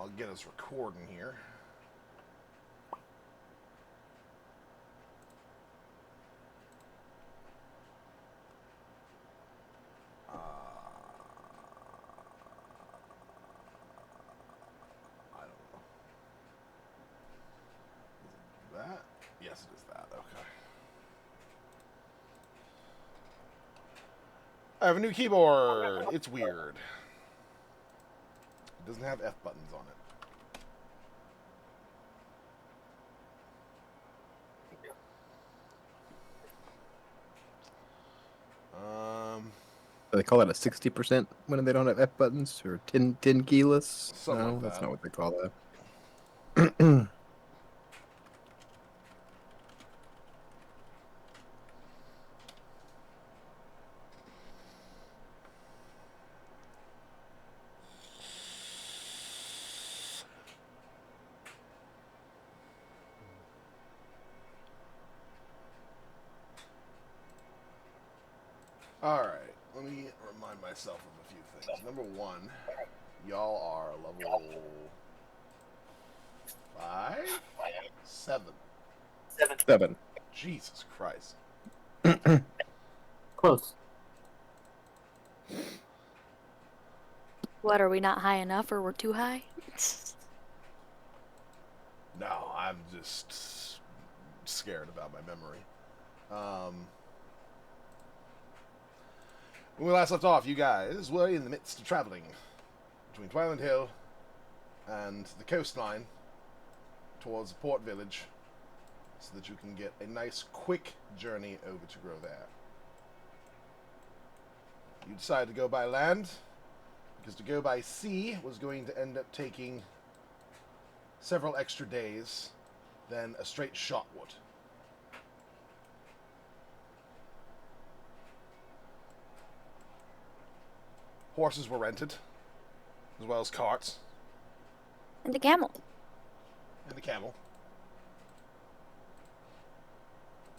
I'll get us recording here. I don't know. Is it that? Yes, it is that. Okay. I have a new keyboard. It's weird. It doesn't have F buttons on it. They call it a 60% when they don't have F buttons, or 10 keyless. Something No, like that's that. not what they call that. Alright, let me remind myself of a few things. Number one, y'all are level 5? 7. 7. Jesus Christ. Close. What, are we not high enough or we're too high? No, I'm just scared about my memory. When we last left off, you guys were in the midst of traveling between Twilight Hill and the coastline towards the port village so that you can get a nice, quick journey over to Grow there. You decided to go by land because to go by sea was going to end up taking several extra days than a straight shot would. Horses were rented, as well as carts. And a camel. And a camel.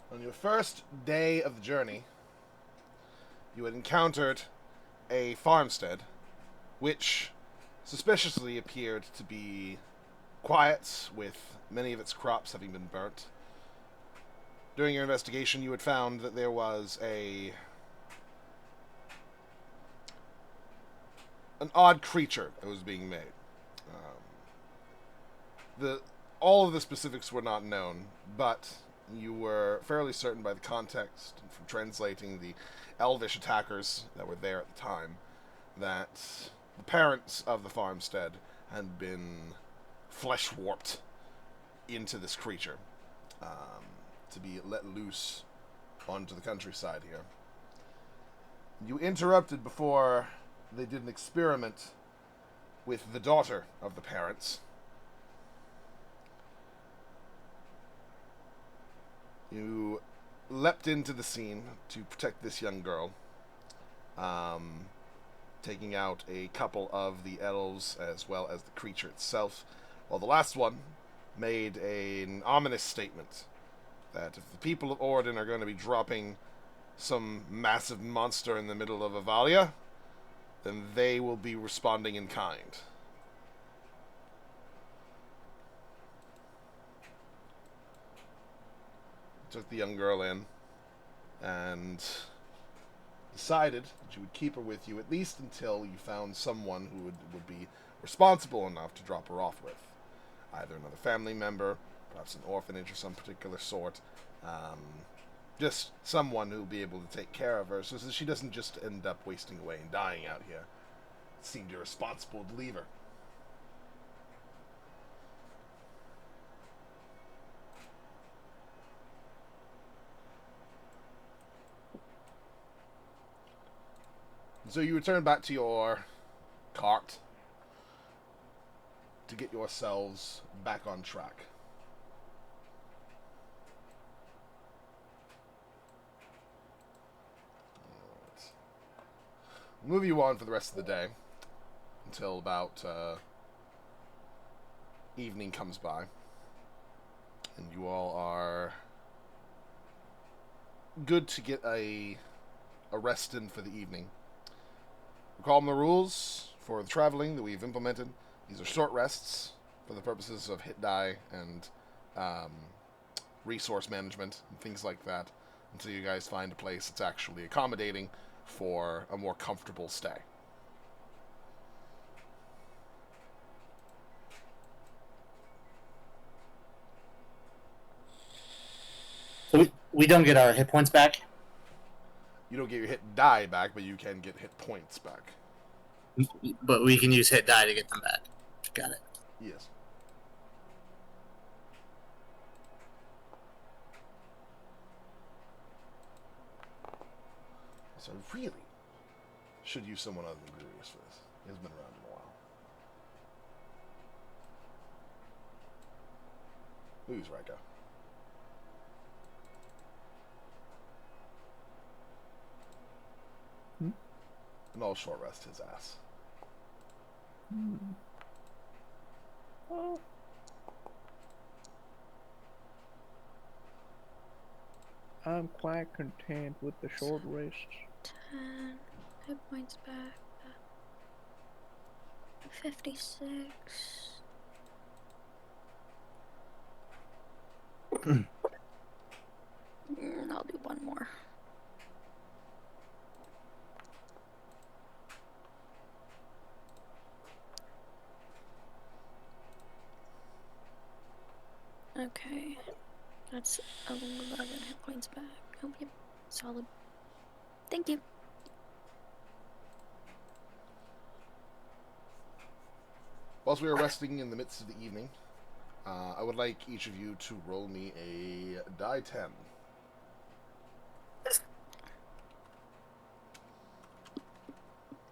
On your first day of the journey, you had encountered a farmstead, which suspiciously appeared to be quiet, with many of its crops having been burnt. During your investigation, you had found that there was an odd creature that was being made. All of the specifics were not known, but you were fairly certain by the context and from translating the elvish attackers that were there at the time that the parents of the farmstead had been flesh warped into this creature to be let loose onto the countryside here. You interrupted before they did an experiment with the daughter of the parents. You leapt into the scene to protect this young girl, taking out a couple of the elves as well as the creature itself, while the last one made an ominous statement that if the people of Orden are going to be dropping some massive monster in the middle of Avalia, then they will be responding in kind. Took the young girl in and decided that you would keep her with you at least until you found someone who would be responsible enough to drop her off with. Either another family member, perhaps an orphanage of some particular sort. Just someone who will be able to take care of her so that she doesn't just end up wasting away and dying out here. It seemed irresponsible to leave her. So you return back to your cart to get yourselves back on track. We'll move you on for the rest of the day until about evening comes by, and you all are good to get a rest in for the evening. Recall the rules for the traveling that we've implemented. These are short rests for the purposes of hit die and resource management and things like that until you guys find a place that's actually accommodating for a more comfortable stay. So we don't get our hit points back? You don't get your hit die back, but you can get hit points back. But we can use hit die to get them back. Got it. Yes. So I really should use someone other than Gurius for this. He hasn't been around in a while. Who's Raiko? And I'll short rest his ass. Well, I'm quite content with the short rest. 10 hit points back. 56. I'll do one more. Okay, that's 11 hit points back. Oh, yep, solid. Thank you. Whilst we are resting in the midst of the evening, I would like each of you to roll me a die 10.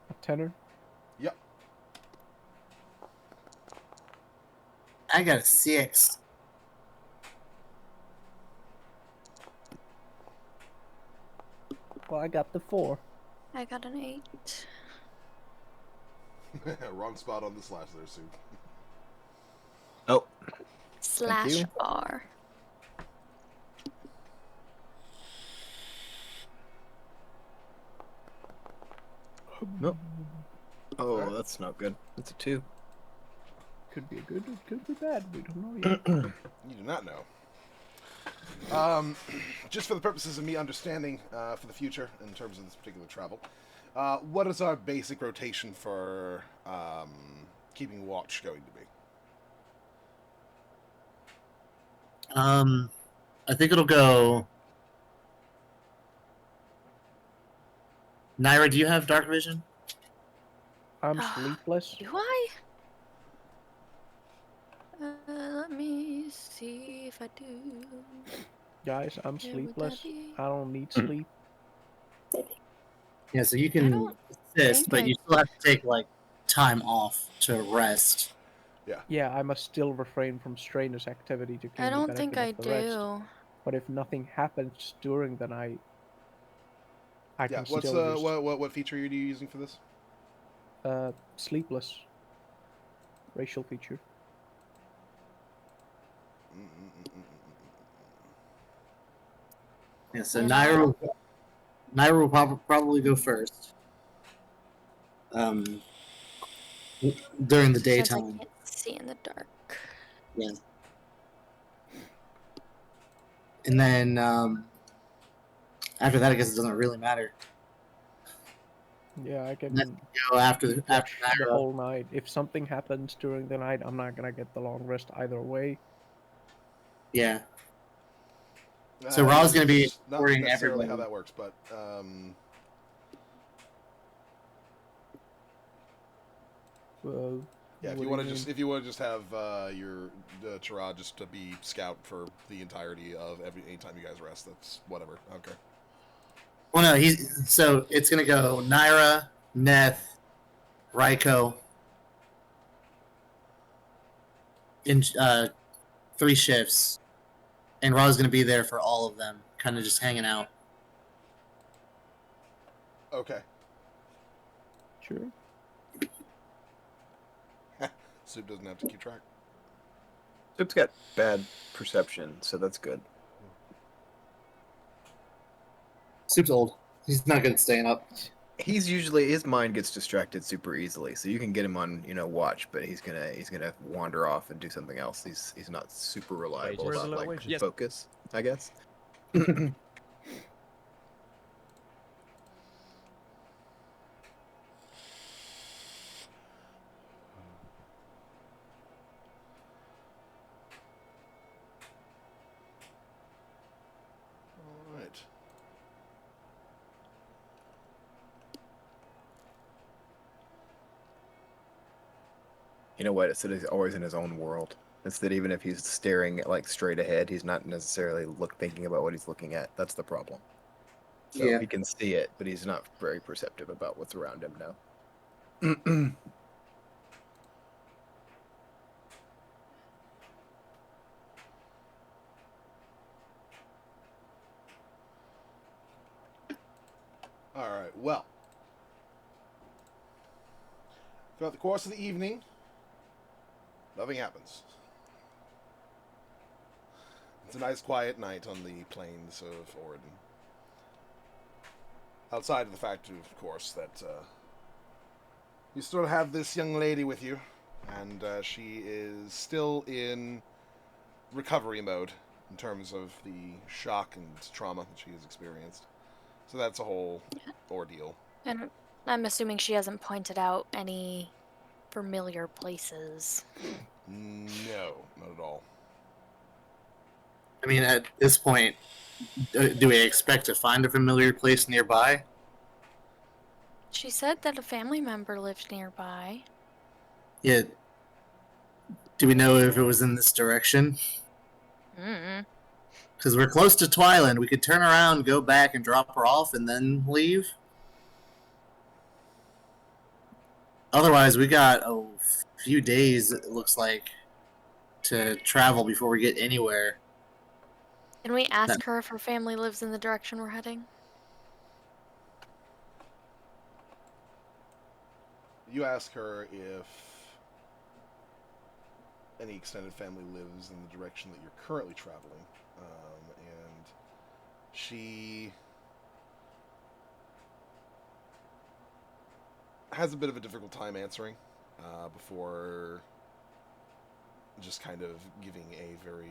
A tenor? Yep. I got a 6. Well, I got the 4. I got an 8. Wrong spot on the slash there, Sue. Oh. Slash you. R. Nope. Oh, Alright. that's not good. It's a 2. Could be good, it could be bad. We don't know yet. You do not know. Just for the purposes of me understanding for the future in terms of this particular travel, what is our basic rotation for keeping watch going to be? I think it'll go. Naira, do you have dark vision? I'm sleepless. Do I? Let me see if I do. Guys, I'm Where would sleepless. that be? I don't need sleep. Yeah, so you I can don't assist, think but I- you still have to take like time off to rest. Yeah, I must still refrain from strenuous activity to gain I the don't think I benefit of the rest. do. But if nothing happens during the night, I Yeah, can what's still just what feature are you using for this? sleepless racial feature. Yeah, so And Naira will probably go first. During the since I daytime. can't see in the dark. Yeah. And then after that, I guess it doesn't really matter. Yeah, I And can then go after watch the Naira. whole night. If something happens during the night, I'm not gonna get the long rest either way. Yeah. So Ra's gonna be That's not supporting necessarily everybody. how that works, but Well, yeah, if what you do want to mean? just have your Chirag just to be scout for the entirety of anytime you guys rest, that's whatever. Okay. Well, no, so it's gonna go Naira, Neth, Raiko, in 3 shifts, and Ra's gonna be there for all of them, kind of just hanging out. Okay. Sure. Soup doesn't have to keep track. Soup's got bad perception, so that's good. Soup's old. He's not good at staying up. He's usually his mind gets distracted super easily, so you can get him on watch, but he's gonna wander off and do something else. He's not super reliable Where's the about little like wages? Yes. focus, I guess. All right. You know what? It's that he's always in his own world. It's that even if he's staring at, like straight ahead, he's not necessarily thinking about what he's looking at. That's the problem. So Yeah. he can see it, but he's not very perceptive about what's around him now. All right. Well, throughout the course of the evening, nothing happens. It's a nice, quiet night on the plains of Oregon. Outside of the fact, of course, that you still have this young lady with you, and she is still in recovery mode in terms of the shock and trauma that she has experienced. So that's a whole ordeal. And I'm assuming she hasn't pointed out any familiar places. No, not at all. I mean, at this point, do we expect to find a familiar place nearby? She said that a family member lived nearby. Yeah. Do we know if it was in this direction? Mm. Because we're close to Twyland. We could turn around, go back, and drop her off, and then leave. Otherwise, we got a few days, it looks like, to travel before we get anywhere. Can we ask her if her family lives in the direction we're heading? You ask her if any extended family lives in the direction that you're currently traveling, and she has a bit of a difficult time answering before just kind of giving a very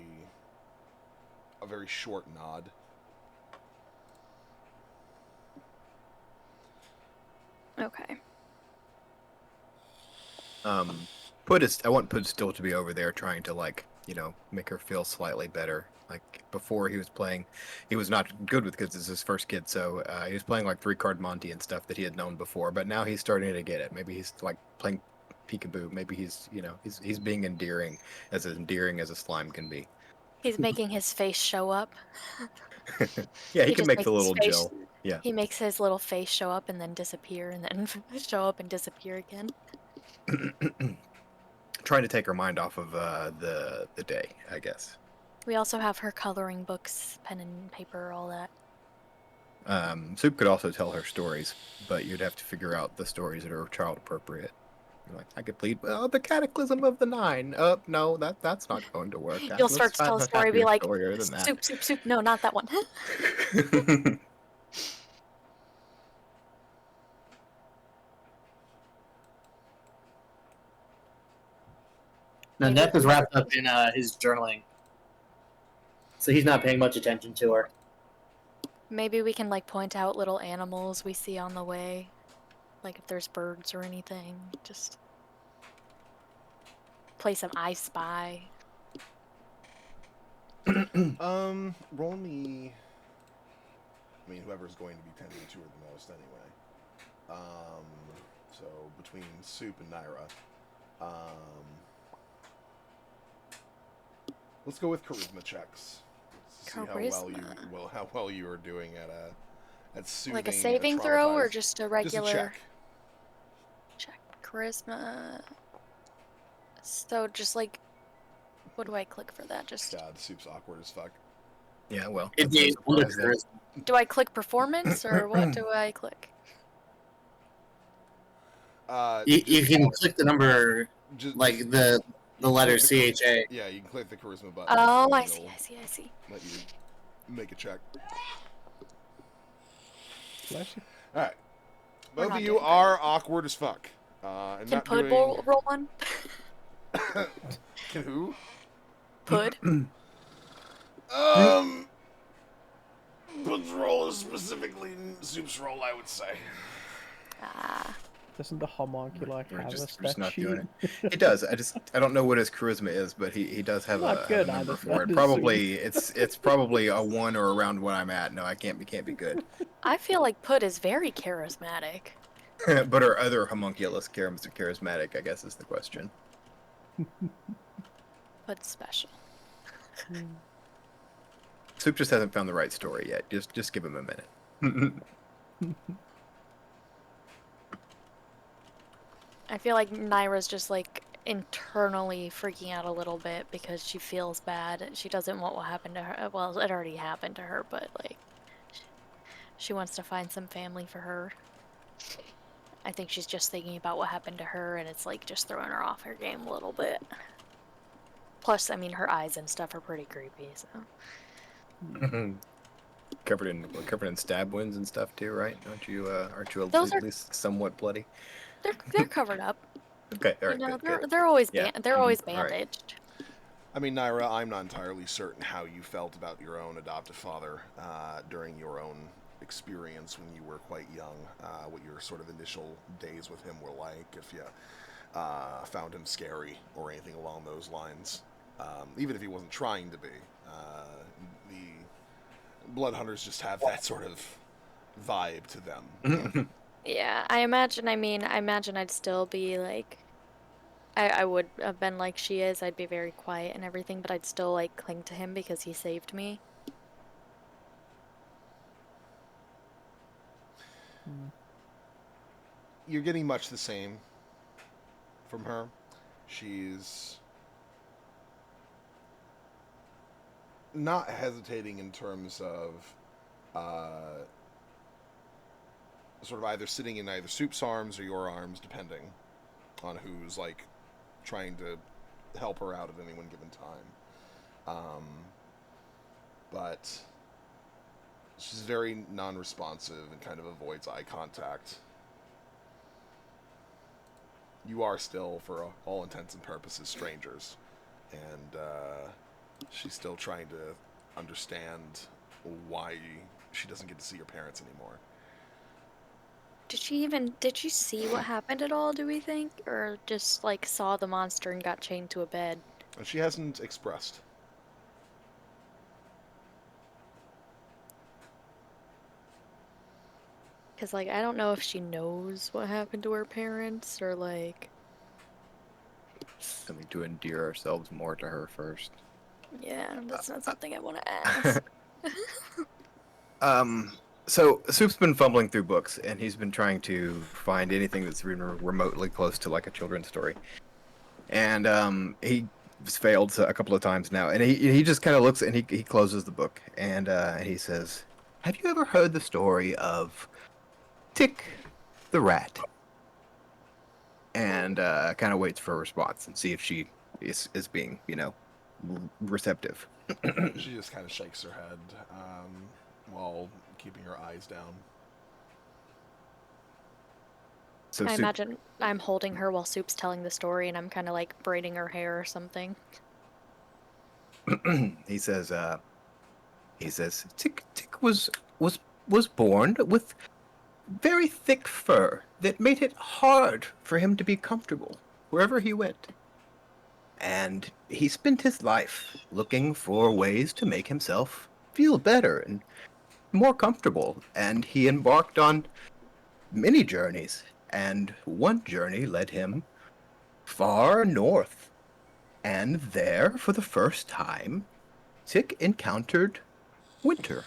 short nod. Okay. I want Put still to be over there trying to make her feel slightly better. Like before he was playing, he was not good with kids. It's his first kid, so he was playing like 3-card Monty and stuff that he had known before. But now he's starting to get it. Maybe he's like playing peekaboo. Maybe he's being endearing as a slime can be. He's making his face show up. Yeah, he can just make makes the his little face, Jill. Yeah. He makes his little face show up and then disappear and then show up and disappear again. Trying to take her mind off of the day, I guess. We also have her coloring books, pen and paper, all that. Soup could also tell her stories, but you'd have to figure out the stories that are child appropriate. You're like, I could plead, well, the Cataclysm of the Nine. No, that's not going to work. You'll start to tell a story, be like, Soup. soup. No, not that one. No, Nep is wrapped up in his journaling, so he's not paying much attention to her. Maybe we can point out little animals we see on the way, like if there's birds or anything. Just play some I Spy. Roll me. I mean, whoever's going to be tending to her the most, anyway. So between Soup and Naira, let's go with charisma checks. See how well you are doing at soothing. Like a saving throw or just a regular just a check? Charisma. So just like, what do I click for that? Just God, Soup's awkward as fuck. Yeah, well. do I click performance or what do I click? You can click the number, like the letter CHA. Yeah, you can click the charisma button. Oh, I see. Let you make a check. Bless you. All right. Both not of you doing are awkward as fuck. And Can not Pud doing... roll one? Can who? Pud? Pud's roll is specifically Soup's roll, I would say. Ah. Doesn't the homunculi We're have a just stat not sheet? doing it. He does. I don't know what his charisma is, but he does have Not a good number either, for it. that is Probably it's probably a 1 or around what I'm at. No, I can't be good. I feel like Pud is very charismatic. But are other homunculus charismatic? I guess is the question. Pud's special. Soup just hasn't found the right story yet. Just give him a minute. I feel like Naira's just like internally freaking out a little bit because she feels bad. She doesn't want what happened to her. Well, it already happened to her, but like she wants to find some family for her. I think she's just thinking about what happened to her, and it's like just throwing her off her game a little bit. Plus, I mean, her eyes and stuff are pretty creepy, so. covered in stab wounds and stuff too, right? Aren't you Those at are least somewhat bloody? they're covered up. Okay, all right, You know, good. they're always Yeah. they're always All right. bandaged. I mean, Naira, I'm not entirely certain how you felt about your own adoptive father during your own experience when you were quite young. What your sort of initial days with him were like, if you found him scary or anything along those lines. Even if he wasn't trying to be. The blood hunters just have that sort of vibe to them. Yeah, I imagine I'd still be like, I would have been like she is. I'd be very quiet and everything, but I'd still like cling to him because he saved me. You're getting much the same from her. She's not hesitating in terms of sort of either sitting in either Soup's arms or your arms, depending on who's like trying to help her out at any one given time. But she's very non-responsive and kind of avoids eye contact. You are still, for all intents and purposes, strangers, and she's still trying to understand why she doesn't get to see her parents anymore. Did she see what happened at all, do we think? Or just like saw the monster and got chained to a bed? And she hasn't expressed. Because like I don't know if she knows what happened to her parents or like. I mean, to endear ourselves more to her first. Yeah, that's not something I want to ask. So Soup's been fumbling through books, and he's been trying to find anything that's remotely close to like a children's story. And he's failed a couple of times now, and he just kind of looks and he closes the book, and he says, "Have you ever heard the story of Tick the rat?" And kind of waits for a response and see if she is being, receptive. She just kind of shakes her head while keeping her eyes down. So I Soup, imagine I'm holding her while Soup's telling the story and I'm kind of like braiding her hair or something. he says, Tick was born with very thick fur that made it hard for him to be comfortable wherever he went. And he spent his life looking for ways to make himself feel better and more comfortable. And he embarked on many journeys. And one journey led him far north. And there, for the first time, Tick encountered winter.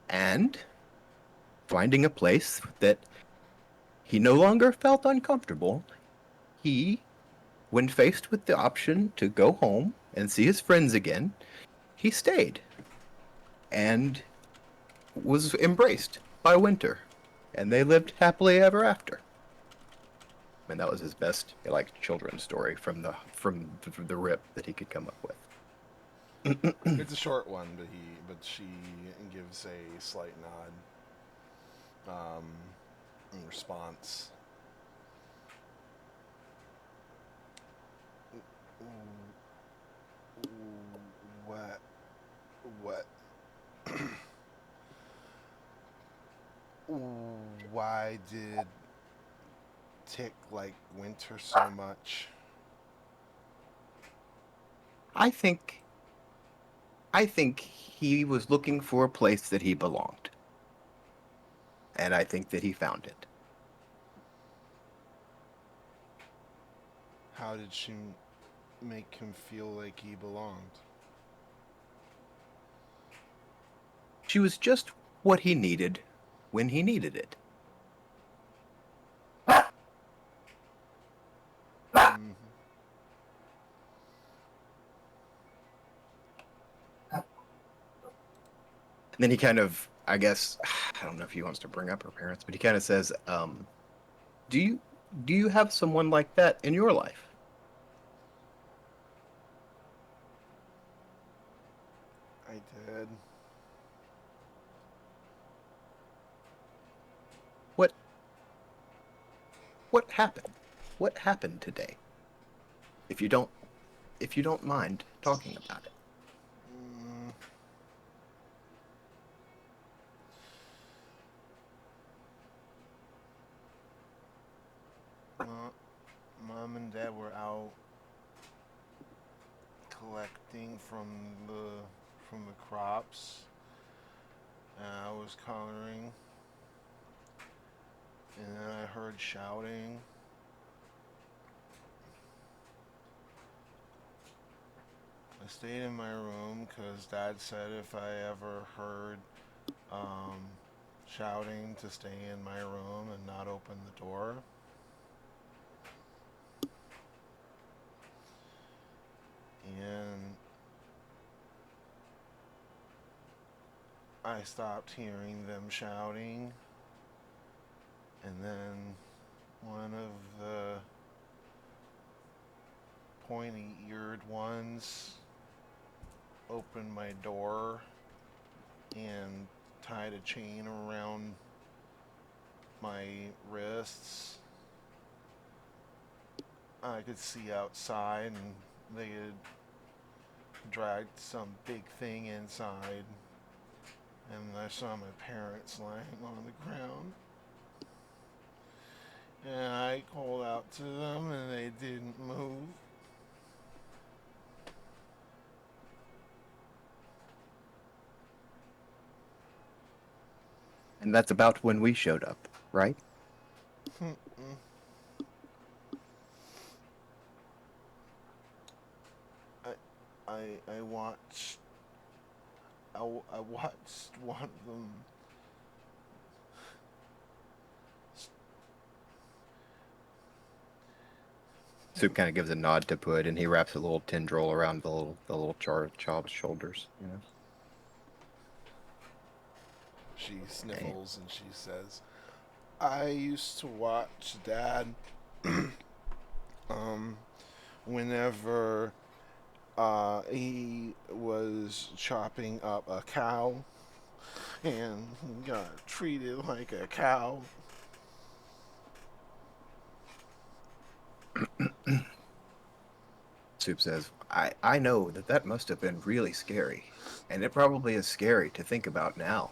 And finding a place that he no longer felt uncomfortable, he, when faced with the option to go home and see his friends again, he stayed and was embraced by winter, and they lived happily ever after. And that was his best, children's story from the rip that he could come up with. It's a short one, but she gives a slight nod. in response. What? What? Why did Tick like winter so much? I think he was looking for a place that he belonged. And I think that he found it. How did she make him feel like he belonged? She was just what he needed when he needed it. Mm-hmm. And then he kind of, I guess, I don't know if he wants to bring up her parents, but he kind of says, do you have someone like that in your life? I did. What what happened? What happened today? If you don't mind talking about it. Mm. Mom and Dad were out collecting from the crops, and I was coloring, and then I heard shouting. I stayed in my room because Dad said if I ever heard um, shouting to stay in my room and not open the door. And I stopped hearing them shouting, and then one of the pointy-eared ones opened my door and tied a chain around my wrists. I could see outside, and they had dragged some big thing inside, and I saw my parents lying on the ground. And I called out to them, and they didn't move. And that's about when we showed up, right? I watched. I watched one of them. Soup kind of gives a nod to Pud, and he wraps a little tendril around the little child's shoulders. You know. She sniffles and she says, "I used to watch Dad. um, whenever he was chopping up a cow, and he got treated like a cow." Soup says, I know that must have been really scary, and it probably is scary to think about now.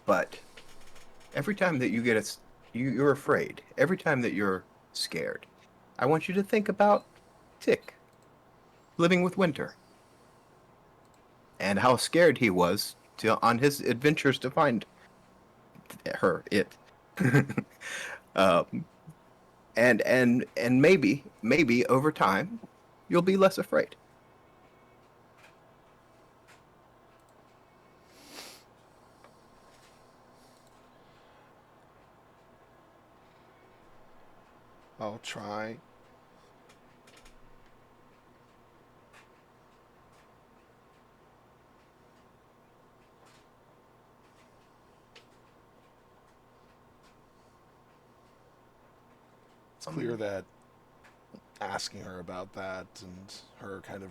But every time that you're afraid, every time that you're scared, I want you to think about Tick living with Winter and how scared he was on his adventures to find it. um, and maybe over time you'll be less afraid. I'll try. It's clear that asking her about that and her kind of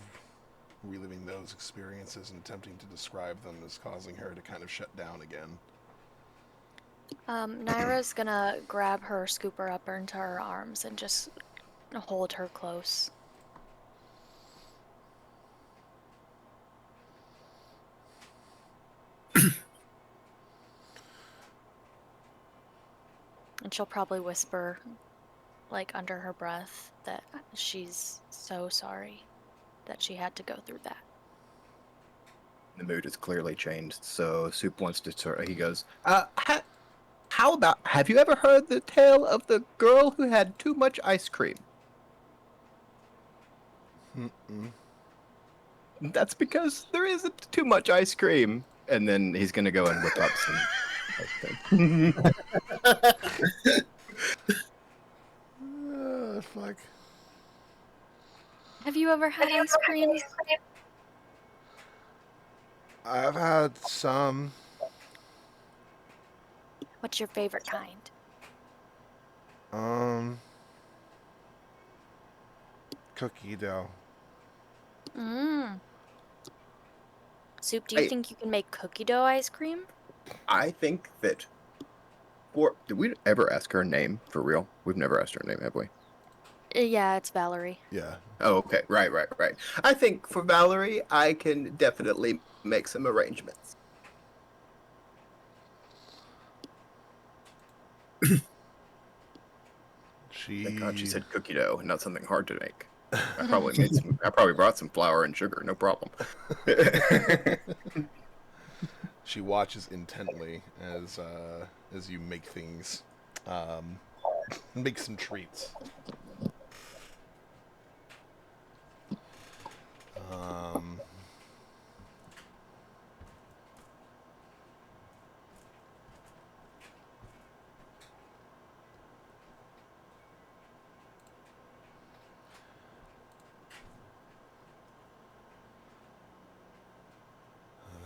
reliving those experiences and attempting to describe them is causing her to kind of shut down again. Naira's gonna grab her, scoop her up into her arms, and just hold her close. And she'll probably whisper, like under her breath, that she's so sorry that she had to go through that. The mood has clearly changed, so Soup wants to sort. He goes, how about? Have you ever heard the tale of the girl who had too much ice cream? Mm-mm. That's because there isn't too much ice cream. And then he's gonna go and whip up some ice cream. Fuck. Have you ever had ice cream? I've had some. What's your favorite kind? Cookie dough. Mmm. Soup, do you think you can make cookie dough ice cream? I think that. Did we ever ask her name for real? We've never asked her name, have we? Yeah, it's Valerie. Yeah. Oh, okay. Right. I think for Valerie, I can definitely make some arrangements. Thank God she said cookie dough and not something hard to make. I probably brought some flour and sugar, no problem. She watches intently as you make things, make some treats.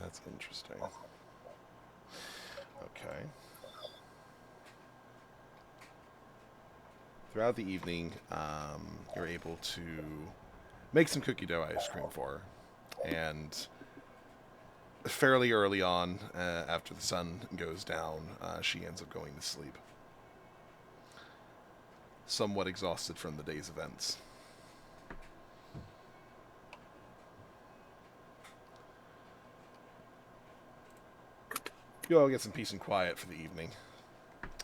That's interesting. Okay. Throughout the evening, you're able to make some cookie dough ice cream for her. And fairly early on, after the sun goes down, she ends up going to sleep. Somewhat exhausted from the day's events. You all get some peace and quiet for the evening.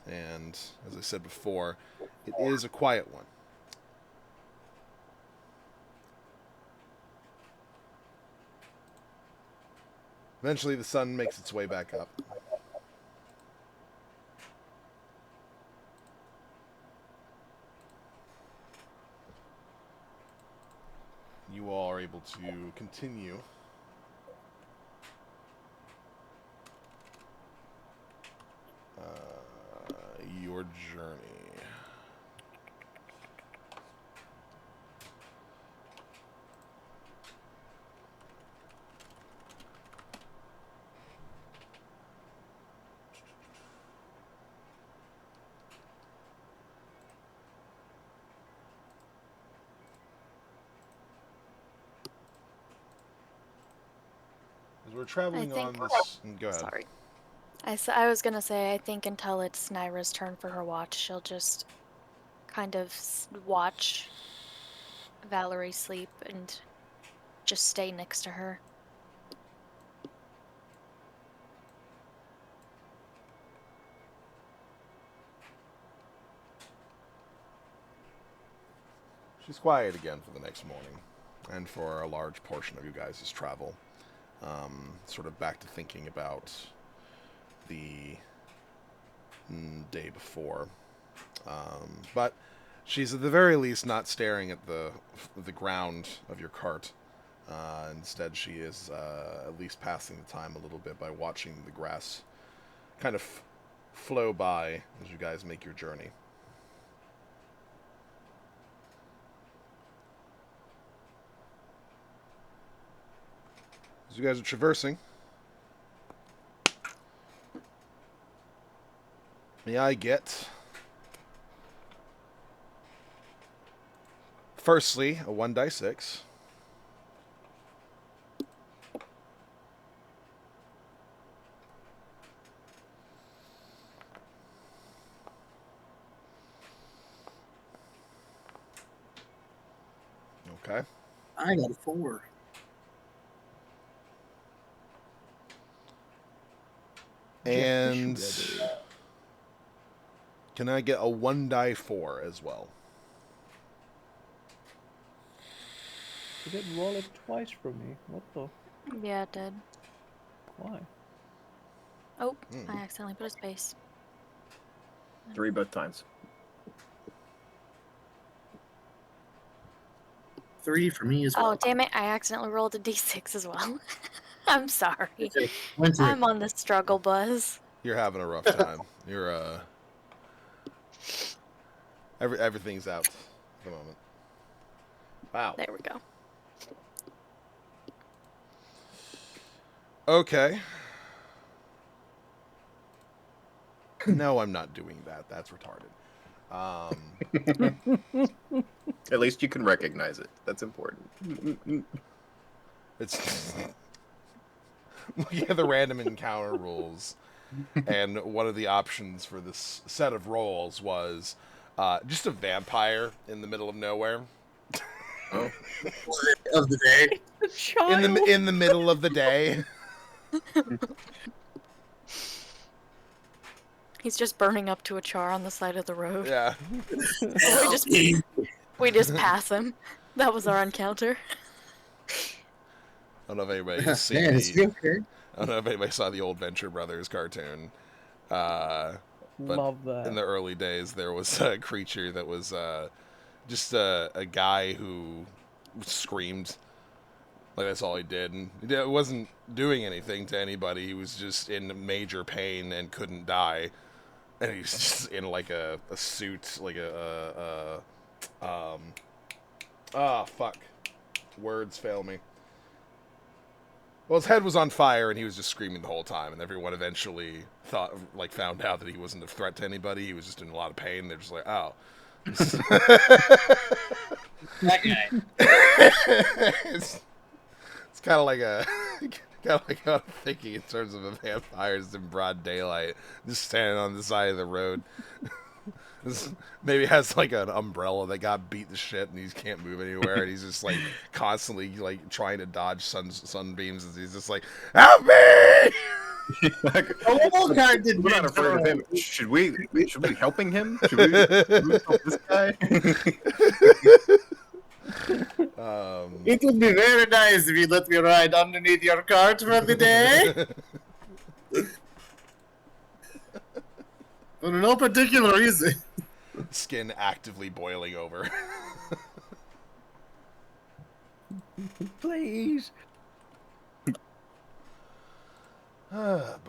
And, as I said before, it is a quiet one. Eventually, the sun makes its way back up. You all are able to continue your journey. As we're traveling on this... Go ahead. Sorry. I was gonna say, I think until it's Naira's turn for her watch, she'll just kind of watch Valerie sleep and just stay next to her. She's quiet again for the next morning, and for a large portion of you guys' travel. Sort of back to thinking about the day before. But she's at the very least not staring at the ground of your cart. Instead, she is at least passing the time a little bit by watching the grass kind of flow by as you guys make your journey. As you guys are traversing, may I get, firstly, a 1d6. Okay. I got a 4. And Ready. can I get a 1 die 4 as well? You did roll it twice for me. What the? Yeah, it did. Why? Oh, Hmm. I accidentally put a space. 3 both times. 3 for me as well. Oh, damn it. I accidentally rolled a d6 as well. I'm sorry. Okay, Winter. I'm on the struggle bus. You're having a rough time. You're everything's out at the moment. Wow. There we go. Okay. No, I'm not doing that. That's retarded. At least you can recognize it. That's important. It's looking at the random encounter rules, and one of the options for this set of rolls was just a vampire in the middle of nowhere. Oh, Of the day. Child. In the middle of the day. He's just burning up to a char on the side of the road. Yeah. We just pass him. That was our encounter. I don't know if anybody's seen Man, is he okay? I don't know if anybody saw the old Venture Brothers cartoon. But Love that. in the early days, there was a creature that was just a guy who screamed. Like, that's all he did. And he wasn't doing anything to anybody. He was just in major pain and couldn't die. And he's just in, like, a suit, like fuck. Words fail me. Well, his head was on fire, and he was just screaming the whole time, and everyone eventually found out that he wasn't a threat to anybody. He was just in a lot of pain. They're just like, oh. That guy. It's kind of like I'm thinking in terms of a vampires in broad daylight, just standing on the side of the road. Maybe has like an umbrella that got beat to shit and he can't move anywhere, and he's just like constantly like trying to dodge sunbeams, and he's just like, help me! Oh, God, did we're not afraid of him. Should we be helping him? Should we help this guy? It would be very nice if you let me ride underneath your cart for the day. For no particular reason. Skin actively boiling over. Please. Alright.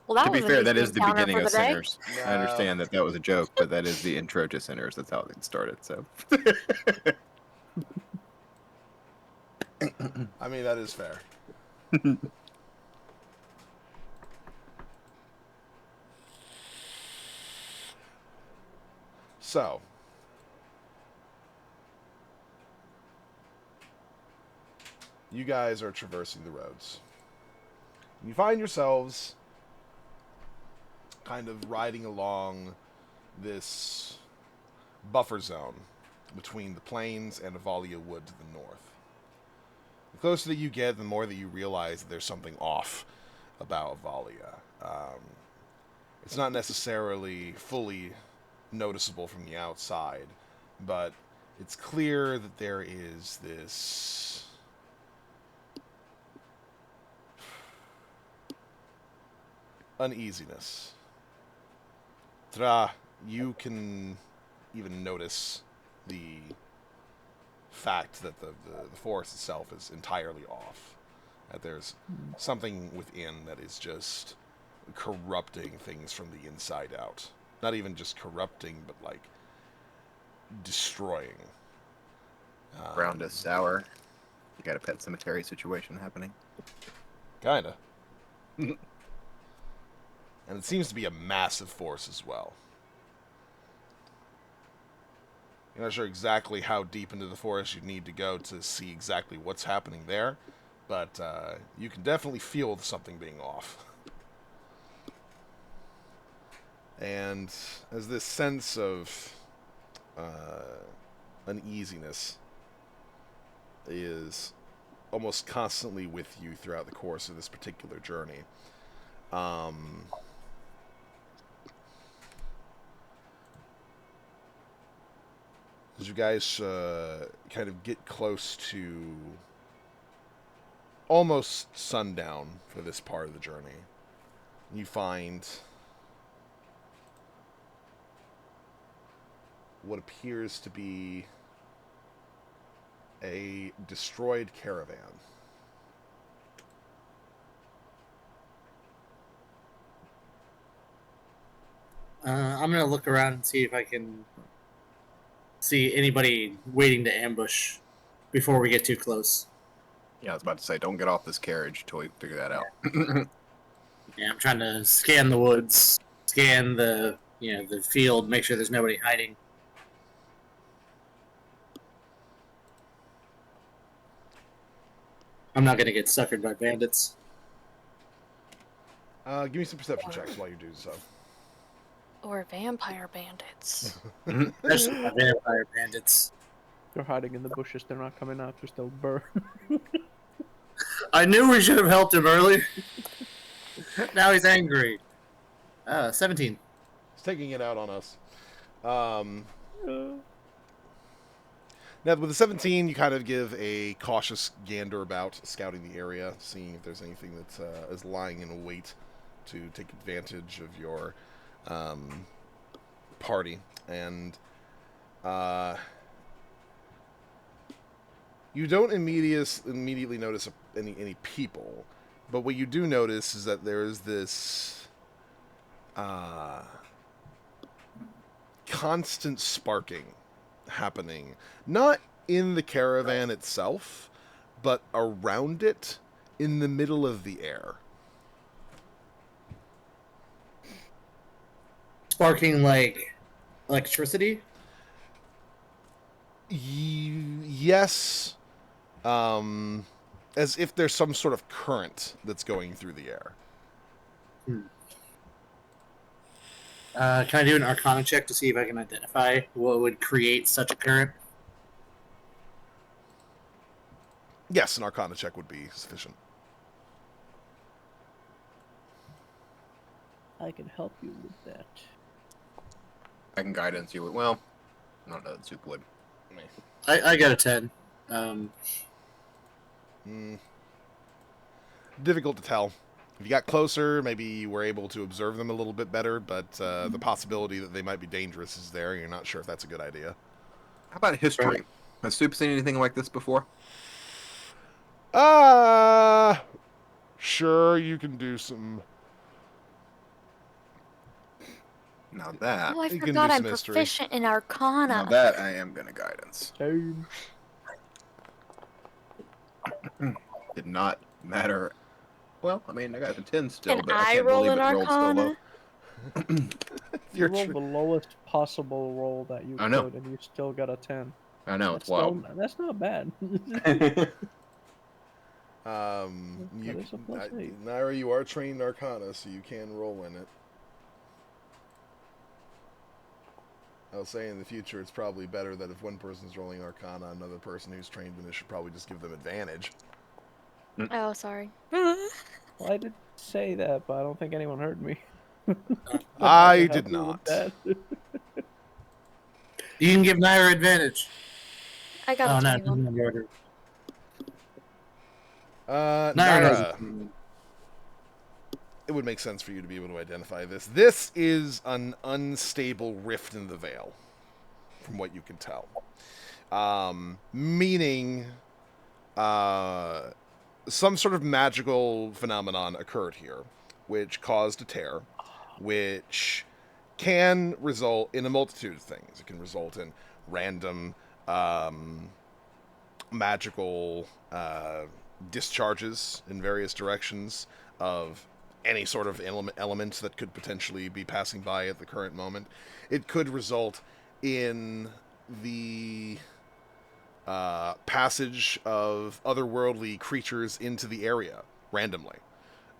Well, that To be was a fair, that decent is the encounter beginning for of the day. Sinners. I understand that was a joke, but that is the intro to Sinners. That's how it started. So. I mean, that is fair. So, you guys are traversing the roads. You find yourselves kind of riding along this buffer zone between the plains and Avalia Wood to the north. The closer that you get, the more that you realize that there's something off about Avalia. It's not necessarily fully noticeable from the outside, but it's clear that there is this uneasiness. Tra, you can even notice the fact that the forest itself is entirely off. That there's something within that is just corrupting things from the inside out. Not even just corrupting, but like destroying. Ground is sour. You got a pet cemetery situation happening. Kinda. And it seems to be a massive force as well. You're not sure exactly how deep into the forest you need to go to see exactly what's happening there, but you can definitely feel something being off. And as this sense of uneasiness is almost constantly with you throughout the course of this particular journey. As you guys kind of get close to almost sundown for this part of the journey, you find what appears to be a destroyed caravan. I'm gonna look around and see if I can see anybody waiting to ambush before we get too close. Yeah, I was about to say, don't get off this carriage until we figure that out. Yeah, I'm trying to scan the woods, scan the the field, make sure there's nobody hiding. I'm not gonna get suckered by bandits. Give me some perception checks while you do so. Or vampire bandits. Especially by vampire bandits. They're hiding in the bushes. They're not coming out. They're still burn. I knew we should have helped him earlier. Now he's angry. 17. He's taking it out on us. Now, with the 17, you kind of give a cautious gander about scouting the area, seeing if there's anything that is lying in wait to take advantage of your party. And you don't immediately notice any people, but what you do notice is that there is this constant sparking happening, not in the caravan itself, but around it in the middle of the air. Sparking like electricity? Yes. As if there's some sort of current that's going through the air. Can I do an Arcana check to see if I can identify what would create such a current? Yes, an Arcana check would be sufficient. I can help you with that. I can guidance you. Well, I don't know that Zook would. I got a 10. Difficult to tell. If you got closer, maybe you were able to observe them a little bit better, but the possibility that they might be dangerous is there. You're not sure if that's a good idea. How about history? Right. Has Soup seen anything like this before? Sure, you can do some. Now that. Oh, I You can forgot do I'm some history. proficient in Arcana. Now that I am gonna guidance. Same. Did not matter. Well, I mean, I got the 10 still, Can but I I can't roll believe an it rolled so low. Arcana? You rolled the lowest possible roll that you I know. could, and you still got a 10. I know, it's wild. That's not bad. That is a plus 8. Naira, you are trained Arcana, so you can roll in it. I'll say in the future, it's probably better that if one person's rolling Arcana, another person who's trained in it should probably just give them advantage. Oh, sorry. Well, I did say that, but I don't think anyone heard me. I can did help you with not. that. You can give Naira advantage. I got Oh, a no. 21. Naira Naira, knows. it would make sense for you to be able to identify this. This is an unstable rift in the veil, from what you can tell. Meaning, some sort of magical phenomenon occurred here, which caused a tear, which can result in a multitude of things. It can result in random magical discharges in various directions of any sort of element that could potentially be passing by at the current moment. It could result in the passage of otherworldly creatures into the area randomly.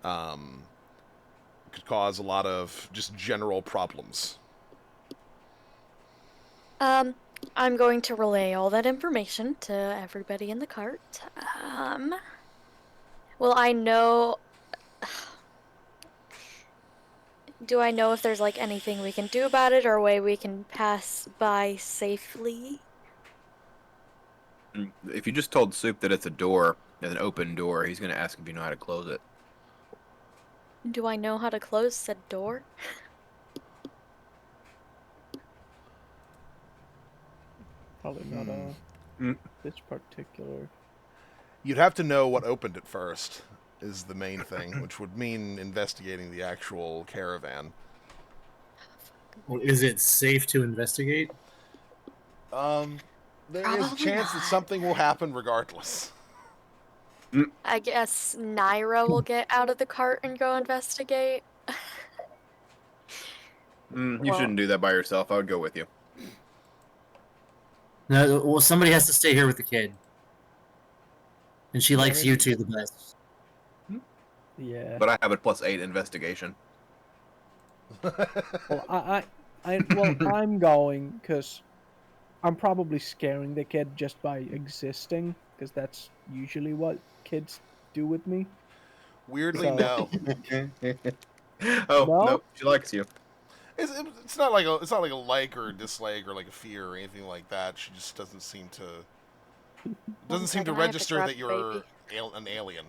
Could cause a lot of just general problems. I'm going to relay all that information to everybody in the cart. Will I know... Do I know if there's, like, anything we can do about it or a way we can pass by safely? If you just told Soup that it's a door, an open door, he's gonna ask if you know how to close it. Do I know how to close said door? Probably not Mm. this particular. You'd have to know what opened it first, is the main thing, which would mean investigating the actual caravan. Well, is it safe to investigate? There is a Probably chance that not. something will happen regardless. I guess Naira will get out of the cart and go investigate. You Well- shouldn't do that by yourself. I would go with you. No. Well, somebody has to stay here with the kid, and she likes you two the best. Yeah. But I have a +8 investigation. Well, I'm going because I'm probably scaring the kid just by existing, because that's usually what kids do with me. Weirdly, So- no. Oh No? no, she likes you. It's not like a like or a dislike or like a fear or anything like that. She just doesn't seem to One second, I have to register grab that the you're an alien.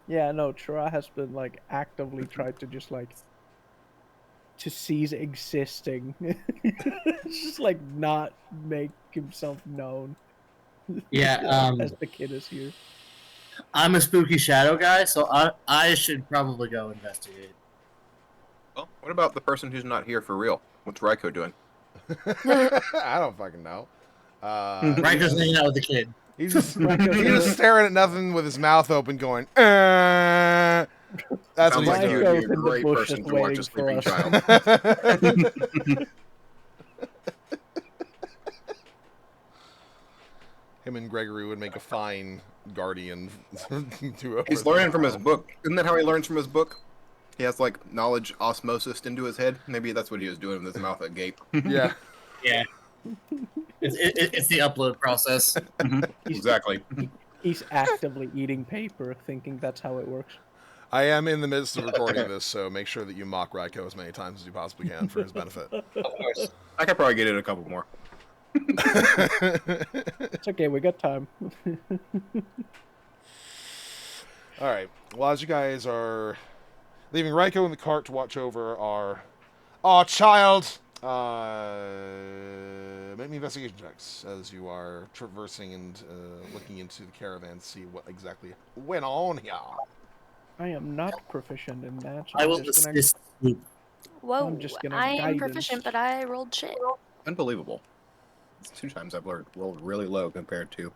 Yeah, no, Chira has been like actively trying to just like to cease existing. Just like not make himself known. Yeah. As the kid is here. I'm a spooky shadow guy, so I should probably go investigate. Well, what about the person who's not here for real? What's Raiko doing? I don't fucking know. Riker's hanging out with the kid. He's just staring at nothing with his mouth open, going. That's what Sounds he's like Raiko you'd doing. be a in the great bushes person to watch waiting a for sleeping us. child. Him and Gregory would make a fine guardian. To He's learning from his book. Isn't that how he learns from his book? He has like knowledge osmosis into his head. Maybe that's what he was doing with his mouth agape. Yeah. Yeah. It's the upload process. Exactly. He's actively eating paper, thinking that's how it works. I am in the midst of recording this, so make sure that you mock Raiko as many times as you possibly can for his benefit. Of course. I could probably get in a couple more. It's okay, we got time. All right. Well, as you guys are leaving Raiko in the cart to watch over our child, make me investigation checks as you are traversing and looking into the caravan to see what exactly went on here. I am not proficient in that. So I I'm will just gonna- assist you. Whoa, I'm just gonna I am guidance. proficient, but I rolled shit. Unbelievable. It's 2 times I've rolled really low compared to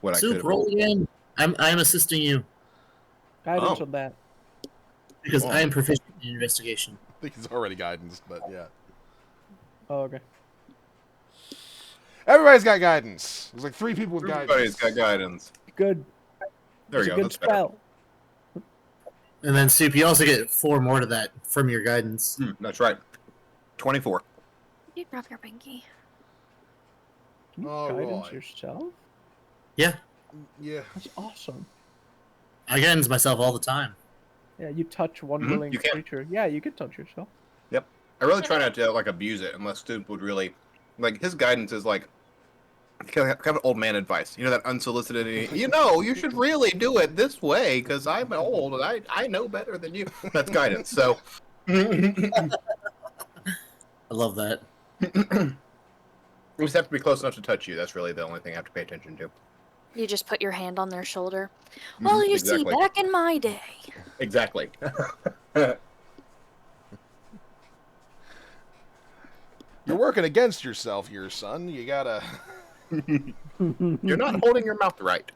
what I could Soup, have roll rolled. again. I'm assisting you Guidance Oh. on that. because Oh. I am proficient in investigation. I think it's already guidance, but yeah. Oh, okay. Everybody's got guidance. There's like 3 people with Everybody's guidance. got guidance. Good. There we It's go. a good That's better. spell. And then Soup, you also get 4 more to that from your guidance. That's right. 24. You drop your pinky. Can you All guidance right. yourself? Yeah, Yeah. That's awesome. I guidance myself all the time. Yeah, you touch one Mhm, willing you can. creature. Yeah, you can touch yourself. I really try not to like abuse it unless Stoop would really like his guidance is like kind of old man advice. You know that unsolicited. You should really do it this way because I'm old and I know better than you. That's guidance. So I love that. we just have to be close enough to touch you. That's really the only thing I have to pay attention to. You just put your hand on their shoulder. Well, you exactly. see, back in my day. Exactly. You're working against yourself here, son. You gotta... You're not holding your mouth right.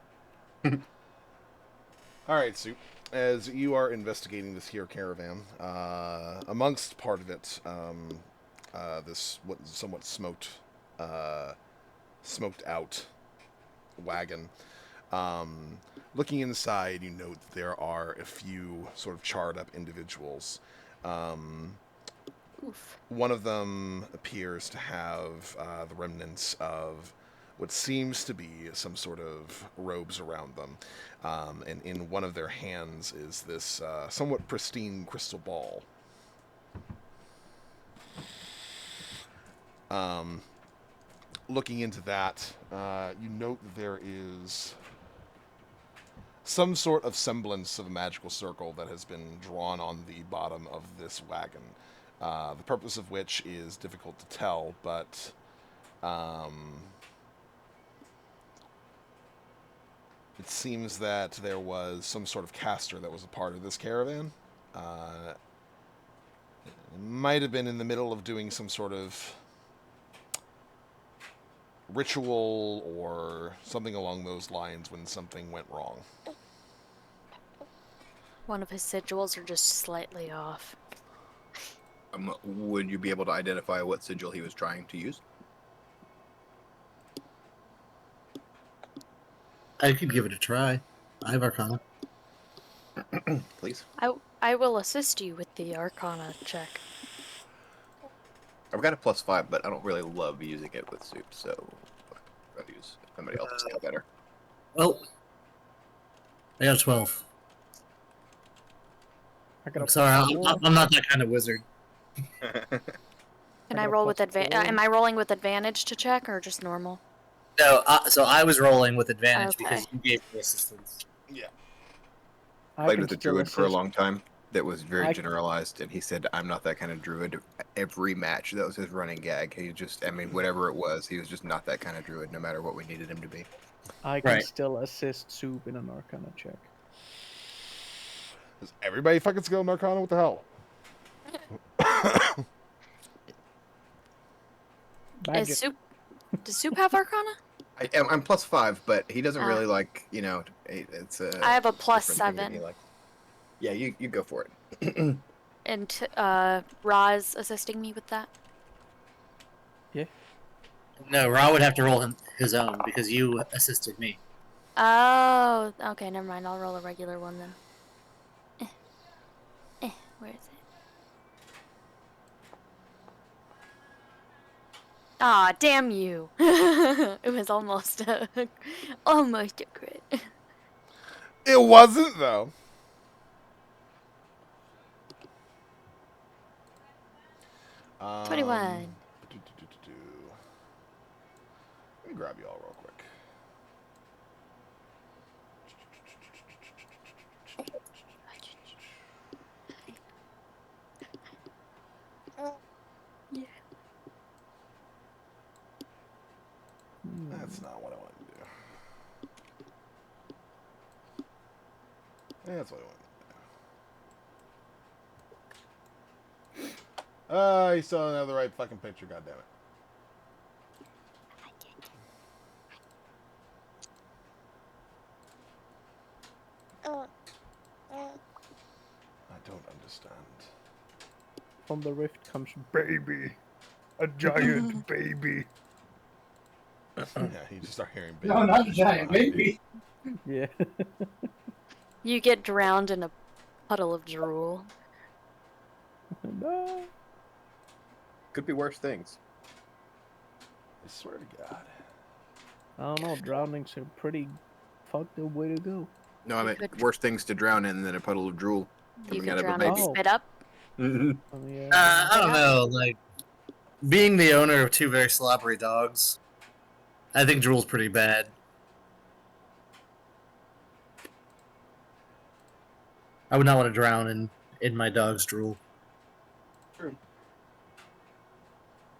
Alright, Soup. As you are investigating this here caravan, amongst part of it, this somewhat smoked out wagon. Looking inside, you note that there are a few sort of charred up individuals. Oof. One of them appears to have the remnants of what seems to be some sort of robes around them. And in one of their hands is this somewhat pristine crystal ball. Looking into that, you note that there is some sort of semblance of a magical circle that has been drawn on the bottom of this wagon. The purpose of which is difficult to tell, but it seems that there was some sort of caster that was a part of this caravan. It might have been in the middle of doing some sort of ritual or something along those lines when something went wrong. One of his sigils are just slightly off. Would you be able to identify what sigil he was trying to use? I could give it a try. I have Arcana. Please. I will assist you with the Arcana check. I've got a +5, but I don't really love using it with soup, so I'll use somebody else's skill better. Well, I got a 12. I got I'm a sorry, +4. I'm not that kind of wizard. Can I I got a roll with +4. Am I rolling with advantage to check or just normal? No, so I was rolling with advantage Okay. because you gave me assistance. Yeah. I Played can with a still druid for a assist. long time that was very I- generalized, and he said, I'm not that kind of druid. Every match, that was his running gag. He just, I mean, whatever it was, he was just not that kind of druid, no matter what we needed him to be. I can Right. still assist Soup in an Arcana check. Is everybody fucking skilled in Arcana? What the hell? Badge Is it. Does Soup have Arcana? I'm +5, but he doesn't Ah. really like, you know, it's a. I have a different thing that +7. he likes. Yeah, you go for it. And Roz assisting me with that? Yeah. No, Ra would have to roll his own because you assisted me. Oh, okay, never mind. I'll roll a regular one then. Where is it? Ah, damn you! It was almost almost a crit. It wasn't, though. Um, 21. Let me grab you all real quick. Yeah. That's not what I wanted to do. That's what I wanted to do. You still don't have the right fucking picture, goddammit. I don't understand. From the rift comes baby. A giant baby. Yeah, you just start hearing baby. No, not a giant baby. Yeah. You get drowned in a puddle of drool. No. Could be worse things. I swear to God. I don't know. Drowning's a pretty fucked up way to go. No, I You meant could- worse things to drown in than a puddle of drool You coming can out of a drown baby. and spit up. Mhm. Yeah. I don't know. Like, being the owner of two very slobbery dogs, I think drool's pretty bad. I would not want to drown in my dog's drool.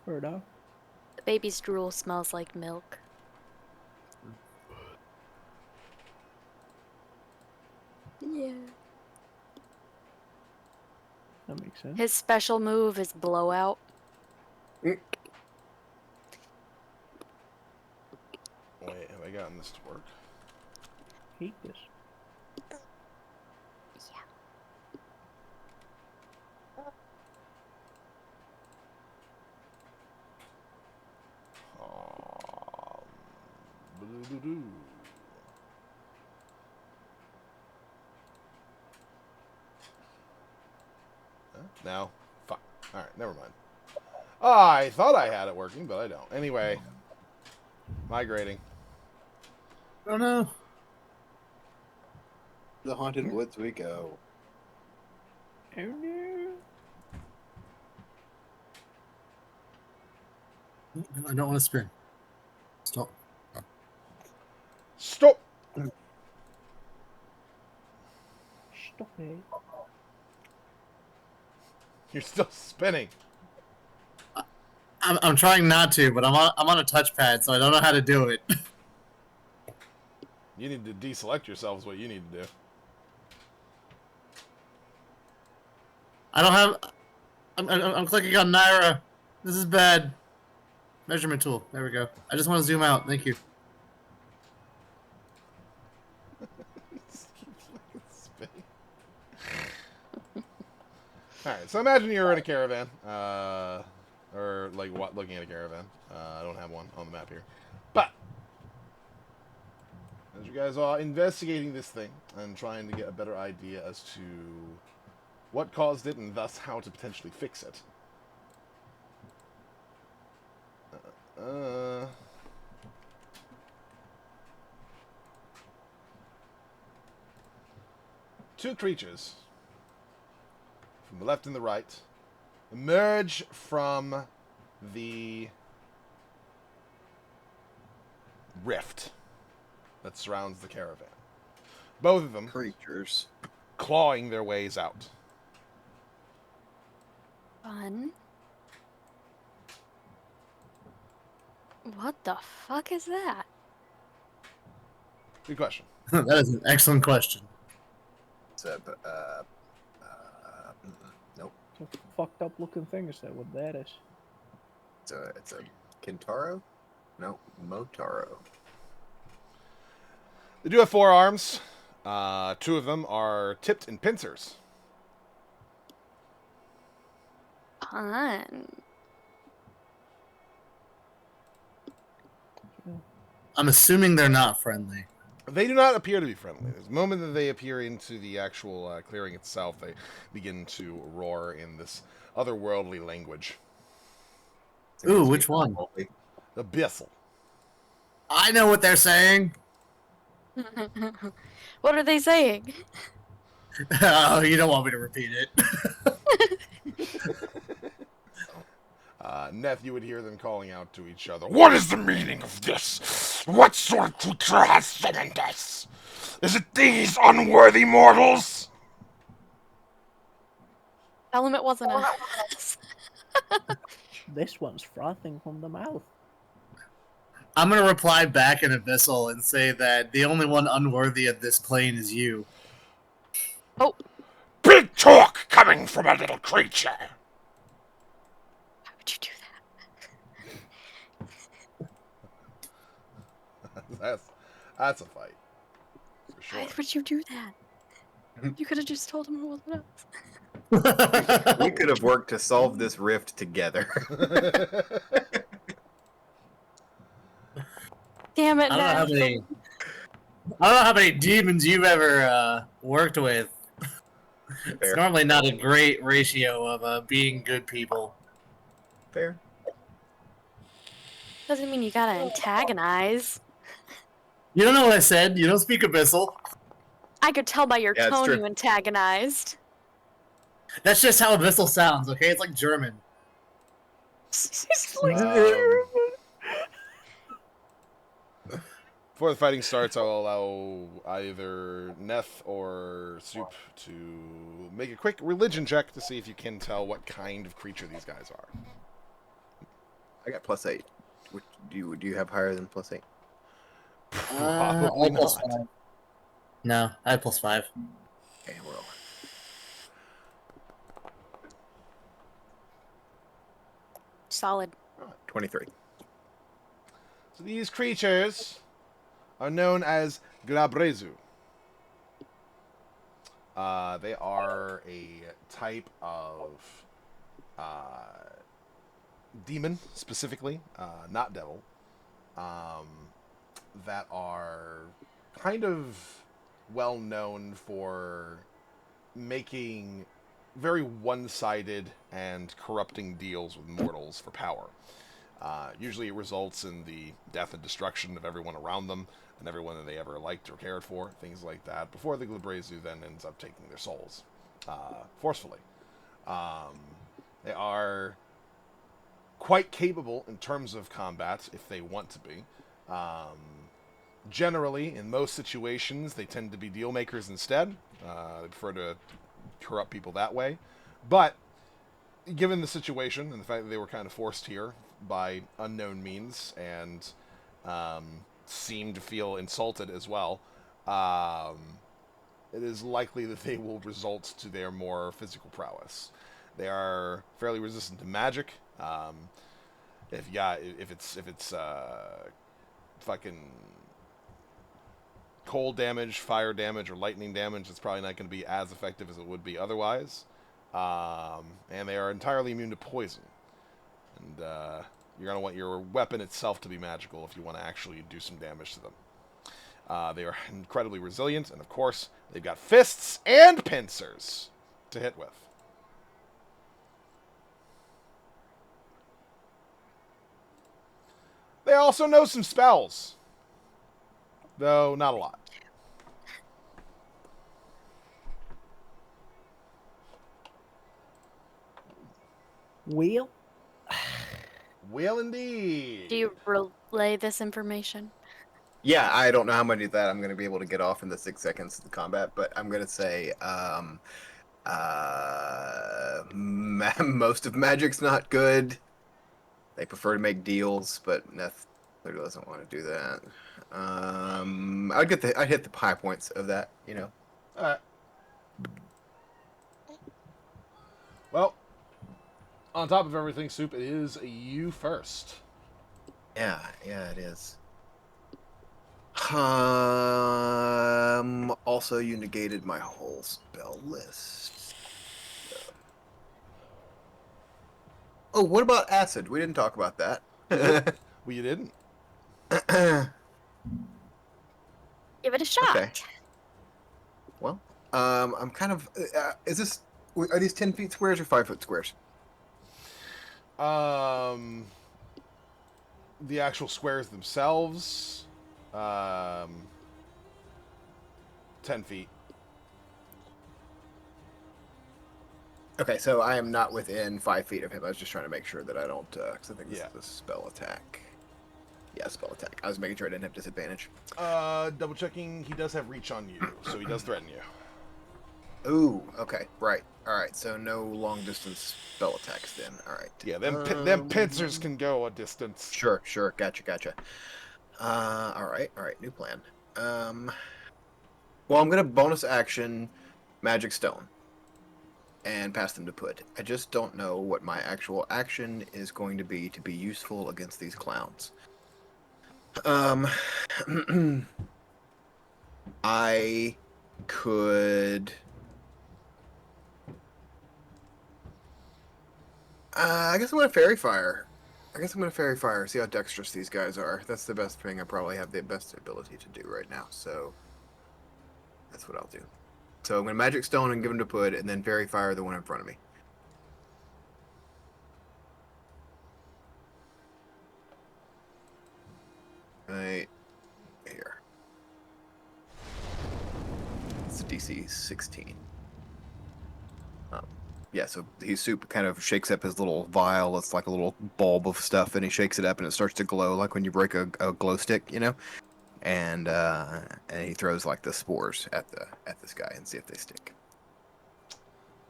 Fair enough. The baby's drool smells like milk. Yeah. That makes sense. His special move is blowout. Wait, have I gotten this to work? Hate this. Boo-doo-doo-doo. Huh? No? Fuck. Alright, never mind. I thought I had it working, but I don't. Anyway, migrating. Oh no. The haunted woods we go. Oh no. I don't want to spin. Stop. Stop! Stop it. You're still spinning. I'm trying not to, but I'm on a touchpad, so I don't know how to do it. You need to deselect yourself is what you need to do. I don't have. I'm clicking on Naira. This is bad. Measurement tool. There we go. I just want to zoom out. Thank you. Spinning. Alright, so imagine you're in a caravan. Or, like, what? Looking at a caravan. I don't have one on the map here. But, as you guys are investigating this thing and trying to get a better idea as to what caused it and thus how to potentially fix it. Two creatures from the left and the right emerge from the rift that surrounds the caravan. Both of them Creatures. clawing their ways out. Fun. What the fuck is that? Good question. That is an excellent question. It's a, nope. It's a fucked up looking thing. Is that what that is? It's a Kintaro? No, Motaro. They do have 4 arms. 2 of them are tipped in pincers. Fun. I'm assuming they're not friendly. They do not appear to be friendly. The moment that they appear into the actual clearing itself, they begin to roar in this otherworldly language. Ooh, which one? Abyssal. I know what they're saying. What are they saying? Oh, you don't want me to repeat it. Neth, you would hear them calling out to each other. What is the meaning of this? What sort of creature has summoned us? Is it these unworthy mortals? Tell him it wasn't us. This one's frothing from the mouth. I'm gonna reply back in Abyssal and say that the only one unworthy of this plane is you. Oh, Big talk coming from a little creature. why would you do that? That's a fight. For sure. Why would you do that? You could have just told him it wasn't us. We could have worked to solve this rift together. Damn it, I don't know how Ned. many. I don't know how many demons you've ever worked with. It's Fair. normally not a great ratio of being good people. Fair. Doesn't mean you gotta antagonize. You don't know what I said. You don't speak Abyssal. I could tell by your Yeah, it's tone true. you antagonized. That's just how Abyssal sounds, okay? It's like German. Before the fighting starts, I will allow either Neth or Soup to make a quick religion check to see if you can tell what kind of creature these guys are. I got +8. Which, do you have higher than +8? Probably I plus not. 5. No, I have +5. Okay, well. Solid. 23. So these creatures are known as Glabrezu. They are a type of demon, specifically, not devil, that are kind of well known for making very one-sided and corrupting deals with mortals for power. Usually it results in the death and destruction of everyone around them and everyone that they ever liked or cared for, things like that, before the Glabrezu then ends up taking their souls forcefully. They are quite capable in terms of combat if they want to be. Generally, in most situations, they tend to be deal makers instead. They prefer to corrupt people that way. But given the situation and the fact that they were kind of forced here by unknown means and seem to feel insulted as well, it is likely that they will result to their more physical prowess. They are fairly resistant to magic. If it's fucking cold damage, fire damage, or lightning damage, it's probably not going to be as effective as it would be otherwise. And they are entirely immune to poison. And you're going to want your weapon itself to be magical if you want to actually do some damage to them. They are incredibly resilient, and of course, they've got fists and pincers to hit with. They also know some spells, though not a lot. Wheel? Will indeed. Do you relay this information? Yeah, I don't know how many of that I'm going to be able to get off in the 6 seconds of the combat, but I'm going to say most of magic's not good. They prefer to make deals, but Neth clearly doesn't want to do that. I'd hit the high points of that, you know. All right. Well, on top of everything, Soup, it is you first. Yeah, it is. Also, you negated my whole spell list. Oh, what about acid? We didn't talk about that. Well, you didn't. Give it a shot. Okay. Well, I'm kind of. Are these 10 feet squares or 5 foot squares? The actual squares themselves, 10 feet. Okay, so I am not within 5 feet of him. I was just trying to make sure that I don't, because I think this Yeah. is a spell attack. Yeah, spell attack. I was making sure I didn't have disadvantage. Double checking, he does have reach on you, so he does threaten you. Ooh, okay, right. All right, so no long distance spell attacks then. All right. Yeah, them pincers can go a distance. Sure. Gotcha. All right, new plan. Well, I'm gonna bonus action Magic Stone and pass them to Pud. I just don't know what my actual action is going to be useful against these clowns. I could. I guess I'm gonna Fairy Fire. See how dexterous these guys are. That's the best thing I probably have the best ability to do right now. So that's what I'll do. So I'm gonna Magic Stone and give him to Pud, and then Fairy Fire the one in front of me. Right here. It's a DC 16. Yeah, so Soup kind of shakes up his little vial. It's like a little bulb of stuff, and he shakes it up, and it starts to glow, like when you break a glow stick, you know. And he throws like the spores at this guy and see if they stick.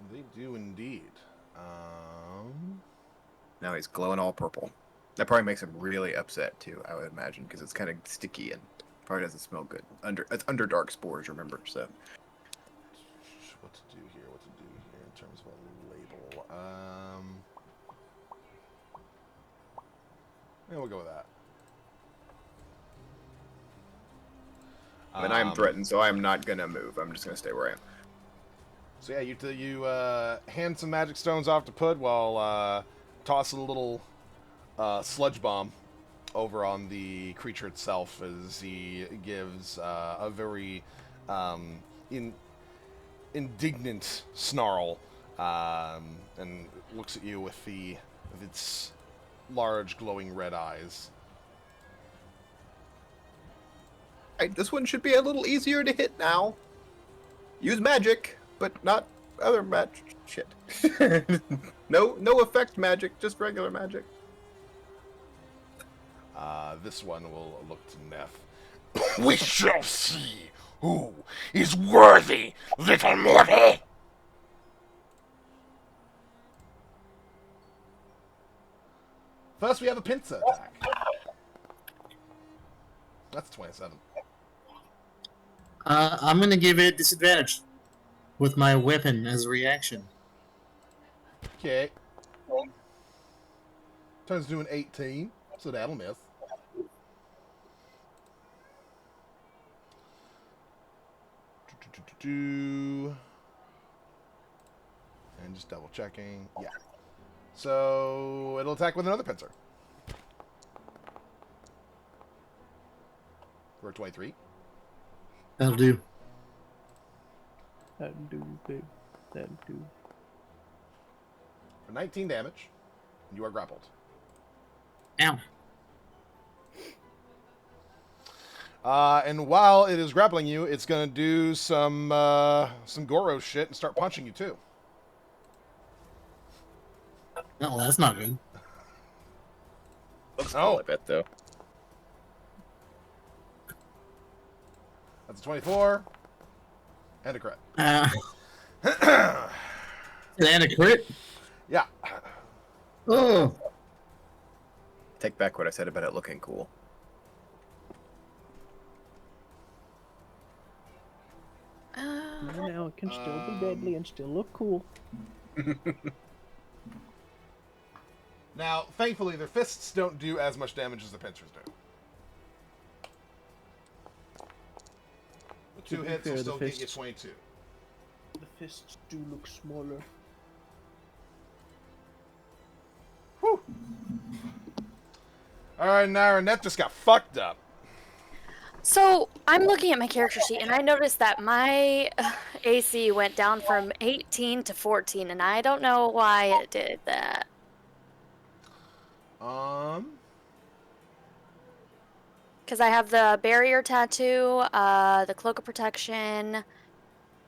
They do indeed. Now he's glowing all purple. That probably makes him really upset too, I would imagine, because it's kind of sticky and probably doesn't smell good. It's underdark spores, remember? So. What to do here in terms of a label? Yeah, we'll go with that. And I'm threatened, so I'm not gonna move. I'm just gonna stay where I am. So yeah, you hand some magic stones off to Pud while tossing a little sludge bomb over on the creature itself as he gives a very indignant snarl and looks at you with its large glowing red eyes. Right, this one should be a little easier to hit now. Use magic, but not other magic shit. No effect magic, just regular magic. This one will look to Neff. We shall see who is worthy, little mortal. First, we have a pincer attack. That's 27. I'm gonna give it disadvantage with my weapon as a reaction. Okay. Turns to an 18, so that'll miss. And just double checking. Yeah. So it'll attack with another pincer. For a 23. That'll do. That'll do, babe. That'll do. For 19 damage. You are grappled. Ow. And while it is grappling you, it's going to do some Goro shit and start punching you too. No, that's not good. Looks Oh. cool, I bet, though. That's a 24. And a crit. And a crit? Yeah. Oh. Take back what I said about it looking cool. Now it can still be deadly and still look cool. Now, thankfully, their fists don't do as much damage as the pincers do. The To two be hits fair, will the still get you fists- 22. The fists do look smaller. Whew. Alright, Naira, Net just got fucked up. So I'm looking at my character sheet and I noticed that my AC went down from 18 to 14, and I don't know why it did that. Because I have the barrier tattoo, the cloak of protection.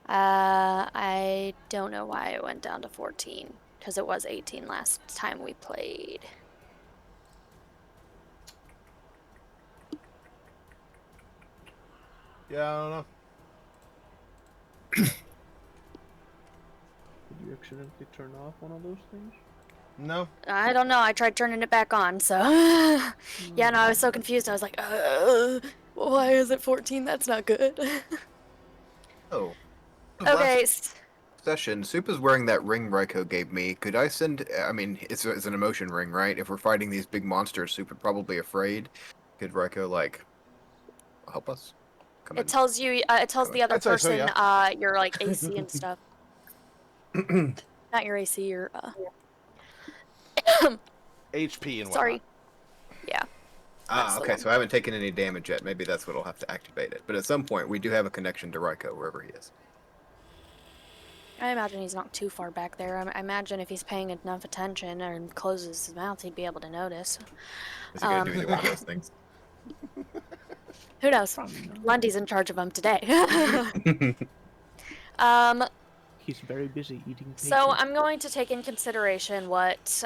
I don't know why it went down to 14, because it was 18 last time we played. Yeah, I don't know. Did you accidentally turn off one of those things? No. I don't know. I tried turning it back on, so yeah. No, I was so confused. I was like, why is it 14? That's not good. Oh. Okay. Last session, Soup is wearing that ring Raiko gave me. Could I send... I mean, it's an emotion ring, right? If we're fighting these big monsters, Soup is probably afraid. Could Raiko, like, help us? Come It in. tells you. It tells the other I'd say so, person yeah. your like AC and stuff. Not your AC. Your HP and whatnot. sorry. Yeah. Ah, the okay, one. so I haven't taken any damage yet. Maybe that's what'll have to activate it. But at some point, we do have a connection to Raiko, wherever he is. I imagine he's not too far back there. I imagine if he's paying enough attention and closes his mouth, he'd be able to notice. Is he gonna do either one of those things? Who knows? Lundy's in charge of him today. um. He's very busy eating paper. So I'm going to take in consideration what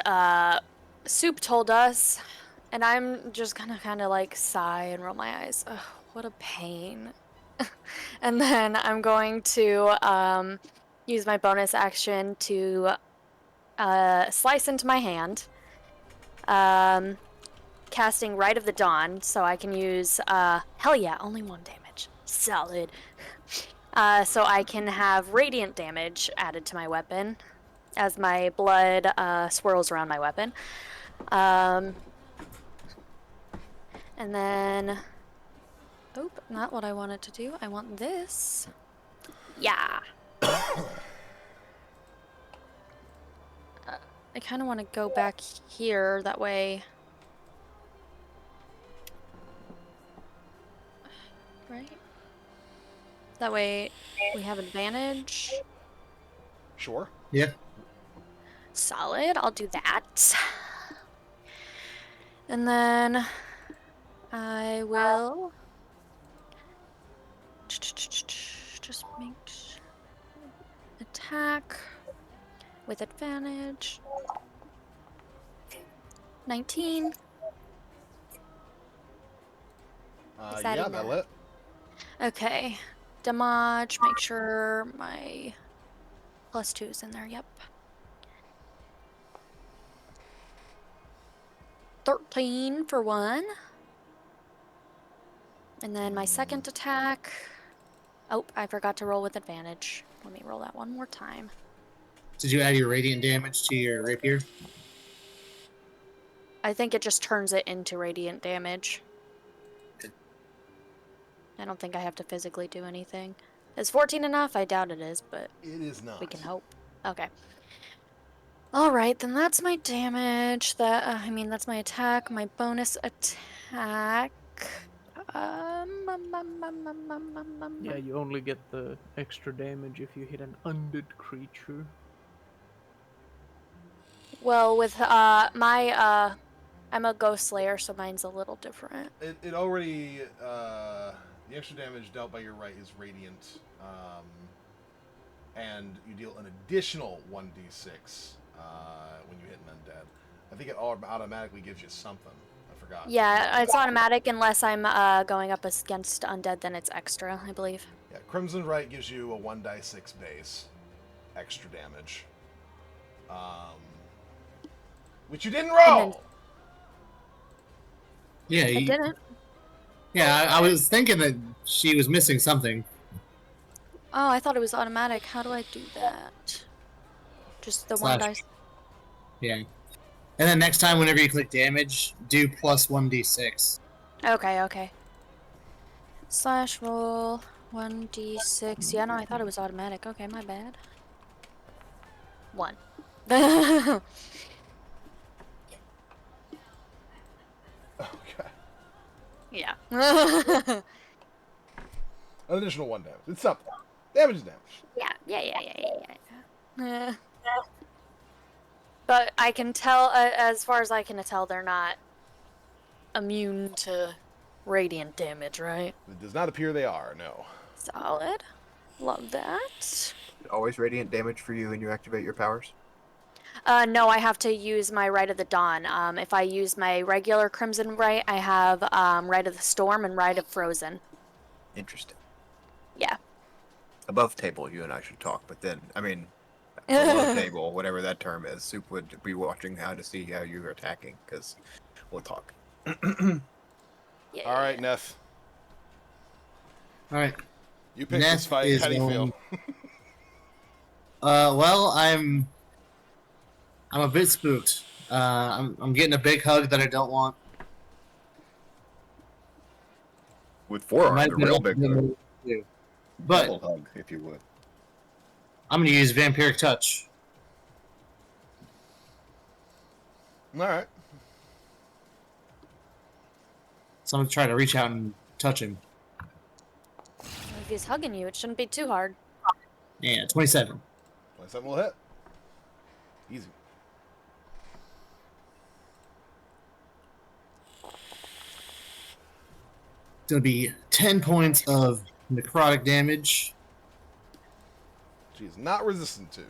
Soup told us, and I'm just gonna kind of like sigh and roll my eyes. Ugh, what a pain. And then I'm going to use my bonus action to slice into my hand, casting Rite of the Dawn, so I can use, hell yeah, only 1 damage. Solid. So I can have radiant damage added to my weapon as my blood swirls around my weapon. And then... Oh, not what I wanted to do. I want this. Yeah. I kind of want to go back here, that way... Right? That way we have advantage. Sure. Yeah. Solid. I'll do that. And then I will just make attack with advantage. 19. Is that Yeah, enough? that'll hit. Okay. Damage, make sure my +2 is in there, yep. 13 for 1. And then my second attack. Oh, I forgot to roll with advantage. Let me roll that one more time. Did you add your radiant damage to your rapier? I think it just turns it into radiant damage. I don't think I have to physically do anything. Is 14 enough? I doubt it is, but It is not. we can hope. Okay. Alright, then that's my damage. That's my attack. My bonus attack. Yeah, you only get the extra damage if you hit an undead creature. Well, with I'm a ghost slayer, so mine's a little different. It already the extra damage dealt by your right is radiant, and you deal an additional 1d6 when you hit an undead. I think it automatically gives you something. I forgot. Yeah, it's automatic unless I'm going up against undead, then it's extra, I believe. Yeah, Crimson Right gives you a 1d6 base extra damage, which you didn't roll. Yeah, I didn't. Yeah, I was thinking that she was missing something. Oh, I thought it was automatic. How do I do that? Just the one dice. Yeah. And then next time, whenever you click damage, do plus 1d6. Okay. Slash roll 1d6. Yeah, no, I thought it was automatic. Okay, my bad. 1. Okay. Yeah. An additional 1 damage. It's something. Damage is damage. Yeah. But I can tell, as far as I can tell, they're not immune to radiant damage, right? It does not appear they are, no. Solid. Love that. Always radiant damage for you when you activate your powers? No, I have to use my Rite of the Dawn. If I use my regular Crimson Rite, I have Rite of the Storm and Rite of Frozen. Interesting. Yeah. Above table, you and I should talk, but then, below table, whatever that term is, Soup would be watching how to see how you're attacking, because we'll talk. Yeah. All right, Neff. All right. You picked Neff this fight. is How do you feel? Well, I'm a bit spooked. I'm getting a big hug that I don't want. With forearms, Might a be real able big to hug. do. But Double hug, if you would. I'm going to use Vampiric Touch. All right. So I'm going to try to reach out and touch him. If he's hugging you, it shouldn't be too hard. Yeah, 27. 27 will hit. Easy. It's going to be 10 points of necrotic damage. She's not resistant to.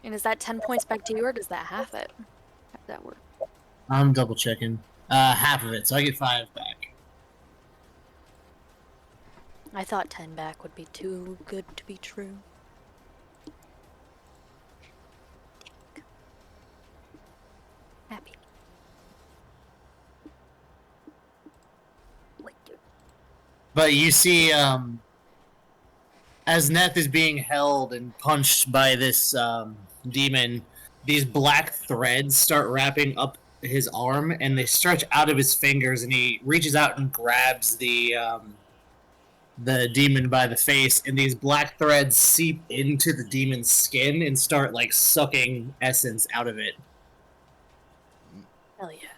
And is that 10 points back to you, or does that half it? How does that work? I'm double checking. Half of it, so I get 5 back. I thought 10 back would be too good to be true. Happy. Wait, dude. But you see, as Neth is being held and punched by this demon, these black threads start wrapping up his arm, and they stretch out of his fingers, and he reaches out and grabs the demon by the face, and these black threads seep into the demon's skin and start, like, sucking essence out of it. Hell yeah.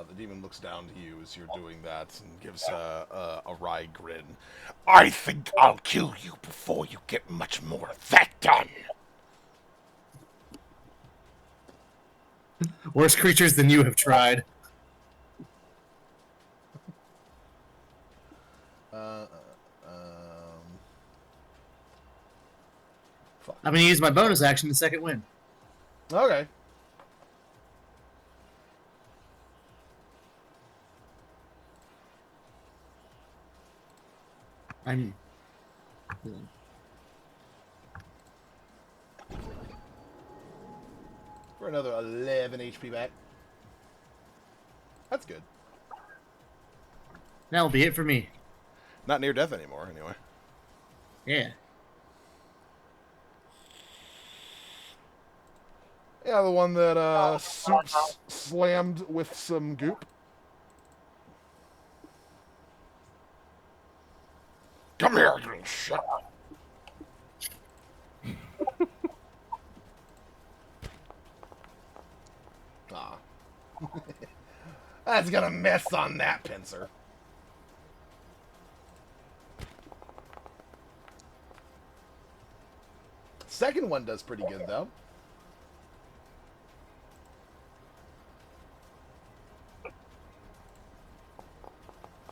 The demon looks down to you as you're doing that and gives a wry grin. I think I'll kill you before you get much more of that done. Worse creatures than you have tried. Fuck. I'm gonna use my bonus action to second wind. Okay. I'm. For another 11 HP back. That's good. That'll be it for me. Not near death anymore, anyway. Yeah. Yeah, the one that Soups slammed with some goop. Come here, you little shit. Ah. That's gonna miss on that pincer. Second one does pretty good, though.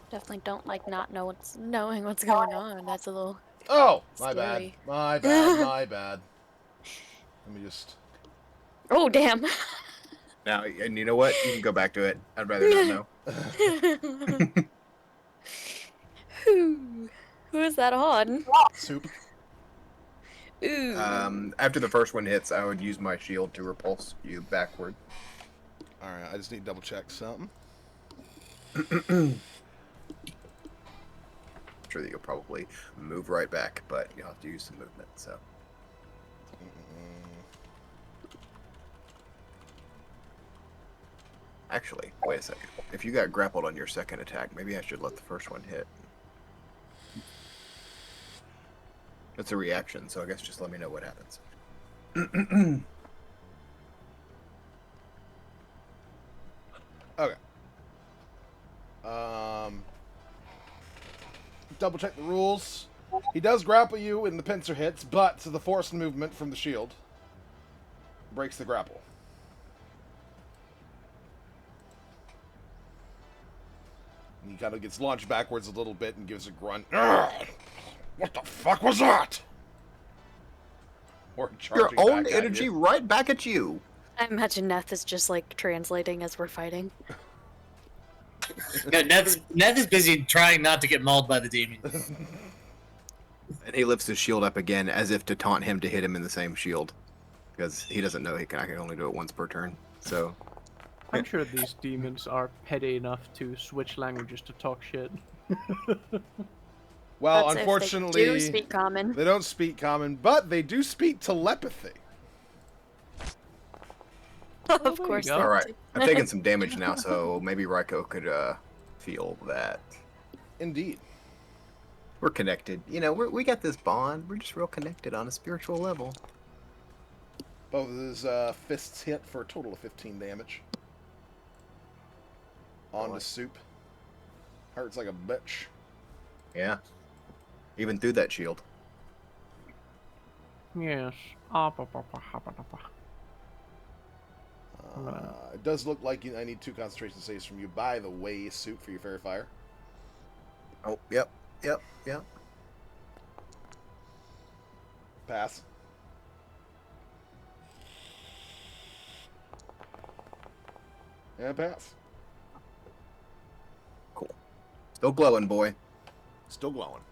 Definitely don't like not knowing what's going on. That's a little Oh, my bad. scary. My bad, my bad. Let me just... Oh, damn. Now, and you know what? You can go back to it. I'd rather not know. Who is that on? Soup. Ooh. After the first one hits, I would use my shield to repulse you backward. Alright, I just need to double check something. I'm sure that you'll probably move right back, but you'll have to use some movement, so. Actually, wait a second. If you got grappled on your second attack, maybe I should let the first one hit. It's a reaction, so I guess just let me know what happens. Okay. Double check the rules. He does grapple you when the pincer hits, but the forced movement from the shield breaks the grapple. And he kind of gets launched backwards a little bit and gives a grunt. Ugh! What the fuck was that? Or Your charging own back at energy you. right back at you. I imagine Neth is just like translating as we're fighting. No, Neth is busy trying not to get mauled by the demon. And he lifts his shield up again as if to taunt him to hit him in the same shield. Because he doesn't know I can only do it once per turn. So, I'm sure these demons are petty enough to switch languages to talk shit. Well, That's unfortunately, if they do speak common. they don't speak common, but they do speak telepathy. Of there you course. go. they alright. do. I've taken some damage now, so maybe Raiko could feel that. Indeed. We're connected. You know, we got this bond. We're just real connected on a spiritual level. Both of his fists hit for a total of 15 damage. On to Soup. Hurts like a bitch. Yeah. Even through that shield. Yes. It does look like I need 2 concentration saves from you, by the way, Soup, for your Fairy Fire. Oh, yep. Pass. And pass. Cool. Still glowing, boy. Still glowing.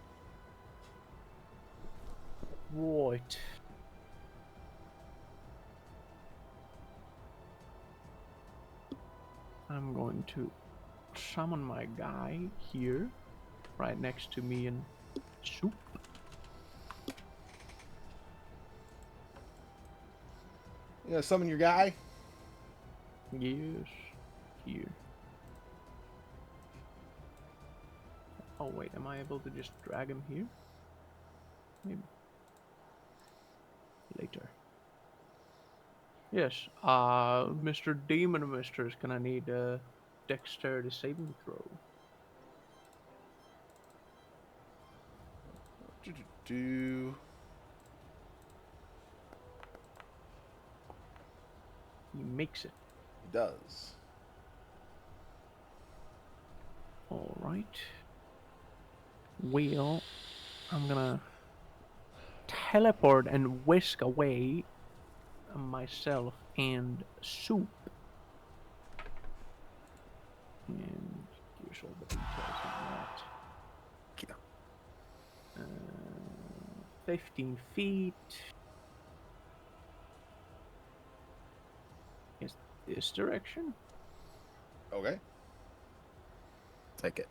Right. I'm going to summon my guy here, right next to me and Soup. You gonna summon your guy? Yes, here. Oh wait, am I able to just drag him here? Maybe. Later. Yes, Mr. Demon Mister is gonna need a dexterity saving throw. Do. He makes it. He does. All right. Well, I'm gonna teleport and whisk away myself and Soup. And here's all the details on that. Yeah. 15 feet. Is this direction? Okay. Take it.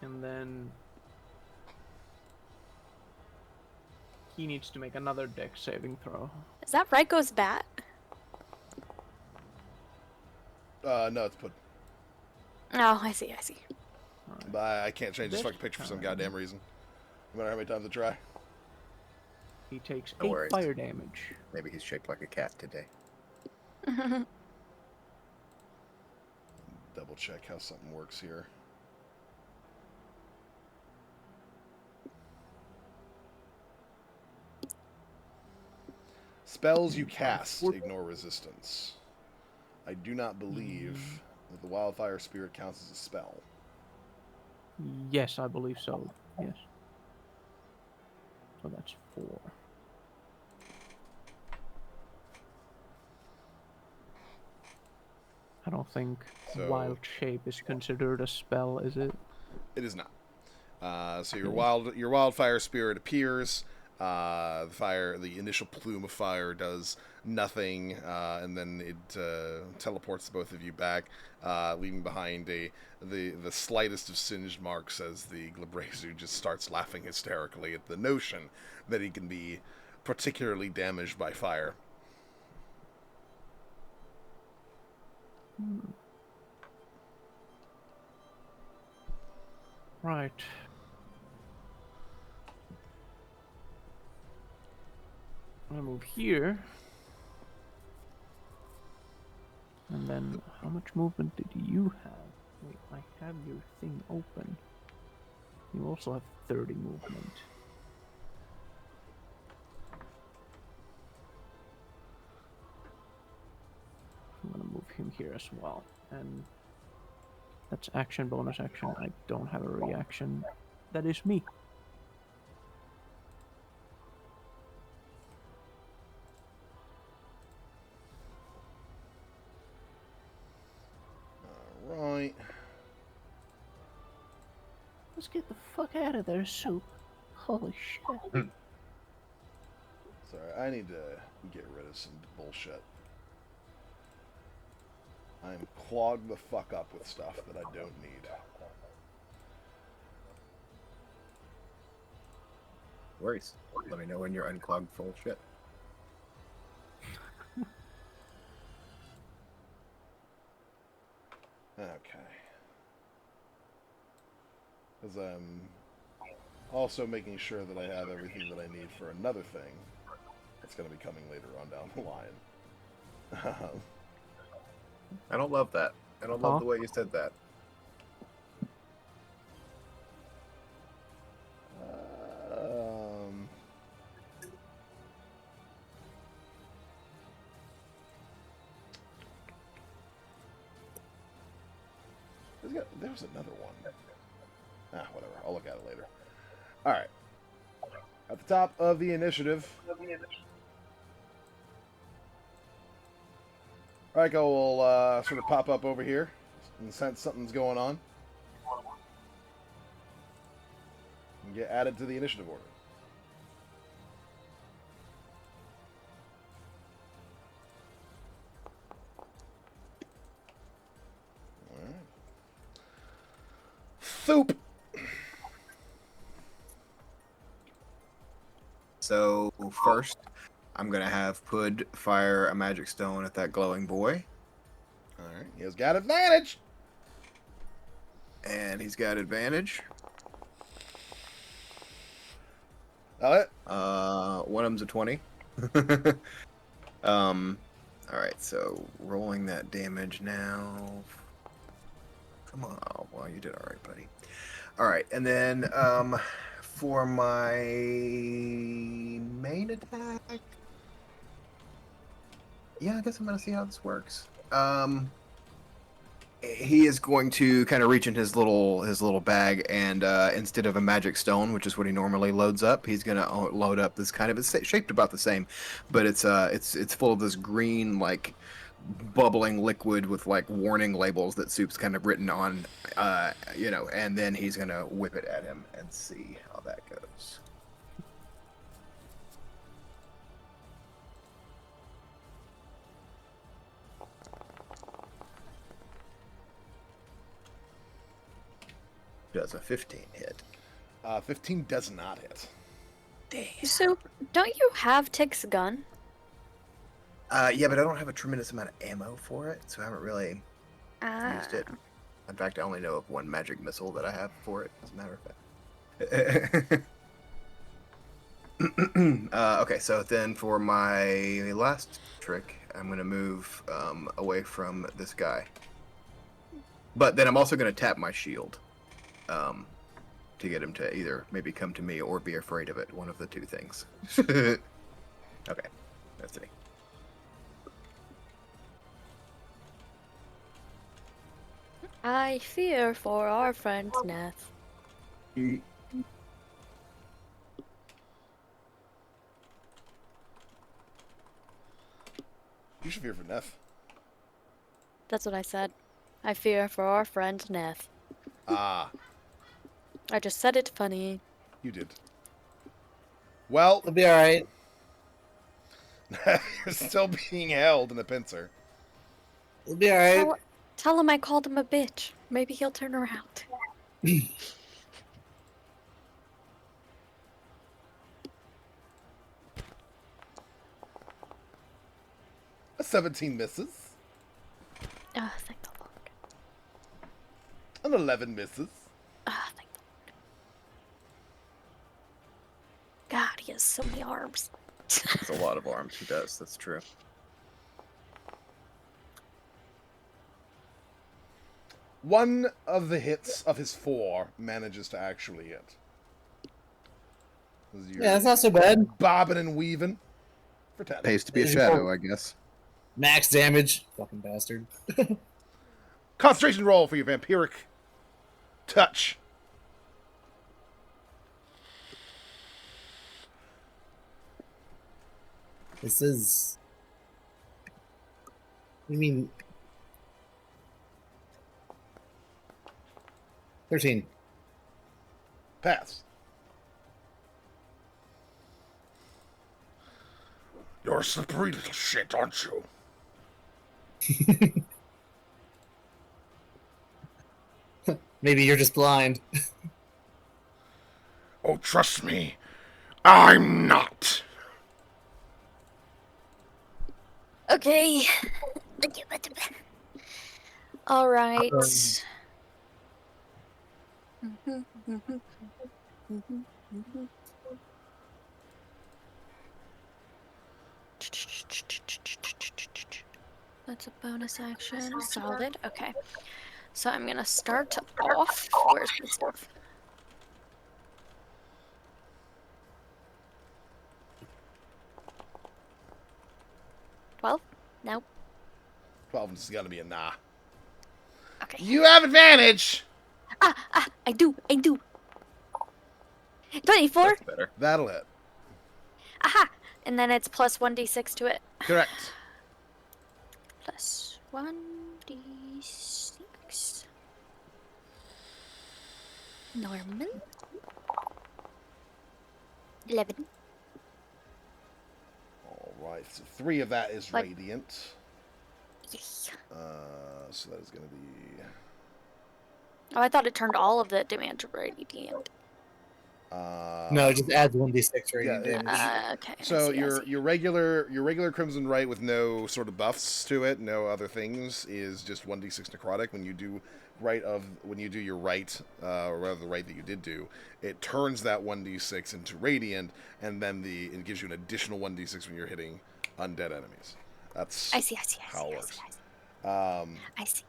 And then he needs to make another dex saving throw. Is that Raiko's bat? No, it's put. Oh, I see. Alright. But I can't change this This fucking picture for some time- goddamn reason. No matter how many times I try. He takes No 8 worries. fire damage. Maybe he's shaped like a cat today. Double check how something works here. Spells you cast ignore resistance. I do not believe that the wildfire spirit counts as a spell. Yes, I believe so. Yes. So that's 4. I don't think So- wild shape is considered a spell, is it? It is not. So your Okay. wildfire spirit appears. The initial plume of fire does nothing, and then it teleports both of you back, leaving behind the slightest of singed marks as the Glabrezu just starts laughing hysterically at the notion that he can be particularly damaged by fire. Right. I'm gonna move here. And then, how much movement did you have? Wait, I have your thing open. You also have 30 movement. I'm gonna move him here as well. And that's action, bonus action. I don't have a reaction. That is me. Right. Let's get the fuck out of there, Soup. Holy shit. Sorry, I need to get rid of some bullshit. I'm clogged the fuck up with stuff that I don't need. Worries. Let me know when you're unclogged full of shit. Okay. Because I'm also making sure that I have everything that I need for another thing that's going to be coming later on down the line. I don't love that. I don't love the way you said that. Um, there's another one. Whatever. I'll look at it later. All right. At the top of the initiative, Raiko will sort of pop up over here and sense something's going on. And get added to the initiative order. Alright. Thoop! So first, I'm gonna have Pud fire a magic stone at that glowing boy, Alright, he has got advantage! and he's got advantage. Alright. One of them's a 20. All right. So rolling that damage now. Come on. Oh, well, you did all right, buddy. All right, and then for my main attack, yeah, I guess I'm gonna see how this works. He is going to kind of reach in his little bag, and instead of a magic stone, which is what he normally loads up, he's gonna load up this kind of, it's shaped about the same, but it's full of this green like bubbling liquid with like warning labels that Soup's kind of written on, and then he's gonna whip it at him and see how that goes. Does a 15 hit? 15 does not hit. So, don't you have Tick's gun? Yeah, but I don't have a tremendous amount of ammo for it, so I haven't really used it. In fact, I only know of one magic missile that I have for it, as a matter of fact. Okay, so then for my last trick, I'm going to move away from this guy. But then I'm also going to tap my shield to get him to either maybe come to me or be afraid of it. One of the two things. Okay, let's see. I fear for our friend Neth. You should fear for Neff. That's what I said. I fear for our friend Neth. Ah, I just said it funny. you did. Well, It'll be alright. you're still being held in a pincer. It'll be alright. Tell him I called him a bitch. Maybe he'll turn around. A 17 misses. Oh, thank the Lord. An 11 misses. Oh, thank the Lord. God, he has so many arms. It's a lot of arms. He does. That's true. One of the hits of his 4 manages to actually hit. Yeah, that's not so bad. Bobbing and weaving for 10. Pays to be a shadow, I guess. Max damage. Fucking bastard. Concentration roll for your vampiric touch. This is... I mean... 13. Pass. You're a slippery little shit, aren't you? Maybe you're just blind. Oh, trust me, I'm not. Okay. All right. That's a bonus action. Solid. Okay. So I'm gonna start off. Where's my stuff? Nope. 12 is gonna be a nah. Okay. You have advantage! I do. 24. That's better. That'll hit. Aha! And then it's plus 1d6 to it. Correct. Plus 1d6. Normal. 11. Alright, so 3 of that is Like- radiant. Yes. So that is gonna be... Oh, I thought it turned all of that damage radiant. No, it just adds 1d6 radiant yeah, damage. Okay. I So see, I see. your regular Crimson Right with no sort of buffs to it, no other things, is just 1d6 necrotic. When you do your right, or rather the right that you did do, it turns that 1d6 into radiant, and then it gives you an additional 1d6 when you're hitting undead enemies. That's I see. how it works. I see.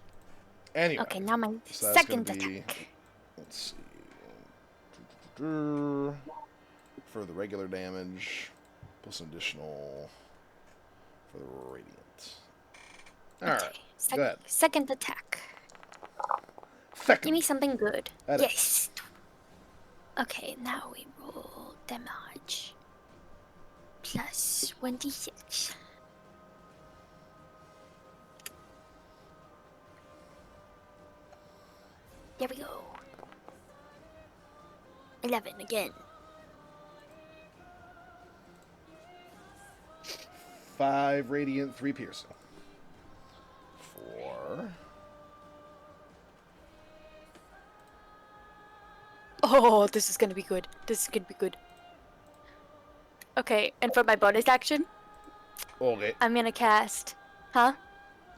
Anyway, Okay, now my so that's second gonna be- attack. let's see. For the regular damage, plus an additional for the radiant. All right. Okay. Go ahead. Second attack. Second. Give me something good. That is. Yes. Okay, now we roll damage. Plus 1d6. There we go. 11 again. 5 radiant, 3 piercing. 4. Oh, this is gonna be good. This is gonna be good. Okay, and for my bonus action, Okay. I'm gonna cast... Huh?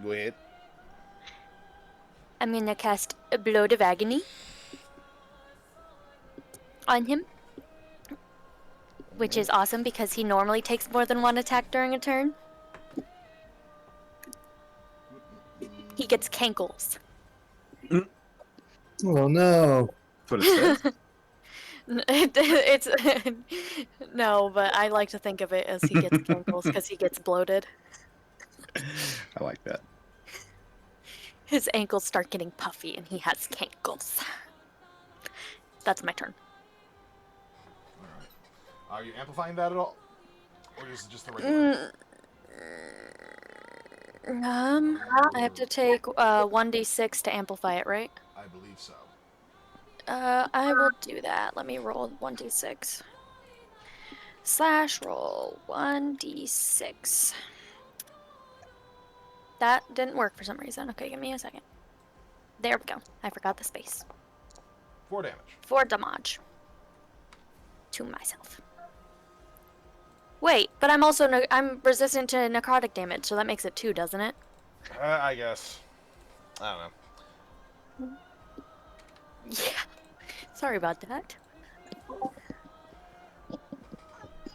Go ahead. I'm gonna cast a Blood of Agony on him. Which is awesome because he normally takes more than one attack during a turn. He gets cankles. Oh no. That's what it says. It's no, but I like to think of it as he gets cankles because he gets bloated. I like that. His ankles start getting puffy and he has cankles. That's my turn. Alright. Are you amplifying that at all? Or is it just the regular? I have to take 1d6 to amplify it, right? I believe so. I will do that. Let me roll 1d6. Slash roll 1d6. That didn't work for some reason. Okay, give me a second. There we go. I forgot the space. 4 damage. 4 damage. To myself. Wait, but I'm also I'm resistant to necrotic damage, so that makes it 2, doesn't it? I guess. I don't know. Yeah. Sorry about that.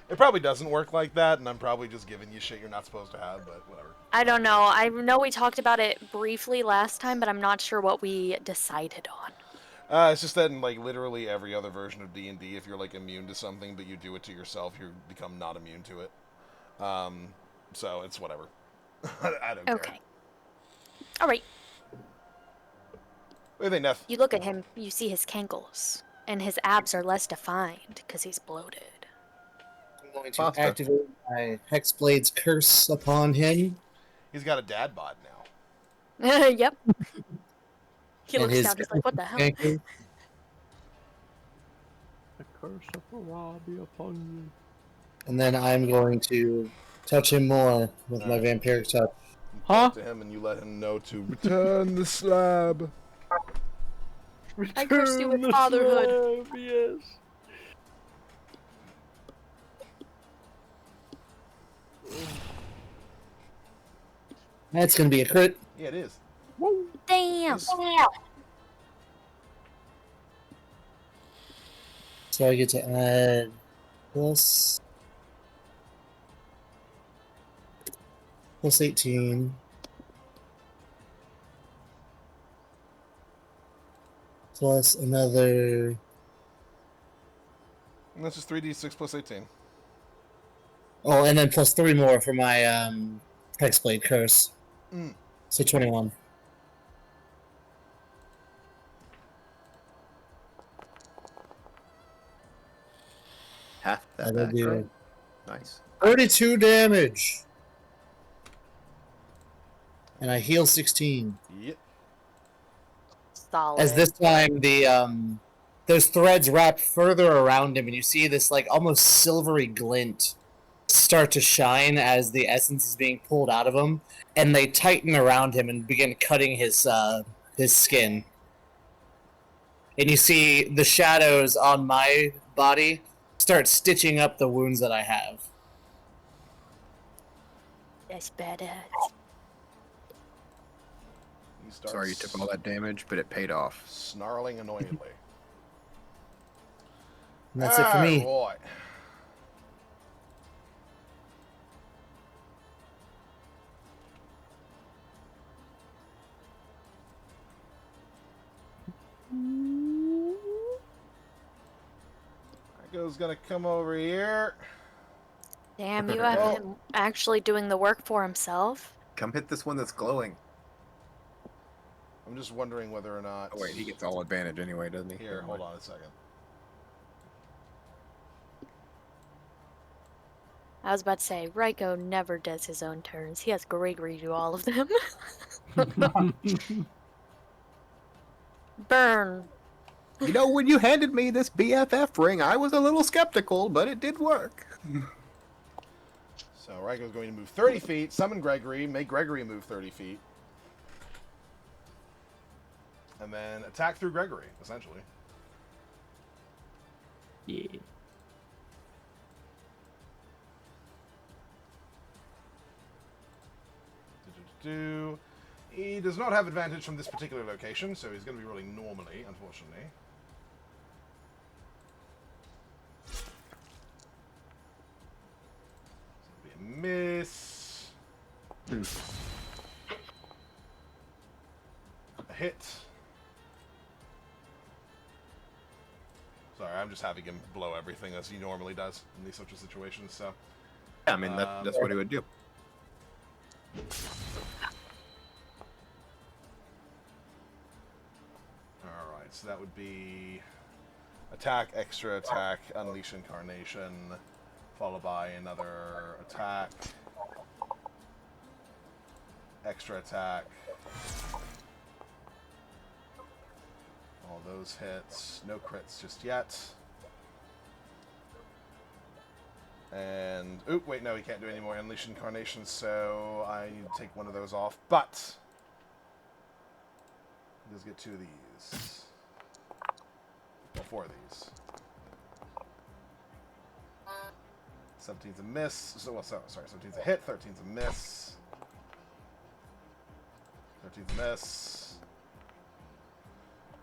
It probably doesn't work like that, and I'm probably just giving you shit you're not supposed to have, but whatever. I don't know. I know we talked about it briefly last time, but I'm not sure what we decided on. It's just that in like literally every other version of D&D, if you're like immune to something but you do it to yourself, you become not immune to it. So it's whatever. I don't care. Okay. All right. What do you think, Neff? You look at him, you see his cankles, and his abs are less defined because he's bloated. I'm going to Pasta. activate my Hexblade's curse upon him. He's got a dad bod now. Yep. He And looks his down, he's like, what the hell? ankle. The curse of Ra be upon you. And then I'm going to touch him more with my Alright. vampiric touch. You Huh? talk to him and you let him know to return the slab. I curse you with Return the fatherhood. slab, yes. That's going to be a crit. Yeah, it is. Woo. Damn. So I get to add plus 18. Plus another. And that's just 3d6 plus 18. Oh, and then plus 3 more for my Hexblade curse. Mm. So 21. Half that That'll back, do right? Nice. 32 damage. And I heal 16. Yep. Solid. As this time those threads wrap further around him, and you see this like almost silvery glint start to shine as the essence is being pulled out of him, and they tighten around him and begin cutting his skin. And you see the shadows on my body start stitching up the wounds that I have. That's badass. He starts Sorry you took all that damage, but it paid off. snarling annoyedly. And that's it for me. Right. Raiko's gonna come over here. Damn, you have him actually doing the work for himself? Come hit this one that's glowing. I'm just wondering whether or not... Oh, wait, he gets all advantage anyway, doesn't he? Here, hold on a second. I was about to say, Raiko never does his own turns. He has Gregory do all of them. Burn. You know, when you handed me this BFF ring, I was a little skeptical, but it did work. So Raiko's going to move 30 feet, summon Gregory, make Gregory move 30 feet. And then attack through Gregory, essentially. Yeah. He does not have advantage from this particular location, so he's going to be rolling normally, unfortunately. So it'll be a miss. A hit. Sorry, I'm just having him blow everything as he normally does in these sorts of situations, so... Yeah, I mean, that's what he would do. Alright, so that would be attack, extra attack, unleash incarnation, followed by another attack, extra attack. All those hits, no crits just yet. And, oop, wait, no, he can't do any more unleash incarnation, so I need to take one of those off, but he does get 2 of these. Well, 4 of these. 17's a miss. So, well, sorry, 17's a hit, 13's a miss. 13's a miss.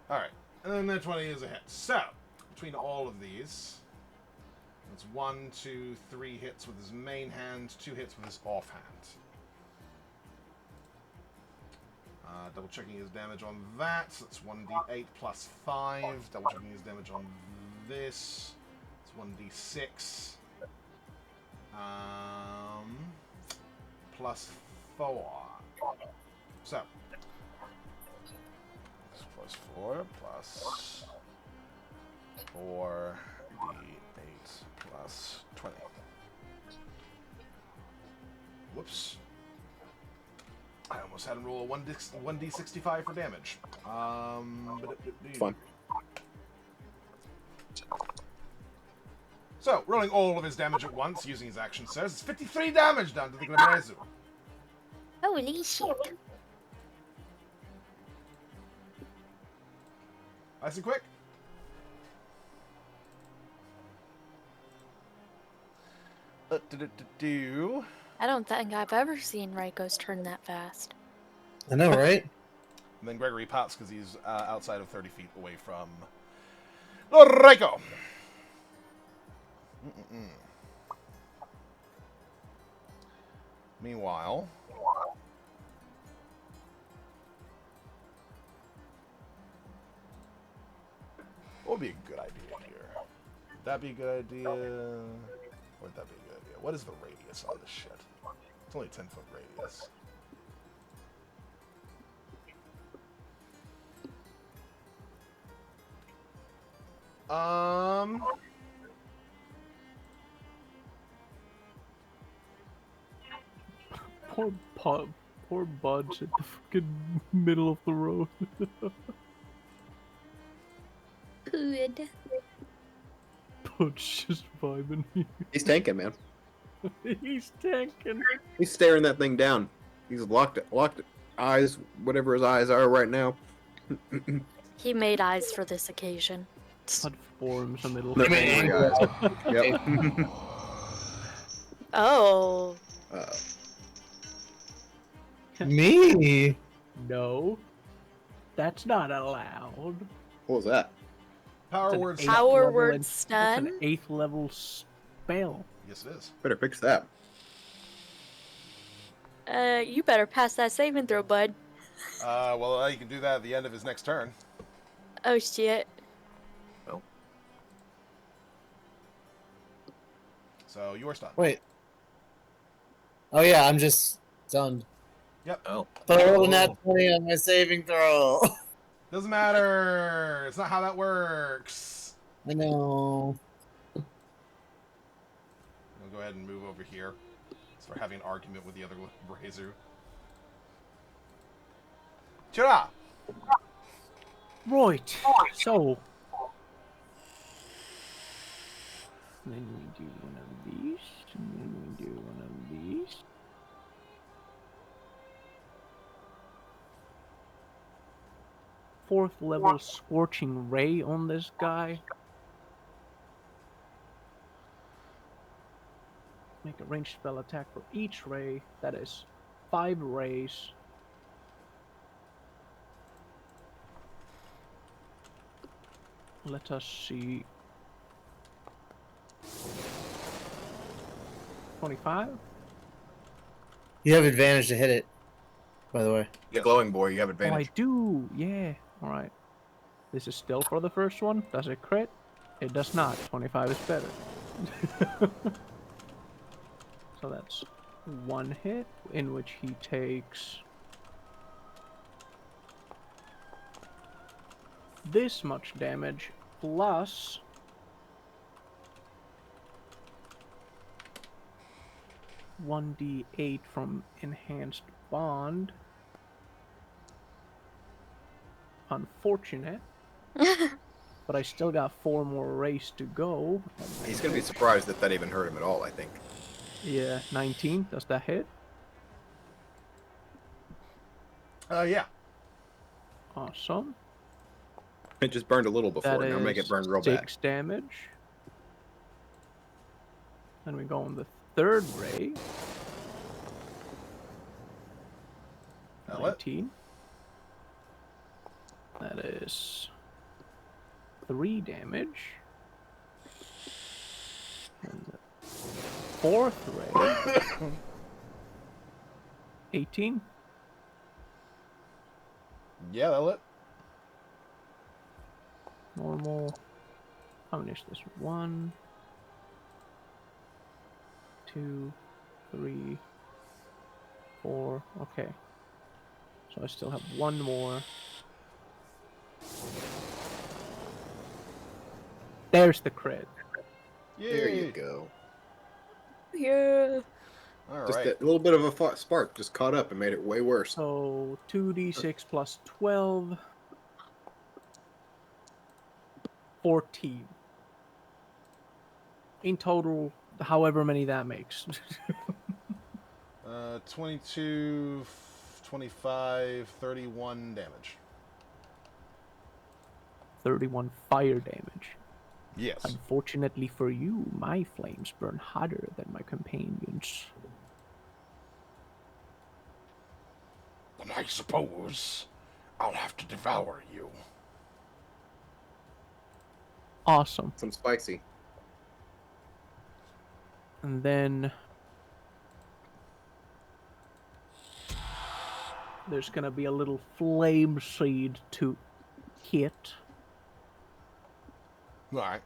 Alright, and then the 20 is a hit. So, between all of these, it's 1, 2, 3 hits with his main hand, 2 hits with his offhand. Double checking his damage on that. So that's 1d8 plus 5. Double checking his damage on this. It's 1d6. Plus 4. So. Plus 4 plus 4d8 plus 20. Whoops. I almost had him roll a 1d65 for damage. Fun. So, rolling all of his damage at once, using his action surge, it's 53 damage done to the Glabrezu. Holy shit. Nice and quick. I don't think I've ever seen Raiko's turn that fast. I know, right? And then Gregory pops because he's outside of 30 feet away from Lord Raiko. Meanwhile, what would be a good idea here? Would that be a good idea? Would that be a good idea? What is the radius on this shit? It's only a 10-foot radius. Poor Budge at the fucking middle of the road. Good. Budge just vibing here. He's tanking, man. He's tanking. He's staring that thing down. He's locked eyes, whatever his eyes are right now. He made eyes for this occasion. Bud forms a middle. No, angry eyes. Yep. Oh. Me? No. That's not allowed. What was that? Power word. Eighth Power level word and- That's stun. an 8th level spell. Yes, it is. Better fix that. You better pass that saving throw, bud. Well, you can do that at the end of his next turn. Oh shit. So you are stunned. Wait, Oh yeah, I'm just stunned. Oh. But I rolled a nat 20 on my saving throw. Doesn't matter. It's not how that works. I know. I'll go ahead and move over here. Start having an argument with the other Brazier. Chira! Right. So. Then we do one of these. And then we do one of these. Fourth level Scorching Ray on this guy. Make a ranged spell attack for each ray. That is 5 rays. Let us see. 25? You have advantage to hit it, by the way. The glowing boy, you have Oh, I advantage. do. Yeah. All right. This is still for the first one. Does it crit? It does not. 25 is better. So that's 1 hit in which he takes this much damage plus 1d8 from enhanced bond. Unfortunate. But I still got 4 more rays to go. He's gonna be surprised that even hurt him at all, I think. Yeah, 19. Does that hit? Yeah. Awesome. It just burned a little before, That now make it is burn real bad. 6 damage. Then we go on the third ray. Now what? 19. That is 3 damage. And the fourth ray. 18. Yeah, that'll it. Normal. How many is this? 1, 2, 3, 4. Okay. So I still have 1 more. There's the crit. Yay. There you go. Yeah. All Just right. that little bit of a spark just caught up and made it way worse. So 2d6 plus 12. 14. In total, however many that makes. 22, 25, 31 damage. 31 fire damage. Yes. Unfortunately for you, my flames burn hotter than my companions. Then I suppose I'll have to devour you. Awesome. Some spicy. And then there's gonna be a little flame seed to hit. All right.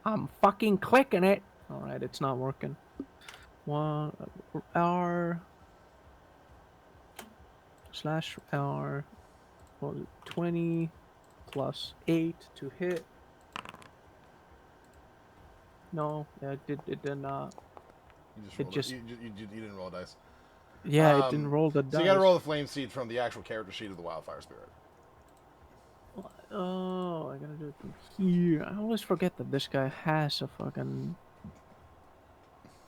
I'm fucking clicking it. Alright, it's not working. R / R 20 plus 8 to hit. No, it did not. You just It rolled just- you didn't roll a dice. Yeah, it didn't roll the dice. So you got to roll the flame seed from the actual character sheet of the Wildfire Spirit. Oh, I gotta do it from here. I always forget that this guy has a fucking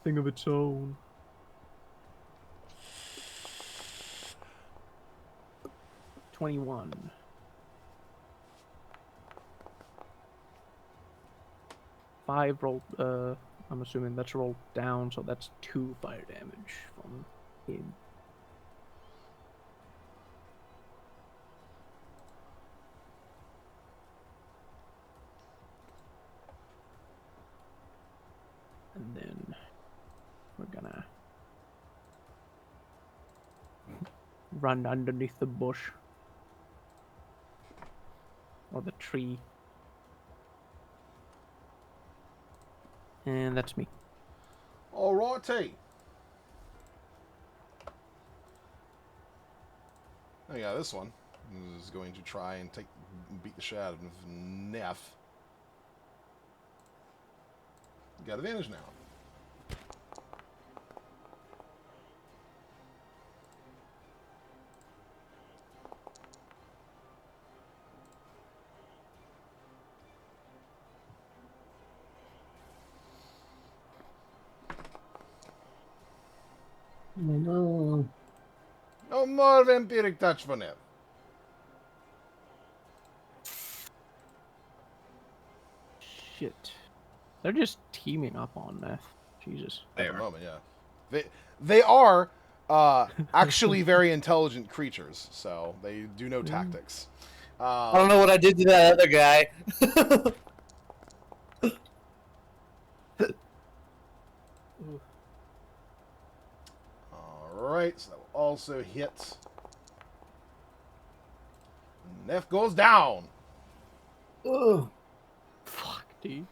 thing of its own. $21. 5 rolled, I'm assuming that's rolled down, so that's 2 fire damage from him. And then we're gonna run underneath the bush or the tree. And that's me. Alrighty. Oh yeah, this one is going to try and beat the shit out of Neff. Got advantage now. No. No more vampiric touch for Neff. Shit. They're just teaming up on Neff. Jesus. They At the are. moment, yeah. They are actually very intelligent creatures, so they do know tactics. I don't know what I did to that other guy. Alright, so that will also hit. Neff goes down. Ugh. Fuck, dude.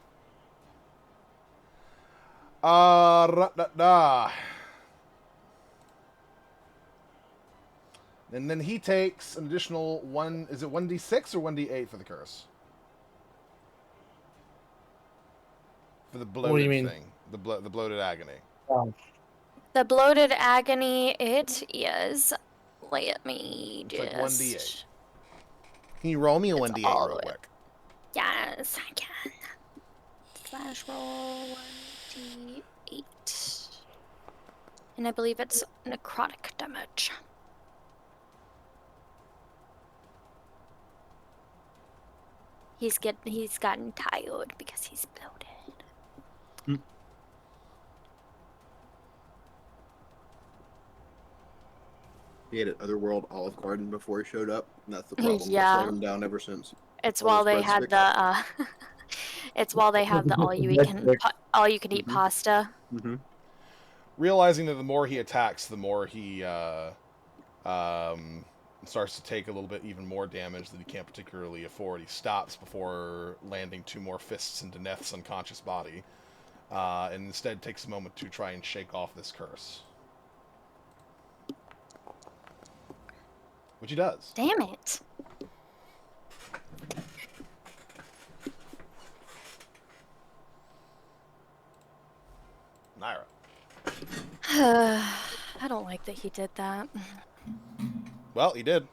Da. And then he takes an additional one. Is it 1d6 or 1d8 for the curse? For the bloated What do you mean? thing. The bloated agony. The bloated agony, it is. Let me It's just. like 1d8. Can you roll me a It's 1d8 all real the way- quick? Yes, I can. Slash roll 1d8. And I believe it's necrotic damage. He's gotten tired because he's bloated. He had an Otherworld Olive Garden before he showed up, and that's the problem. Yeah. That's slowed him down ever since. It's All while those they had breadsticks. the it's while they have the all you can eat Mhm. pasta. Mm-hmm. Realizing that the more he attacks, the more he starts to take a little bit even more damage that he can't particularly afford. He stops before landing 2 more fists into Neth's unconscious body, and instead takes a moment to try and shake off this curse. Which he does. Damn it. Naira. I don't like that he did that. Well, he did.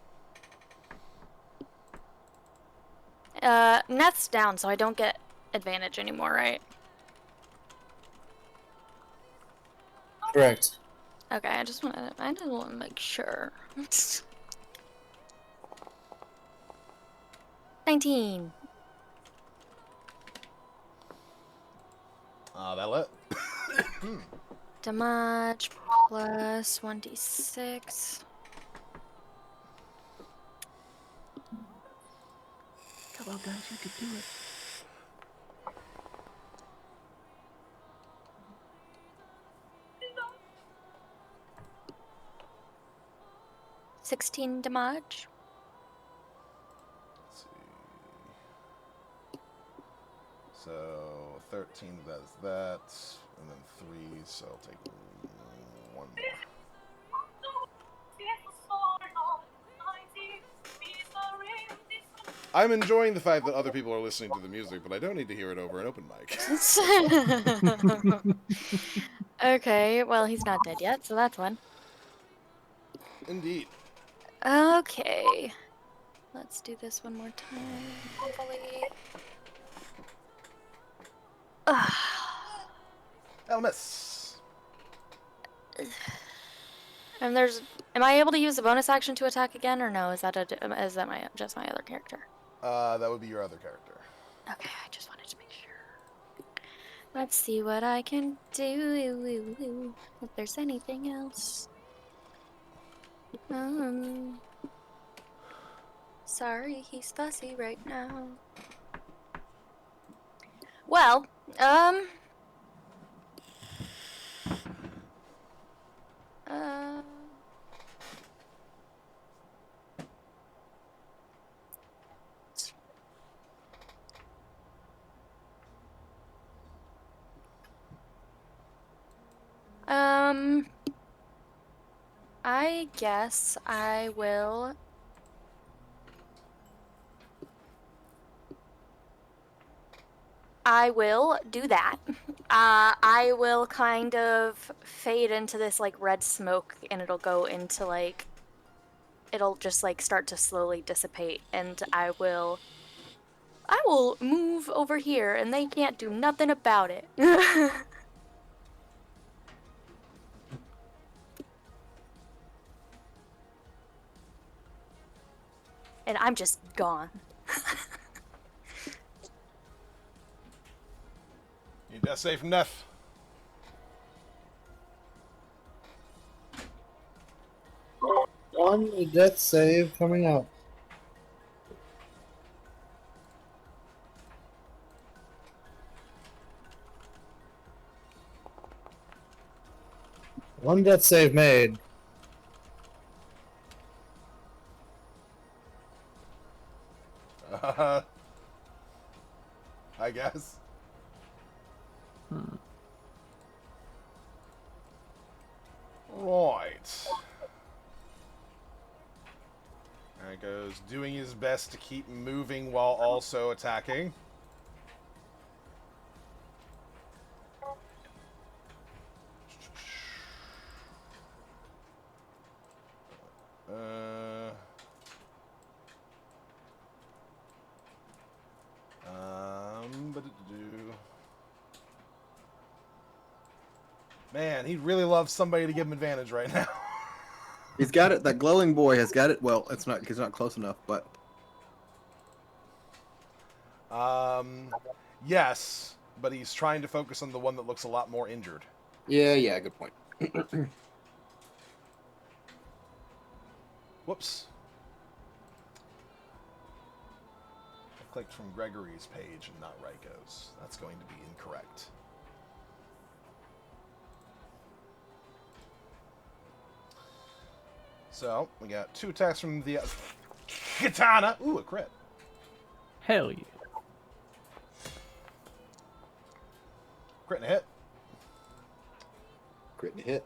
Neth's down, so I don't get advantage anymore, right? Correct. Okay, I just want to make sure. 19. That'll it. Damage plus 1d6. Come on, guys, you can do it. $16 damage. Let's see. So 13 does that, and then 3, so I'll take 1 more. I'm enjoying the fact that other people are listening to the music, but I don't need to hear it over an open mic. Okay, well, he's not dead yet, so that's one. Indeed. Okay. Let's do this one more time. Hopefully. I'll miss. And am I able to use the bonus action to attack again, or no? Is that just my other character? That would be your other character. Okay, I just wanted to make sure. Let's see what I can do. If there's anything else. Sorry, he's fussy right now. Well, I guess I will. I will do that. I will kind of fade into this like red smoke, and it'll go into like, it'll just like start to slowly dissipate, and I will move over here, and they can't do nothing about it. And I'm just gone. You death save from death. One death save coming up. One death save made. I guess. Right. Raiko's doing his best to keep moving while also attacking. Man, he really loves somebody to give him advantage right now. He's got it. That glowing boy has got it. Well, it's not. He's not close enough, but Yes, but he's trying to focus on the one that looks a lot more injured. yeah, good point. Whoops. I clicked from Gregory's page and not Raiko's. That's going to be incorrect. So, we got 2 attacks from the katana. Ooh, a crit. Hell yeah. Crit and a hit. Crit and hit.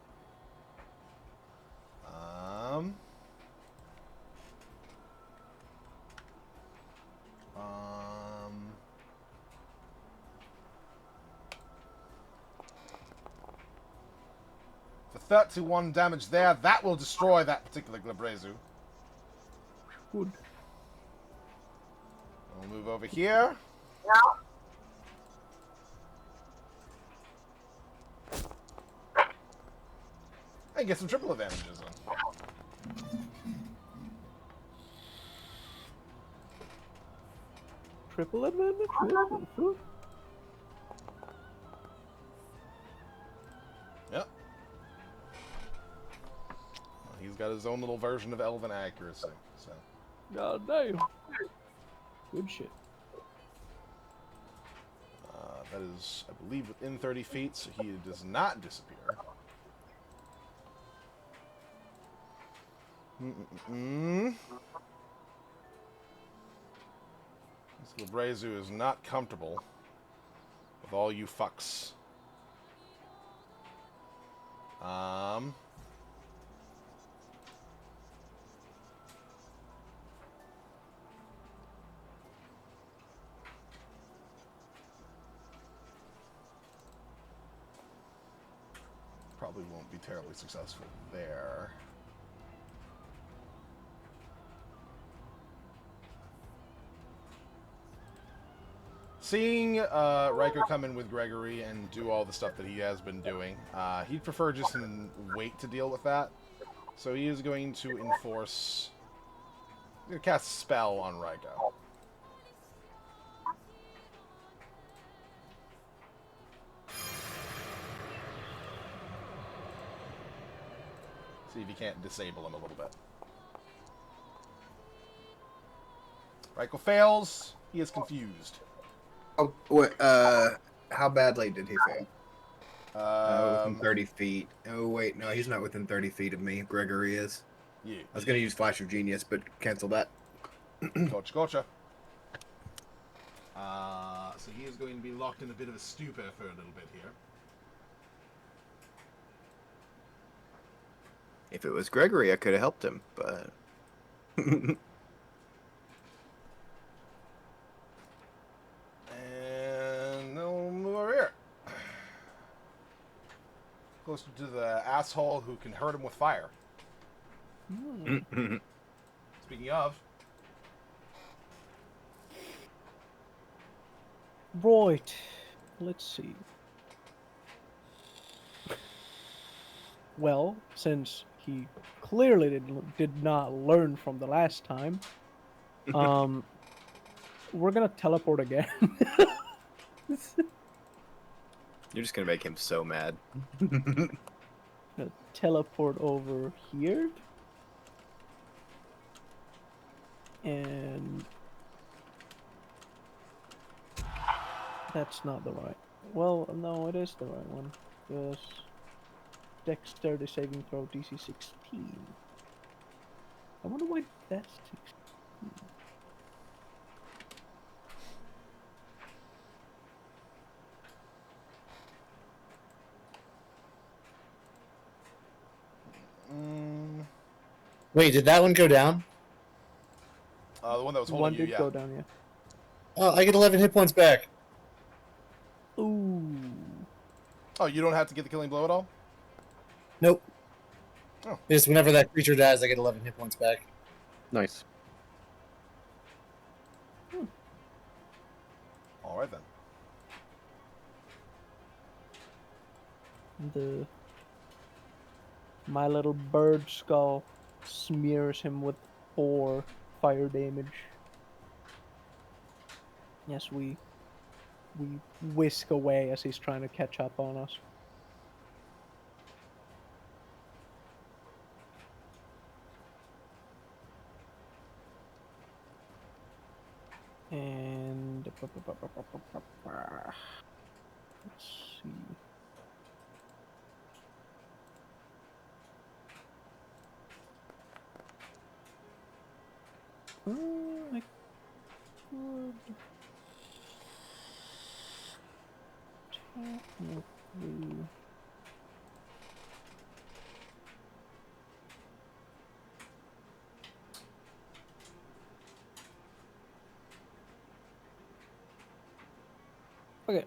For 31 damage there, that will destroy that particular Glabrezu. Good. We'll move over here. And get some triple advantages on. Triple advantage? Yep. Well, he's got his own little version of elven accuracy, so. God damn. Good shit. That is, I believe, within 30 feet, so he does not disappear. This Labrezu is not comfortable with all you fucks. Probably won't be terribly successful there. Seeing Raiko come in with Gregory and do all the stuff that he has been doing, he'd prefer just to wait to deal with that. So he is going to enforce... He's going to cast a spell on Raiko. See if he can't disable him a little bit. Raiko fails. He is confused. Oh, wait, how badly did he fail? Within 30 feet. Oh, wait, no, he's not within 30 feet of me. Gregory is. Yeah. I was going to use Flash of Genius, but cancel that. Gotcha, gotcha. So he is going to be locked in a bit of a stupor for a little bit here. If it was Gregory, I could have helped him, but And we'll move over here. Closer to the asshole who can hurt him with fire. Speaking of, Right. Let's see. Well, since he clearly did not learn from the last time, we're gonna teleport again. you're just gonna make him so mad. Gonna teleport over here. And that's not the right. Well, no, it is the right one. Because dexterity saving throw DC 16. I wonder why that's 16. Wait, did that one go down? the one that was One holding you, did yeah. go down, yeah. Oh, I get 11 hit points back. Ooh. Oh, you don't have to get the killing blow at all? Nope. Oh. Just whenever that creature dies, I get 11 hit points back. Nice. All right then. My little bird skull smears him with 4 fire damage. Yes, we whisk away as he's trying to catch up on us. And let's see. I could technically. Okay.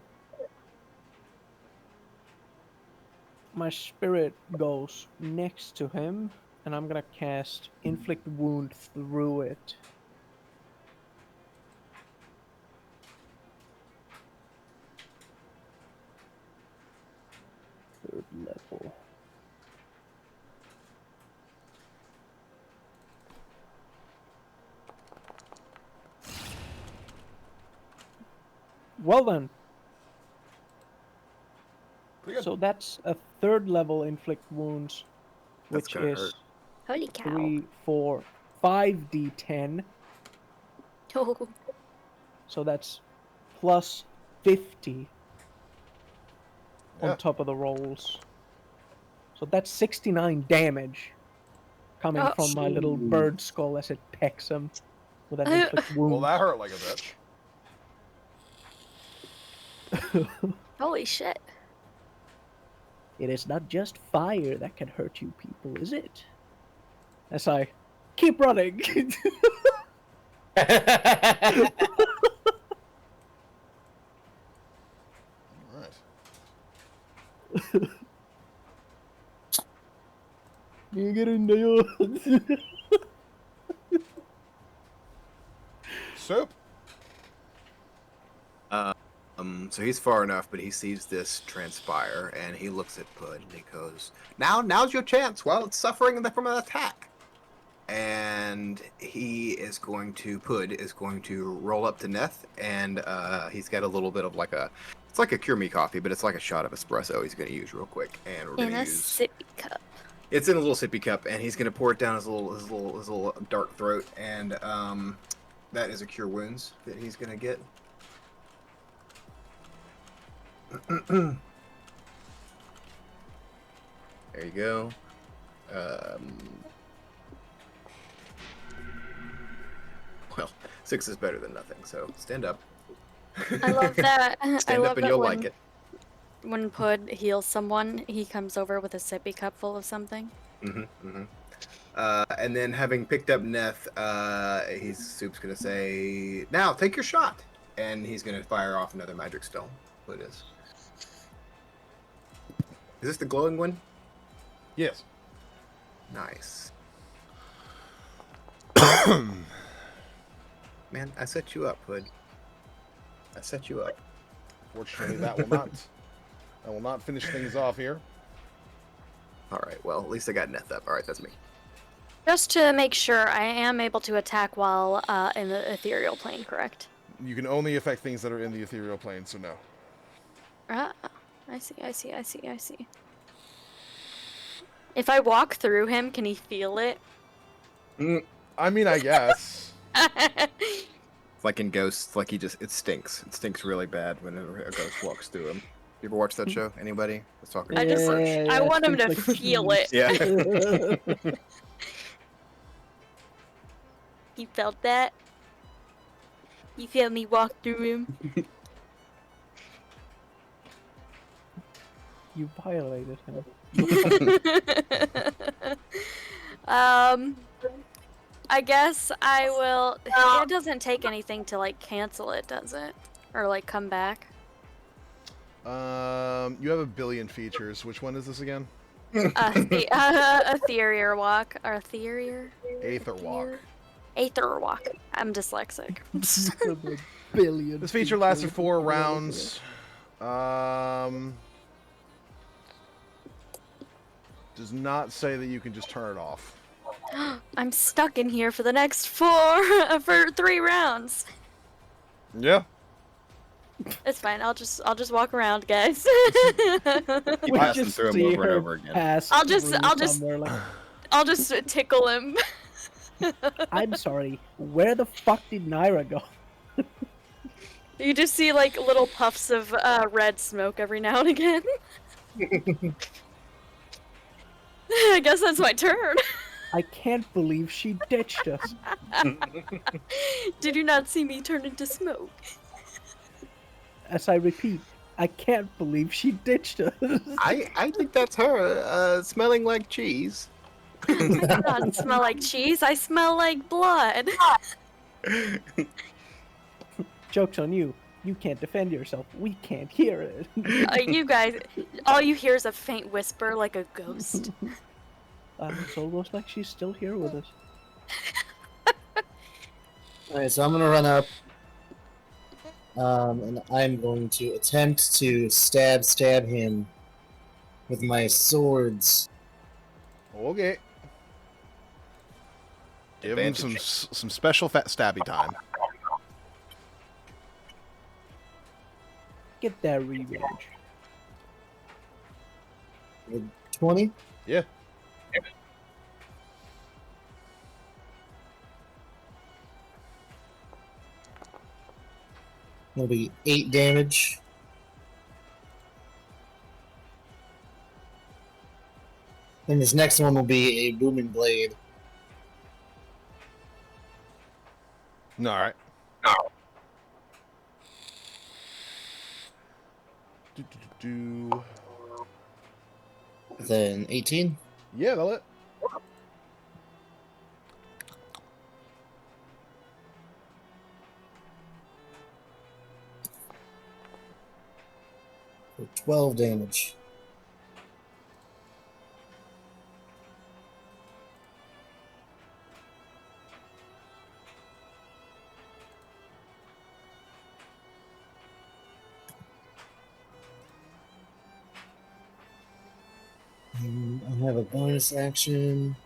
My spirit goes next to him, and I'm gonna cast Inflict Wound through it. Third level. Well then. Pretty good. So that's a 3rd level inflict wounds, That's which gonna is hurt. Holy cow. 3, 4, 5d10. Oh, So that's plus 50 Yeah. on top of the rolls. So that's 69 damage coming Oh. from my little bird skull as it pecks him with an inflict wound. Well, that hurt like a bitch. holy shit. It is not just fire that can hurt you people, is it? As I keep running. All right. You get in there. Soup. So he's far enough, but he sees this transpire, and he looks at Pud, and he goes, "Now's your chance. While it's suffering from an attack." And Pud is going to roll up to Neth, and he's got a little bit of it's like a Cure Me coffee, but it's like a shot of espresso he's going to use real quick, and we're going In to a use. sippy cup. It's in a little sippy cup, and he's going to pour it down his little dark throat, and that is a Cure Wounds that he's going to get. There you go. Well, 6 is better than nothing, so stand up. I love that. I Stand love up and that you'll when, like it. when Pud heals someone, he comes over with a sippy cup full of something. And then having picked up Neth, Soup's gonna say, "Now take your shot," and he's gonna fire off another magic stone. What it is? Is this the glowing one? Yes. Nice. Man, I set you up, Hood. I set you up. Fortunately, that will not finish things off here. All right. Well, at least I got Neth up. All right, that's me. Just to make sure, I am able to attack while in the ethereal plane, correct? You can only affect things that are in the ethereal plane, so no. I see. If I walk through him, can he feel it? I mean, I guess. Like in Ghosts, like it stinks. It stinks really bad whenever a ghost walks through him. You ever watch that show? Anybody? Let's talk about I want him to feel it. Yeah. You felt that? You felt me walk through him? You violated him. I guess I will. It doesn't take anything to like cancel it, does it? Or like come back? You have a billion features. Which one is this again? Ethereal walk. Or ethereal? Aether walk. Aether walk. I'm dyslexic. Billion. This feature lasts for 4 rounds. Does not say that you can just turn it off. I'm stuck in here for the next 3 rounds. Yeah. It's fine. I'll just walk around, guys. Keep We passing just through him see over and her over again. pass I'll just- through I'll just- somewhere like, I'll just tickle him. I'm sorry. Where the fuck did Naira go? You just see like little puffs of red smoke every now and again. I guess that's my turn. I can't believe she ditched us. Did you not see me turn into smoke? As I repeat, I can't believe she ditched us. I think that's her smelling like cheese. I do not smell like cheese. I smell like blood. Joke's on you. You can't defend yourself. We can't hear it. You guys, all you hear is a faint whisper like a ghost. It's almost like she's still here with us. Alright, so I'm gonna run up. And I'm going to attempt to stab him with my swords. Okay. Give him some special fat stabby time. Get that revenge. With 20? Yeah. That'll be 8 damage. And this next one will be a booming blade. All right. Do. Then 18. Yeah, that'll it. For 12 damage. I have a bonus action.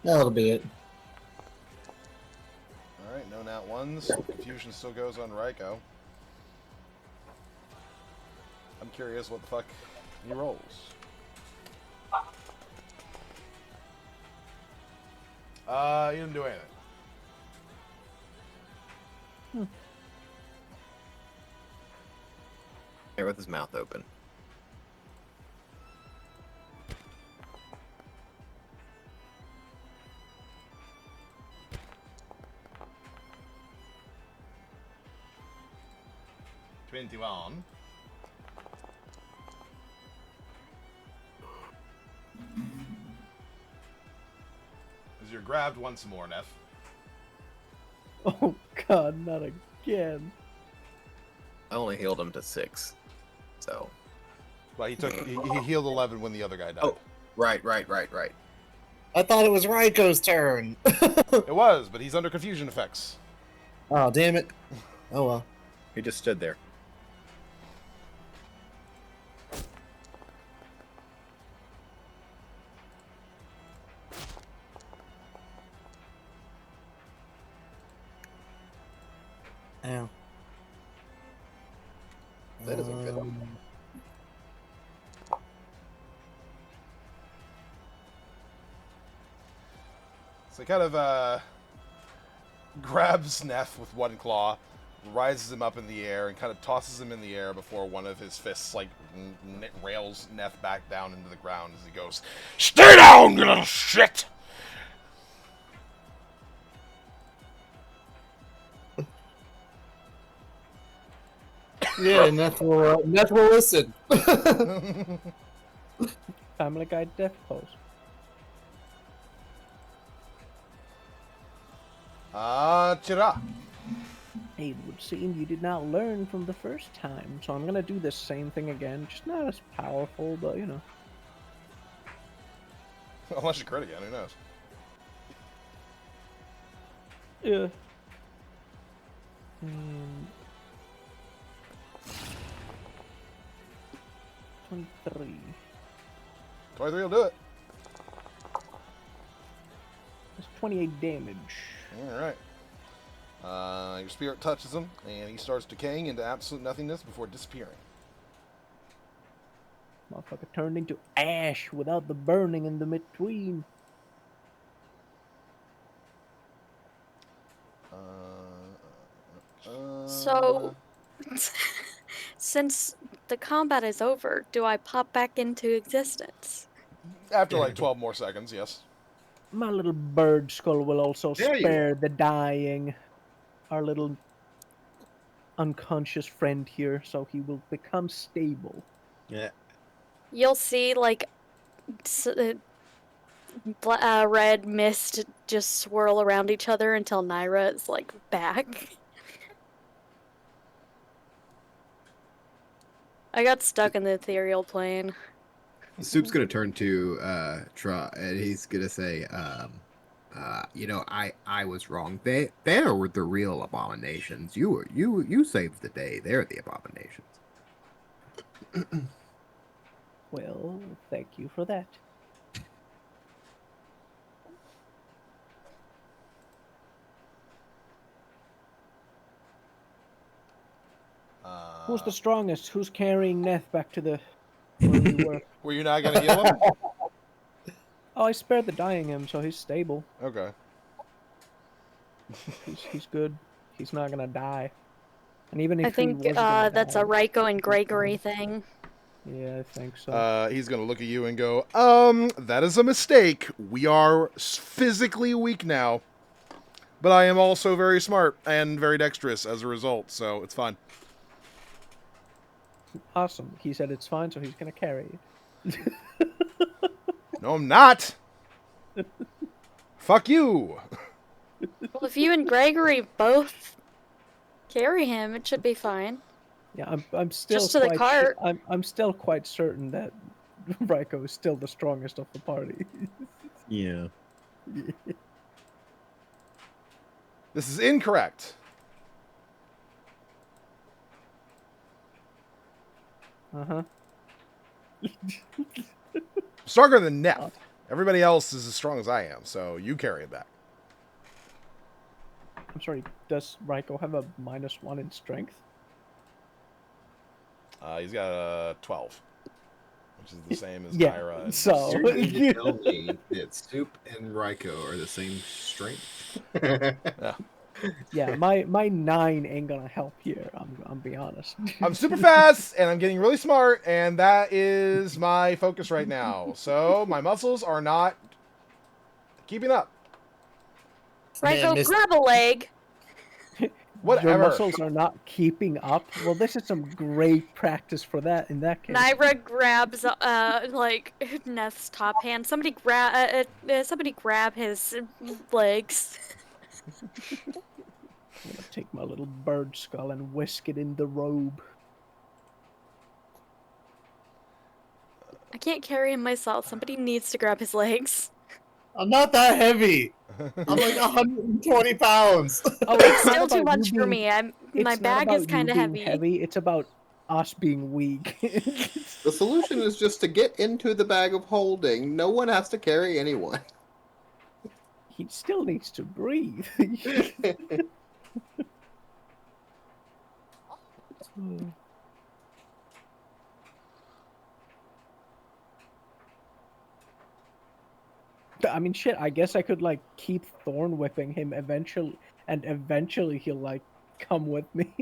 That'll be it. Alright, no nat ones. Confusion still goes on Raiko. I'm curious what the fuck he rolls. He didn't do anything. There with his mouth open. 21. As you're grabbed once more, Neff. Oh god, not again. I only healed him to 6. So. Well, he healed 11 when the other guy died. Oh, right. I thought it was Raiko's turn. It was, but he's under confusion effects. Oh, damn it. Oh, well. He just stood there. Ow. That isn't good. So he kind of grabs Neff with one claw, rises him up in the air, and kind of tosses him in the air before one of his fists like rails Neff back down into the ground as he goes, "Stay down, you little shit!" Yeah, Neff will listen. Family Guy death pose. Chira. It would seem you did not learn from the first time, so I'm gonna do the same thing again, just not as powerful, but you know. Unless you crit again, who knows? Yeah. And 23. 23 will do it. That's 28 damage. Alright. Your spirit touches him, and he starts decaying into absolute nothingness before disappearing. Motherfucker turned into ash without the burning in the between. So, since the combat is over, do I pop back into existence? After like 12 more seconds, yes. My little bird skull will also There you spare the dying. Our little unconscious friend here, so he will become stable. Yeah. You'll see, like, red mist just swirl around each other until Naira is, like, back. I got stuck in the ethereal plane. Soup's gonna turn to Tra, and he's gonna say, I was wrong. They were the real abominations. You saved the day. They're the abominations. Well, thank you for that. Who's the strongest? Who's carrying Neth back to the where we were? Were you not going to heal him? Oh, I spared the dying him, so he's stable. Okay. He's good. He's not gonna die. And even if I think he was gonna that's die, a Raiko and Gregory thing. Yeah, I think so. He's going to look at you and go, that is a mistake. We are physically weak now. But I am also very smart and very dexterous as a result, so it's fine. Awesome. He said it's fine, so he's gonna carry it. No, I'm not! Fuck you! Well, if you and Gregory both carry him, it should be fine. Yeah, I'm still Just to the quite cart. I'm still quite certain that Raiko is still the strongest of the party. Yeah. This is incorrect. Uh-huh. Stronger than Neff. Everybody else is as strong as I am, so you carry it back. I'm sorry, does Raiko have a -1 in strength? He's got a 12, which is the same as Yeah, Naira. And so- You need to tell me that Soup and Raiko are the same strength. Yeah, my 9 ain't gonna help here. I'm be honest. I'm super fast, and I'm getting really smart, and that is my focus right now. So my muscles are not keeping up. Raiko, miss- grab a leg. Your Whatever. muscles are not keeping up. Well, this is some great practice for that. In that case, Naira grabs like Neth's top hand. Somebody grab his legs. I'm gonna take my little bird skull and whisk it in the robe. I can't carry him myself. Somebody needs to grab his legs. I'm not that heavy. I'm like 120 pounds. Oh, It's not still too about you much for being- me. It's My not bag about is you kind of being heavy. It's about us being weak. The solution is just to get into the bag of holding. No one has to carry anyone. He still needs to breathe. I mean, shit. I guess I could like keep thorn whipping him eventually, and eventually he'll like come with me.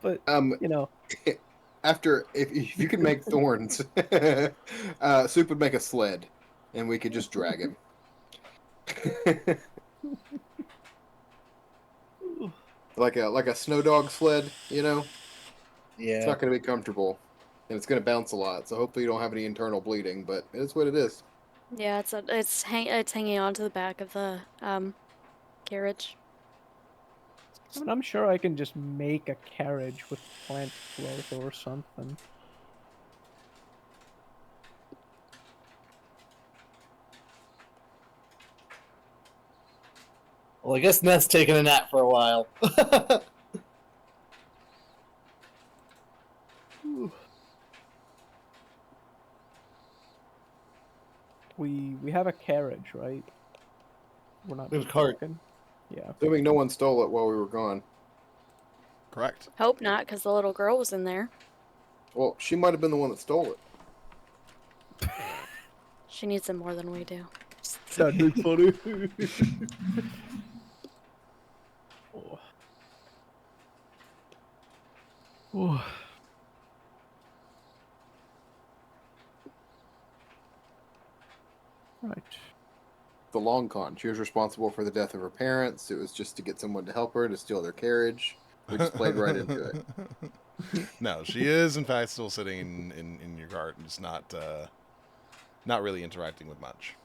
But you know, After if you can make thorns, Soup would make a sled, and we could just drag him. like a snow dog sled, you know. It's Yeah. not going to be comfortable, and it's going to bounce a lot. So hopefully you don't have any internal bleeding, but it's what it is. Yeah, it's hanging onto the back of the carriage. I mean, I'm sure I can just make a carriage with plant growth or something. Well, I guess Neth's taking a nap for a while. We have a carriage, right? We're not We have just a cart. walking. Yeah. Assuming no one stole it while we were gone. Correct. Hope not, because the little girl was in there. Well, she might have been the one that stole it. She needs it more than we do. That'd be funny. Oh. Oh. Right. The long con. She was responsible for the death of her parents. It was just to get someone to help her to steal their carriage. We just played right into it. No, she is in fact still sitting in your cart and just not really interacting with much.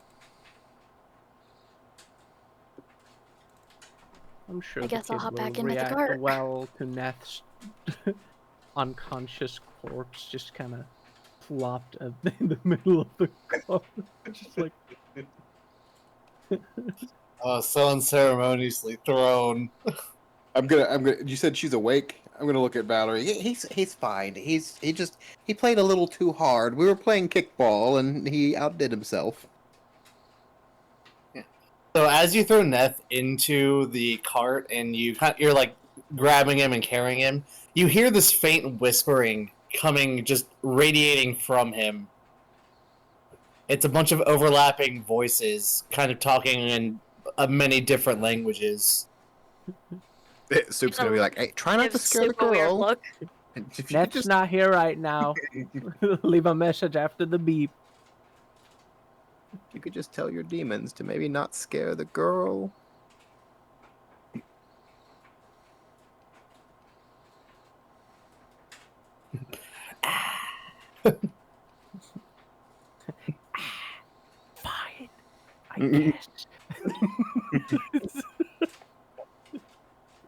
I'm sure I guess the I'll kid hop will back into the react cart. well to Neth's unconscious corpse just kind of plopped in the middle of the cart. Just like, So unceremoniously thrown. I'm gonna. You said she's awake. I'm gonna look at Valerie. He's fine. He played a little too hard. We were playing kickball, and he outdid himself. So as you throw Neth into the cart and you're like grabbing him and carrying him, you hear this faint whispering coming, just radiating from him. It's a bunch of overlapping voices, kind of talking in many different languages. Soup's gonna be like, "Hey, try not Give to scare the Soup a weird girl." look. If you could Neth's just not here right now. Leave a message after the beep. you could just tell your demons to maybe not scare the girl. Fine, I guess.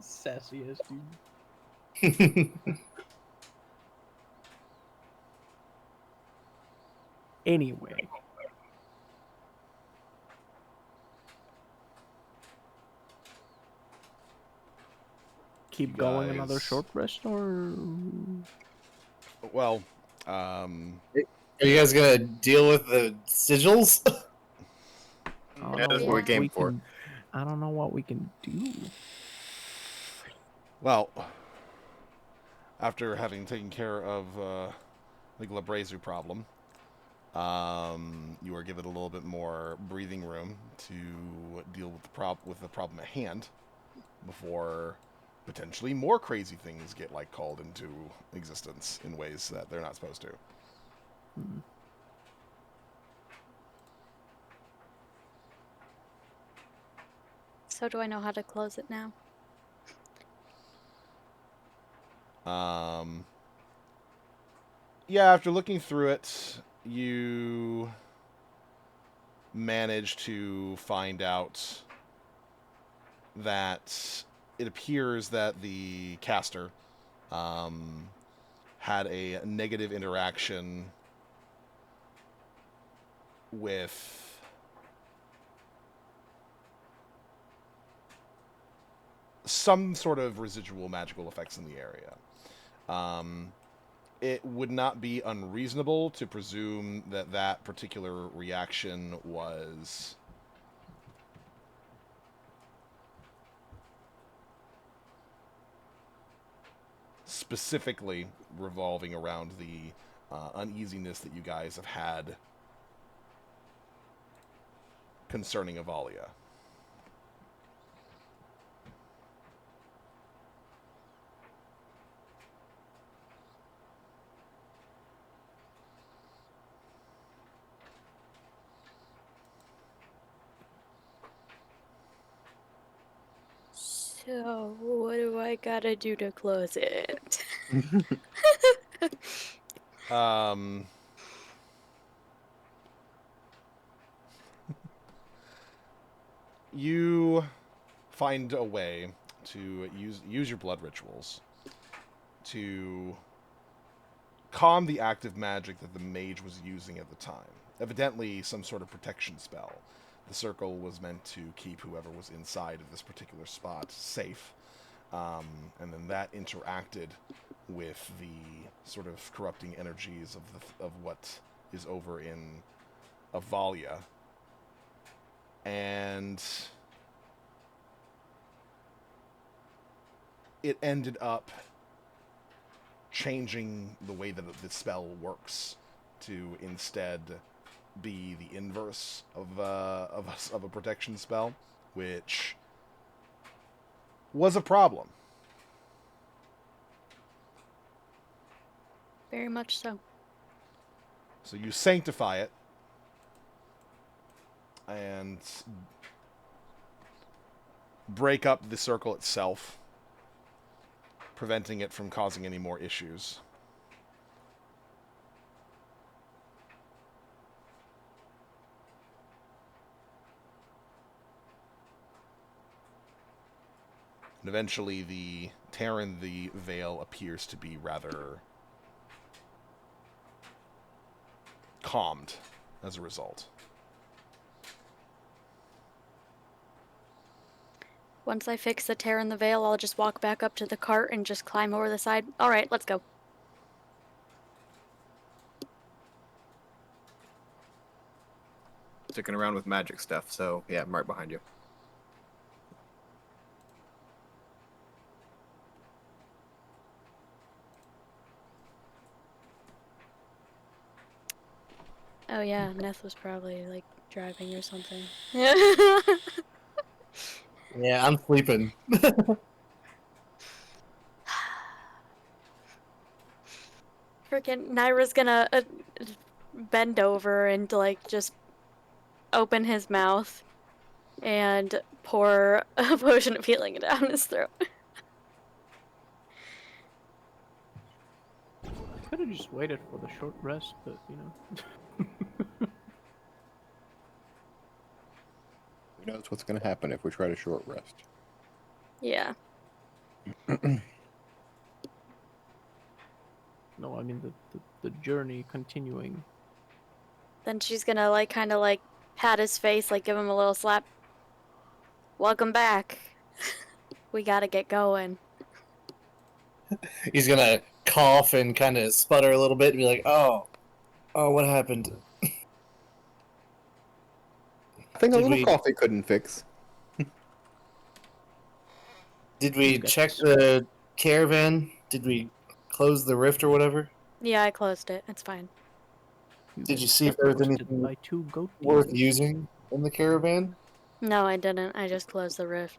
Sassy as dude. Anyway. Keep going another guys- short rest or Well, Are you guys gonna deal with the sigils? I don't Yeah, know that's what we what came for. I don't know what we can do. well, after having taken care of the Glabrezu problem, you are given a little bit more breathing room to deal with the problem at hand before potentially more crazy things get like called into existence in ways that they're not supposed to. Hmm. So do I know how to close it now? Yeah, after looking through it, you manage to find out that it appears that the caster had a negative interaction with some sort of residual magical effects in the area. It would not be unreasonable to presume that that particular reaction was specifically revolving around the uneasiness that you guys have had concerning Avalia. So, what do I gotta do to close it? You find a way to use your blood rituals to calm the active magic that the mage was using at the time. Evidently, some sort of protection spell. The circle was meant to keep whoever was inside of this particular spot safe. And then that interacted with the sort of corrupting energies of what is over in Avalia. And it ended up changing the way that the spell works to instead be the inverse of a protection spell, which was a problem. Very much so. So you sanctify it and break up the circle itself, preventing it from causing any more issues. And eventually the tear in the veil appears to be rather calmed as a result. Once I fix the tear in the veil, I'll just walk back up to the cart and just climb over the side. All right, let's go. Sticking around with magic stuff, so yeah, I'm right behind you. Oh yeah, Neth was probably like driving or something. Yeah, I'm sleeping. Freaking Naira's gonna bend over and like just open his mouth and pour a potion of healing down his throat. I could have just waited for the short rest, but you know. Who knows what's going to happen if we try to short rest? Yeah. No, I mean the journey continuing. Then she's gonna like kind of like pat his face, like give him a little slap. Welcome back. We gotta get going. He's gonna cough and kind of sputter a little bit and be like, "Oh, what happened?" I think a Did little we- coffee couldn't fix. Did we You got check this. the caravan? Did we close the rift or whatever? Yeah, I closed it. It's fine. Did you see if there was Roasted anything by two goat worth demons. using in the caravan? No, I didn't. I just closed the rift.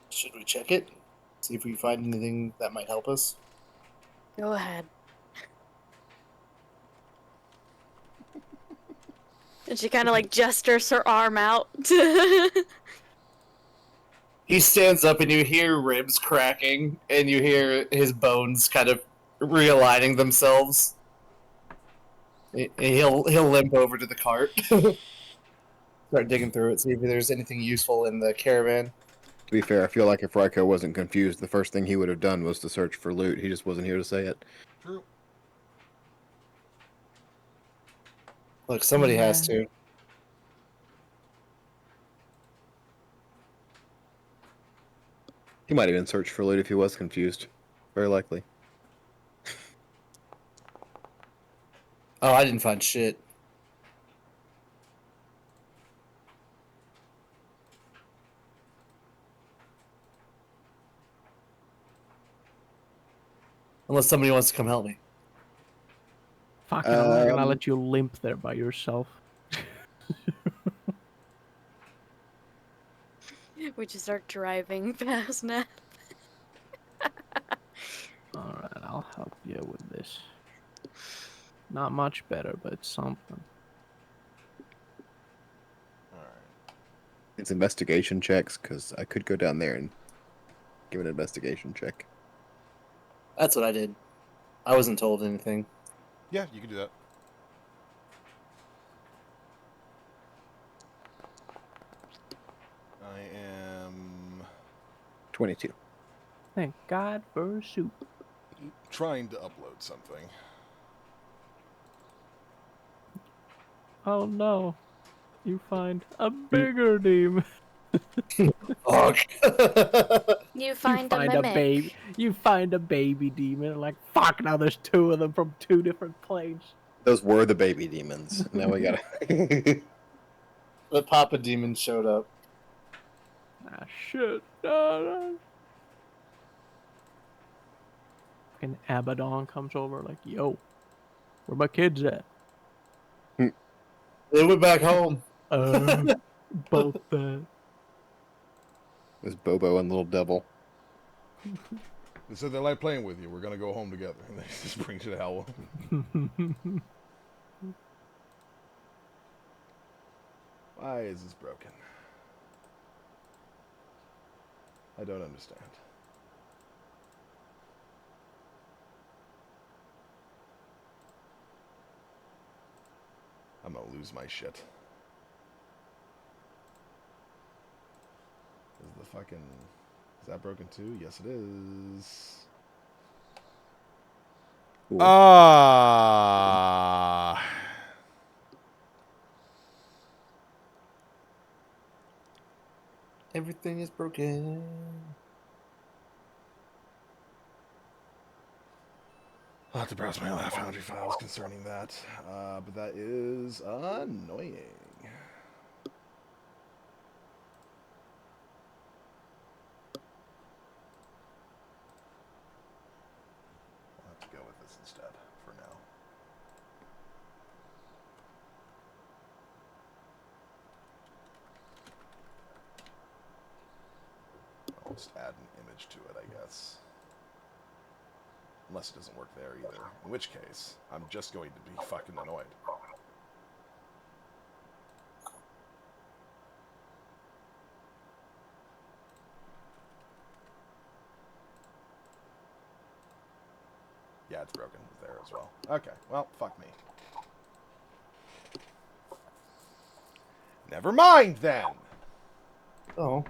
Should we check it? See if we find anything that might help us? Go ahead. And she kind of like gestures her arm out. He stands up and you hear ribs cracking and you hear his bones kind of realigning themselves. He'll limp over to the cart. Start digging through it, see if there's anything useful in the caravan. To be fair, I feel like if Raiko wasn't confused, the first thing he would have done was to search for loot. He just wasn't here to say it. True. Look, somebody has Yeah. to. He might even search for loot if he was confused. Very likely. Oh, I didn't find shit. Unless somebody wants to come help me. Fucking, I'm not gonna Um, let you limp there by yourself. We just start driving past now. Alright, I'll help you with this. Not much better, but it's something. All right. It's investigation checks, because I could go down there and give an investigation check. That's what I did. I wasn't told anything. Yeah, you can do that. I am 22. Thank God for soup. trying to upload something. Oh no. You find a bigger demon. Fuck. You find a a mimic. baby. You find a baby demon. Like, fuck, now there's two of them from two different planes. Those were the baby demons. Now we gotta... The Papa Demon showed up. Ah, shit. No. Fucking Abaddon comes over like, yo, where my kids at? They went back home. Both dead. There's Bobo and Little Devil. They said they like playing with you. We're gonna go home together. And they just bring you to hell. Why is this broken? I don't understand. I'm gonna lose my shit. Is the fucking... Is that broken too? Yes, it is. Cool. Ah. Everything is broken. I'll have to browse my Foundry files concerning that. But that is annoying. I'll have to go with this instead for now. I'll just add an image to it, I guess. Unless it doesn't work there either. In which case, I'm just going to be fucking annoyed. Yeah, it's broken there as well. Okay, well, fuck me. Never mind then! Oh.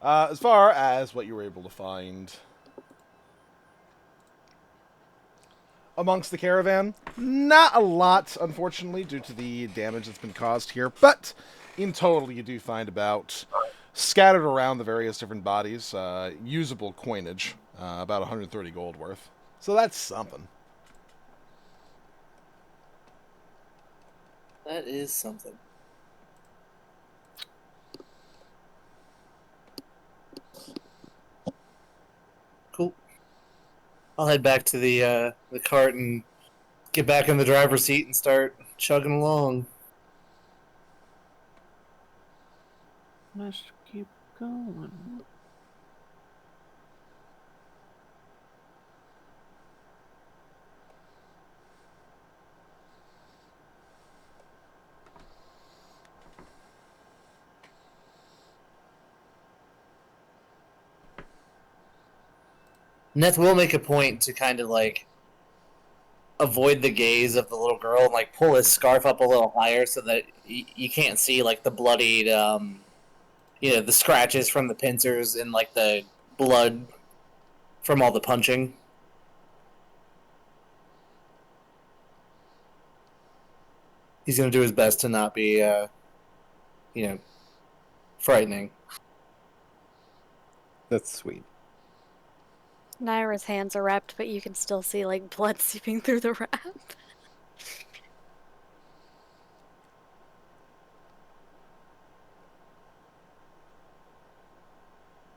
As far as what you were able to find amongst the caravan, not a lot, unfortunately, due to the damage that's been caused here. But in total, you do find about, scattered around the various different bodies, usable coinage, about 130 gold worth. So that's something. That is something. Cool. I'll head back to the cart and get back in the driver's seat and start chugging along. Let's keep going. Neth will make a point to kind of like avoid the gaze of the little girl and like pull his scarf up a little higher so that you can't see like the bloodied, the scratches from the pincers and like the blood from all the punching. He's gonna do his best to not be, frightening. That's sweet. Naira's hands are wrapped, but you can still see like blood seeping through the wrap.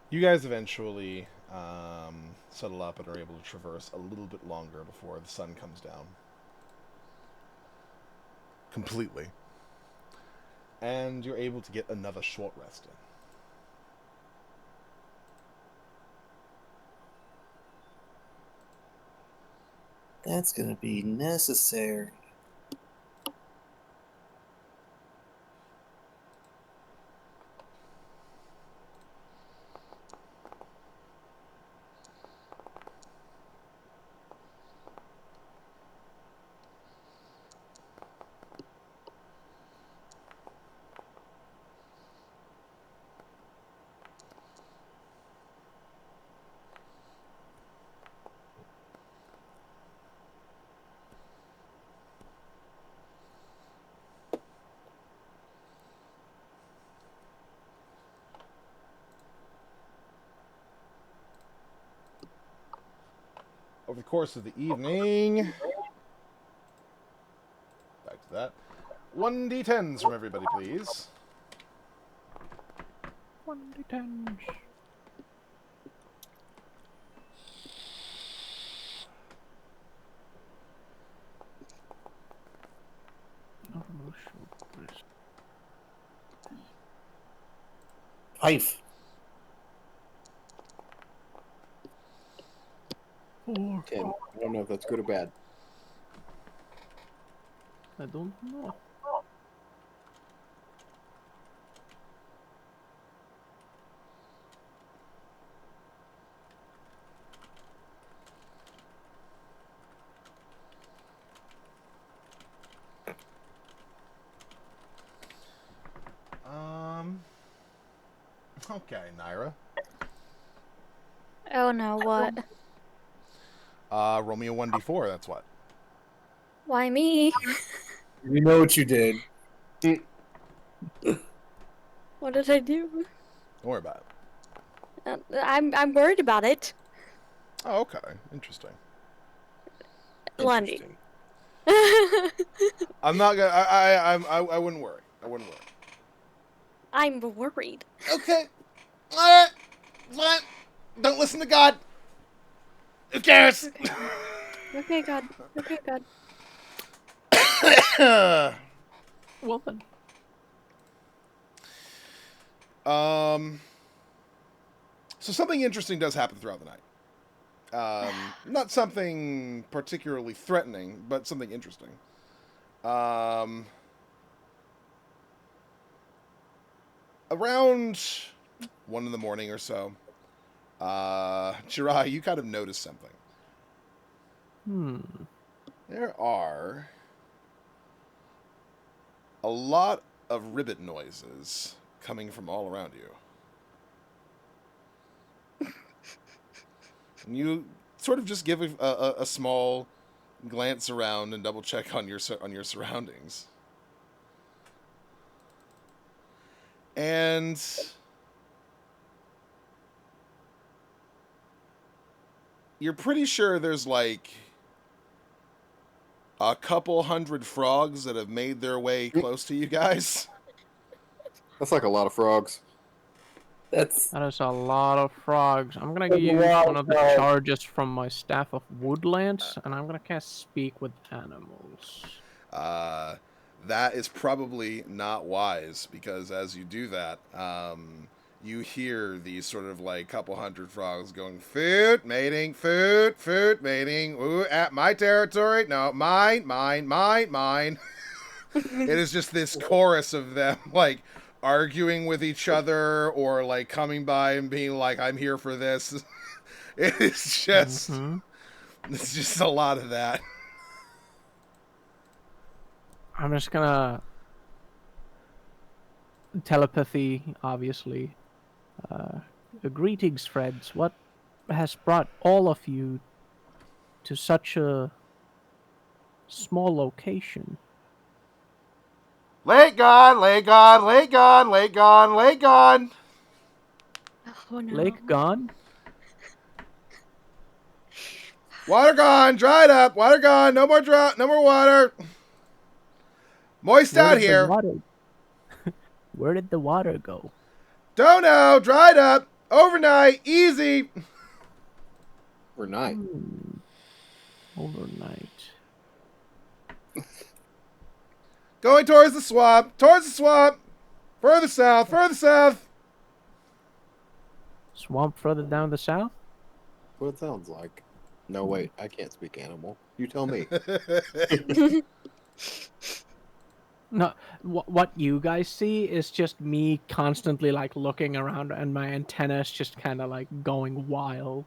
You guys eventually settle up and are able to traverse a little bit longer before the sun comes down. Completely. And you're able to get another short rest in. That's gonna be necessary. Over the course of the evening... Back to that. 1d10s from everybody, please. 1d10s. Five. 4. 10. I don't know if that's good or bad. I don't know. Okay, Naira. Oh no, what? Roll me a 1d4, that's what. Why me? You know what you did. What did I do? Don't worry about it. I'm worried about it. Oh, okay. Interesting. Lundi. I'm not gonna... I wouldn't worry. I wouldn't worry. I'm worried. Okay. Alright. Fine. Don't listen to God. Who cares? Okay, God. Okay, God. Well then. So something interesting does happen throughout the night. Not something particularly threatening, but something interesting. Around 1 in the morning or so, Jirai, you kind of notice something. There are a lot of ribbit noises coming from all around you. And you sort of just give a small glance around and double check on your surroundings. And you're pretty sure there's like a couple hundred frogs that have made their way close to you guys. That's like a lot of frogs. That is a lot of frogs. I'm gonna use one of the charges from my Staff of Woodlands, and I'm gonna cast Speak with Animals. That is probably not wise, because as you do that, you hear these sort of like couple hundred frogs going, food, mating, food, mating, ooh, at my territory, no, mine. It is just this chorus of them, like, arguing with each other, or like coming by and being like, I'm here for this. It's just, Mhm. it's just a lot of that. I'm just gonna telepathy, obviously. Greetings, friends. What has brought all of you to such a small location? Lake gone, lake gone, lake gone, lake gone, lake gone. Oh no. Lake gone? Water gone, dried up, water gone, no more drought, no more water. Moist Where out did the here. water? Where did the water go? Don't know, dried up, overnight, easy. Overnight. Overnight. Going towards the swamp, further south, further south. Swamp further down the south? What it sounds like. No, wait, I can't speak animal. You tell me. No, what you guys see is just me constantly like looking around and my antennas just kind of like going wild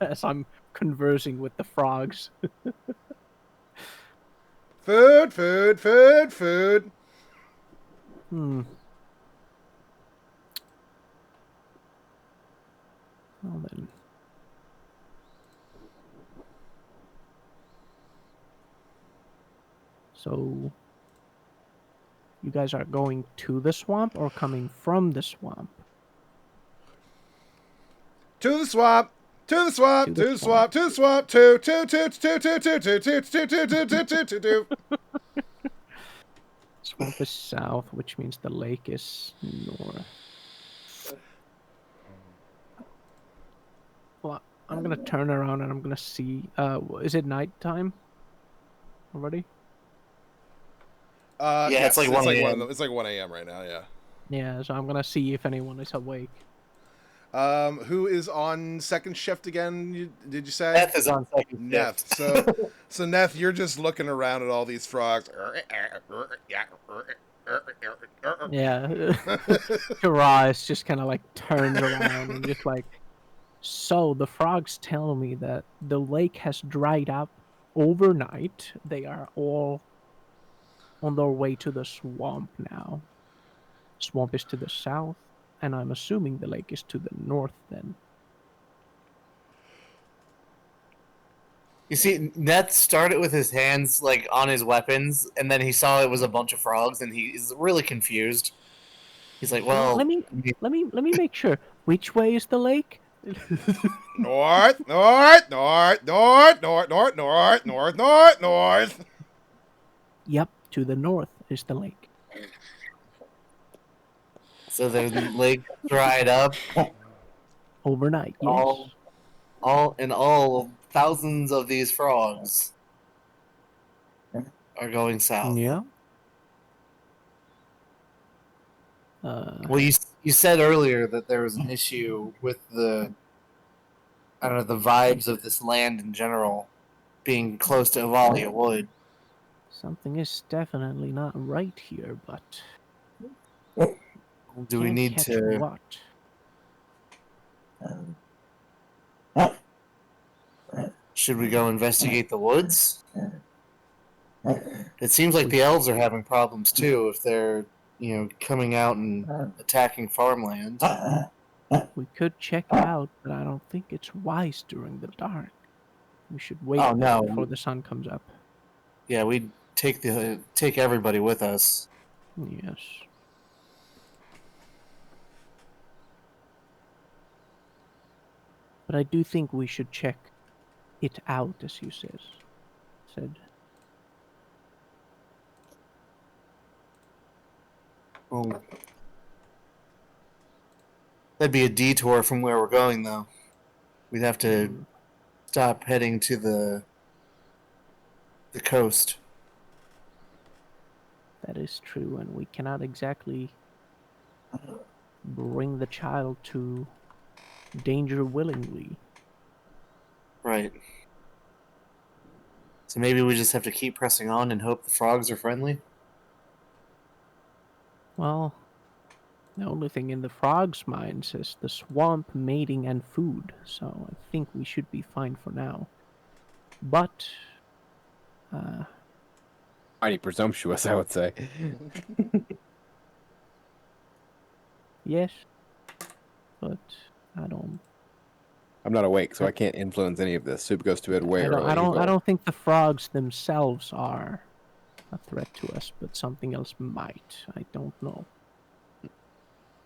as I'm conversing with the frogs. Food, food, food, food. Hmm. Well then. So, you guys are going to the swamp or coming from the swamp? To the swamp. To the swamp, To the to the swamp, to the swamp, to. Swamp is south, which means the lake is north. Well, I'm gonna turn around and I'm gonna see. Is it nighttime already? Yeah, Yes, it's like 1 1 a.m. It's like 1 a.m. right now. Yeah. Yeah, so I'm gonna see if anyone is awake. Who is on second shift again? Did you say? Beth is on second Neth. shift. So Neth, you're just looking around at all these frogs. Yeah, Shiraz just kind of like turns around and just like. So the frogs tell me that the lake has dried up overnight. They are all on their way to the swamp now. Swamp is to the south, and I'm assuming the lake is to the north then. You see, Neth started with his hands like on his weapons, and then he saw it was a bunch of frogs, and he is really confused. He's like, Well, "Well, let me make sure. Which way is the lake? North, north, north, north, north, north, north, north, north, north. Yep, to the north is the lake. so the lake dried up, Overnight, yes. all thousands of these frogs are going south." Yeah. Well, you said earlier that there was an issue with the I don't know the vibes of this land in general being close to Avalia Wood. Something is definitely not right here, but Do we can't need catch to? what? Should we go investigate the woods? It seems like We the elves are having problems too if they're, coming out and attacking farmland. We could check it out, but I don't think it's wise during the dark. We should wait Oh no. before the sun comes up. Yeah, we'd take everybody with us. Yes. But I do think we should check it out, as you said. Well, that'd be a detour from where we're going though. We'd have to stop heading to the coast. That is true, and we cannot exactly bring the child to danger willingly. Right. So maybe we just have to keep pressing on and hope the frogs are friendly? Well, The only thing in the frog's minds is the swamp, mating, and food, so I think we should be fine for now. But, Mighty presumptuous, I would say. yes, but I don't. I'm not awake, so I can't influence any of this. Soup goes to bed way I don't. early. I don't think the frogs themselves are a threat to us, but something else might. I don't know.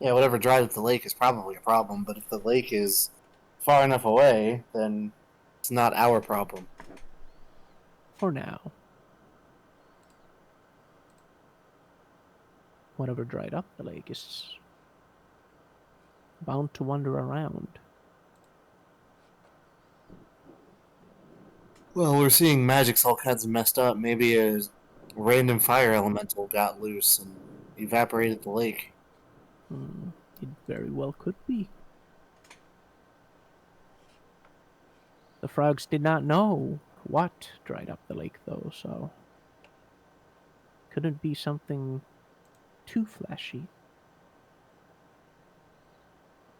Yeah, whatever dried up the lake is probably a problem, but if the lake is far enough away, then it's not our problem. For now. Whatever dried up the lake is bound to wander around. Well, we're seeing magic's all kinds of messed up. Maybe a random fire elemental got loose and evaporated the lake. It very well could be. The frogs did not know what dried up the lake, though, so couldn't be something too flashy.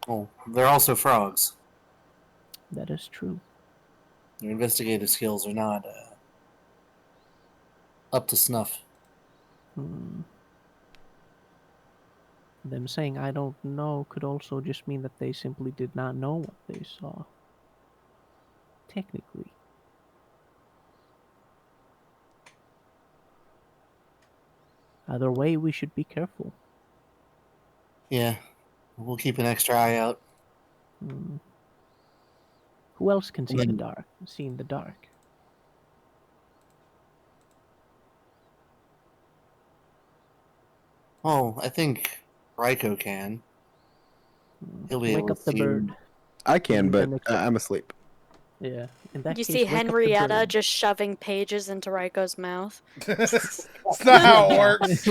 Oh, they're also frogs. That is true. Their investigative skills are not up to snuff. Them saying I don't know could also just mean that they simply did not know what they saw. Technically. Either way, we should be careful. Yeah, we'll keep an extra eye out. Who else can see then- the dark? See in the dark. Oh, I think Raiko can. He'll be Wake able up to the see bird. I can, Maybe but the next- I'm asleep. Yeah. In that You case, see wake up the Henrietta bird. just shoving pages into Raiko's mouth. It's not how it works.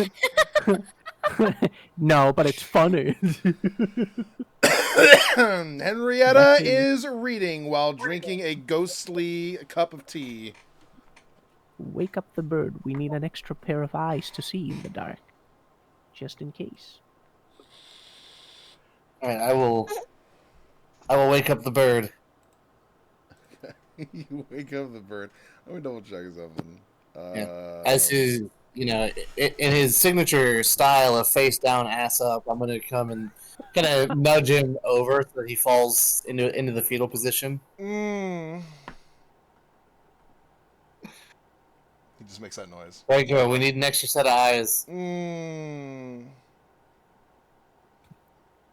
No, but it's funny. Henrietta is reading while drinking a ghostly cup of tea. Wake up the bird. We need an extra pair of eyes to see in the dark. Just in case. Alright, I will wake up the bird. You wake up the bird. Let me double check something. As his, in his signature style of face down, ass up, I'm gonna come and kind of nudge him over so that he falls into the fetal position. He just makes that noise. Raiko, we need an extra set of eyes.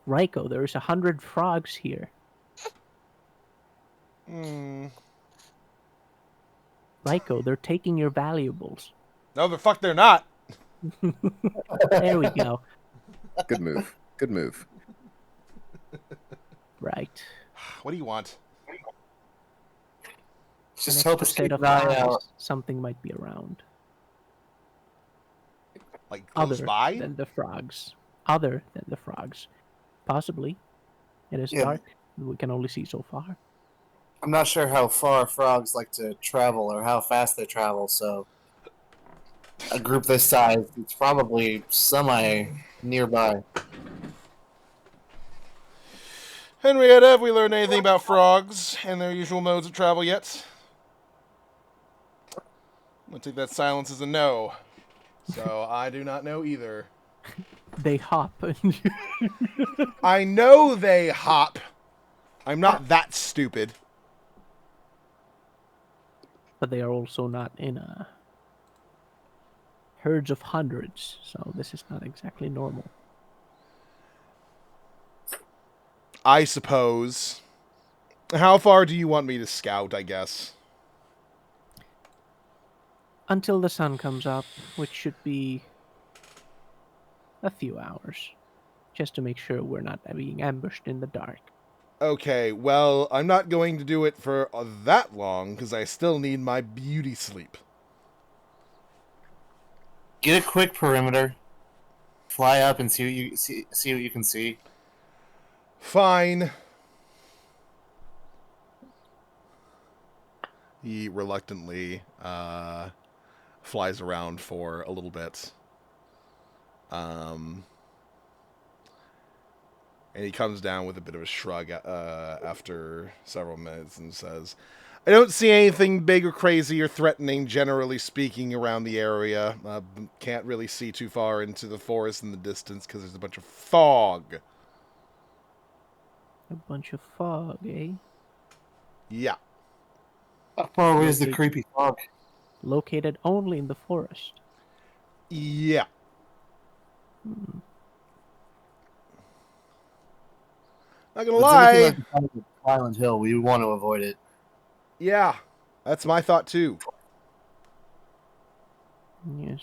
Raiko, there's 100 frogs here. Raiko, they're taking your valuables. No, the fuck they're not. There we go. Good move. Good move. Right. What do you want? Just An hope extra us keep set of an eye eyes. out. Something might be around. Like close Other by? than the frogs. Other than the frogs. Possibly. It is Yeah. dark. We can only see so far. I'm not sure how far frogs like to travel or how fast they travel, so a group this size, it's probably semi nearby. Henrietta, have we learned anything about frogs and their usual modes of travel yet? I'm gonna take that silence as a no. So I do not know either. They hop. I know they hop. I'm not that stupid. But they are also not in herds of hundreds, so this is not exactly normal. I suppose. How far do you want me to scout, I guess? Until the sun comes up, which should be a few hours. Just to make sure we're not being ambushed in the dark. Okay, well, I'm not going to do it for that long, because I still need my beauty sleep. Get a quick perimeter, fly up and see what you can see. Fine. He reluctantly flies around for a little bit. And he comes down with a bit of a shrug after several minutes and says, I don't see anything big or crazy or threatening, generally speaking, around the area. Can't really see too far into the forest in the distance because there's a bunch of fog. A bunch of fog, eh? Yeah. How far away is the Okay. creepy fog? Located only in the forest. Yeah. Hmm. Not gonna It's anything lie. like the kind of Silent Hill. We want to avoid it. Yeah. That's my thought, too. Yes.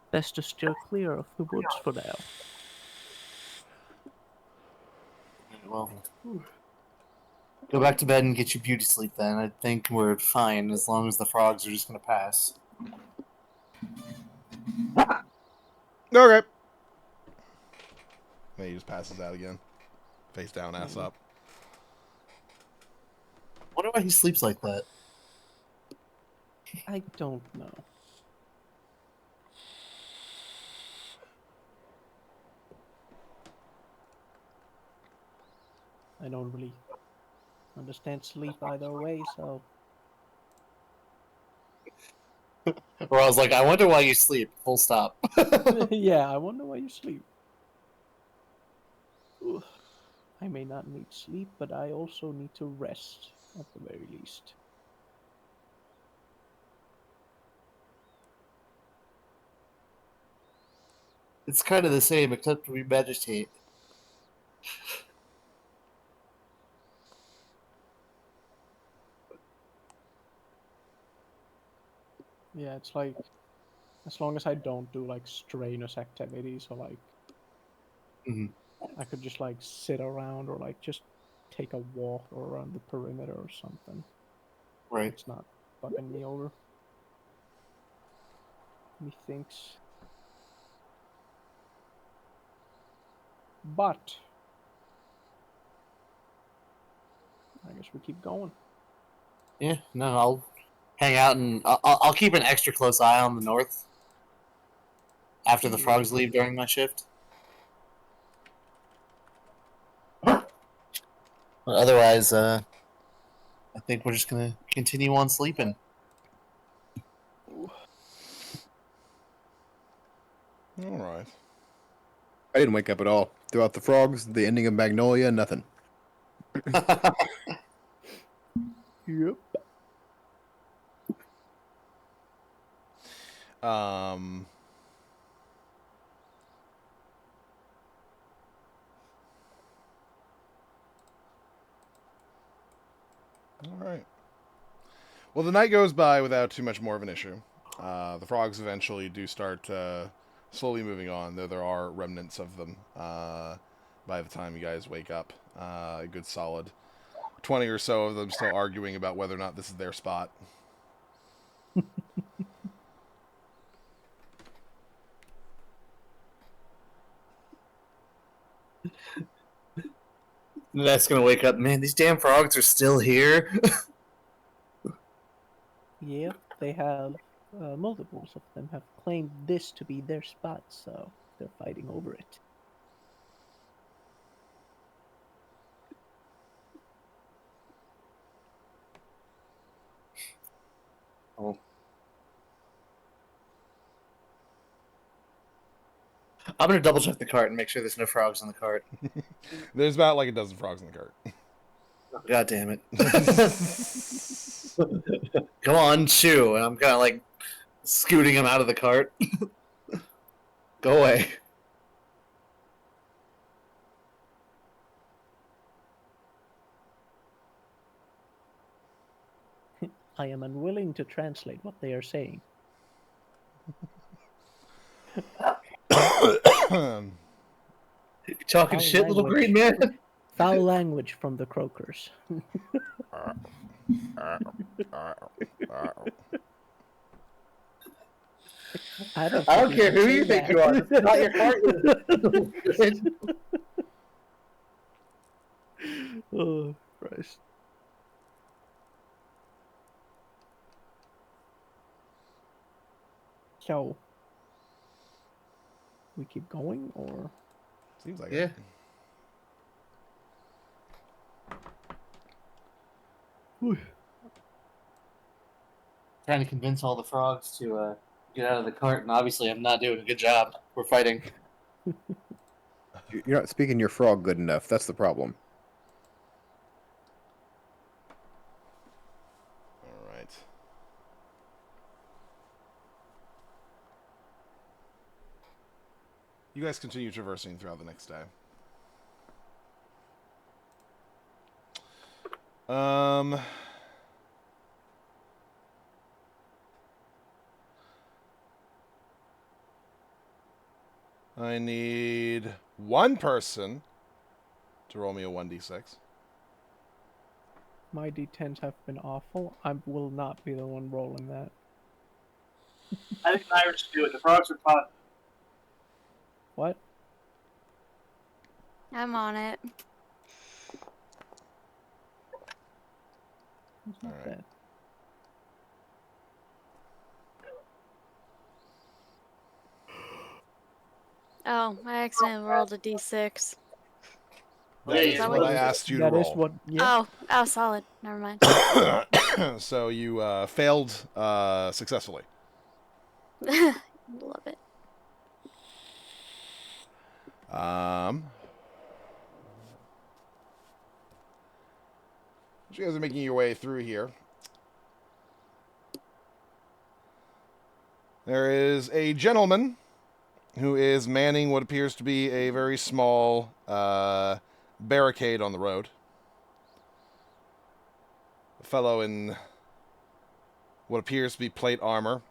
Best to steer clear of the woods for now. Well, go back to bed and get your beauty sleep then. I think we're fine as long as the frogs are just going to pass. Okay. Then he just passes out again. Face down, ass up. I wonder why he sleeps like that. I don't know. I don't really understand sleep either way, so Or I was like, I wonder why you sleep. Full stop. yeah, I wonder why you sleep. Oof. I may not need sleep, but I also need to rest at the very least. It's kind of the same, except we meditate. Yeah, it's like as long as I don't do like strenuous activities or like Mhm. I could just like sit around or like just take a walk or around the perimeter or something. Right. It's not fucking me over. Methinks. But I guess we keep going. Yeah, no, I'll hang out and I'll keep an extra close eye on the north after the frogs leave during my shift. But otherwise, I think we're just gonna continue on sleeping. All right. I didn't wake up at all. Throughout the frogs, the ending of Magnolia, nothing. Yep. Um. All right. Well, the night goes by without too much more of an issue. The frogs eventually do start slowly moving on, though there are remnants of them by the time you guys wake up. A good solid 20 or so of them still arguing about whether or not this is their spot. That's gonna wake up. Man, these damn frogs are still here. Yep, they have multiples of them have claimed this to be their spot, so they're fighting over it. Oh. I'm gonna double check the cart and make sure there's no frogs on the cart. There's about like a dozen frogs in the cart. God damn it! Come on, chew. And I'm kind of like scooting him out of the cart. Go away. I am unwilling to translate what they are saying. Talking Foul shit, little language. green man. Foul language from the croakers. I don't care who you think you are. This is not your cart. Oh, Christ. So, we keep going, or Seems like Yeah. it. Trying to convince all the frogs to get out of the cart, and obviously I'm not doing a good job. We're fighting. You're not speaking your frog good enough. That's the problem. All right. You guys continue traversing throughout the next day. I need one person to roll me a 1d6. my d10s have been awful. I will not be the one rolling that. I think Myra should do it. The frogs are fun. What? I'm on it. It's not Alright. bad. Oh, I accidentally rolled a d6. That Yeah, is yeah, what I yeah. asked you to That is roll. what. Yeah. Oh, solid. Never mind. So you failed successfully. Love it. As you guys are making your way through here, there is a gentleman who is manning what appears to be a very small barricade on the road. A fellow in what appears to be plate armor.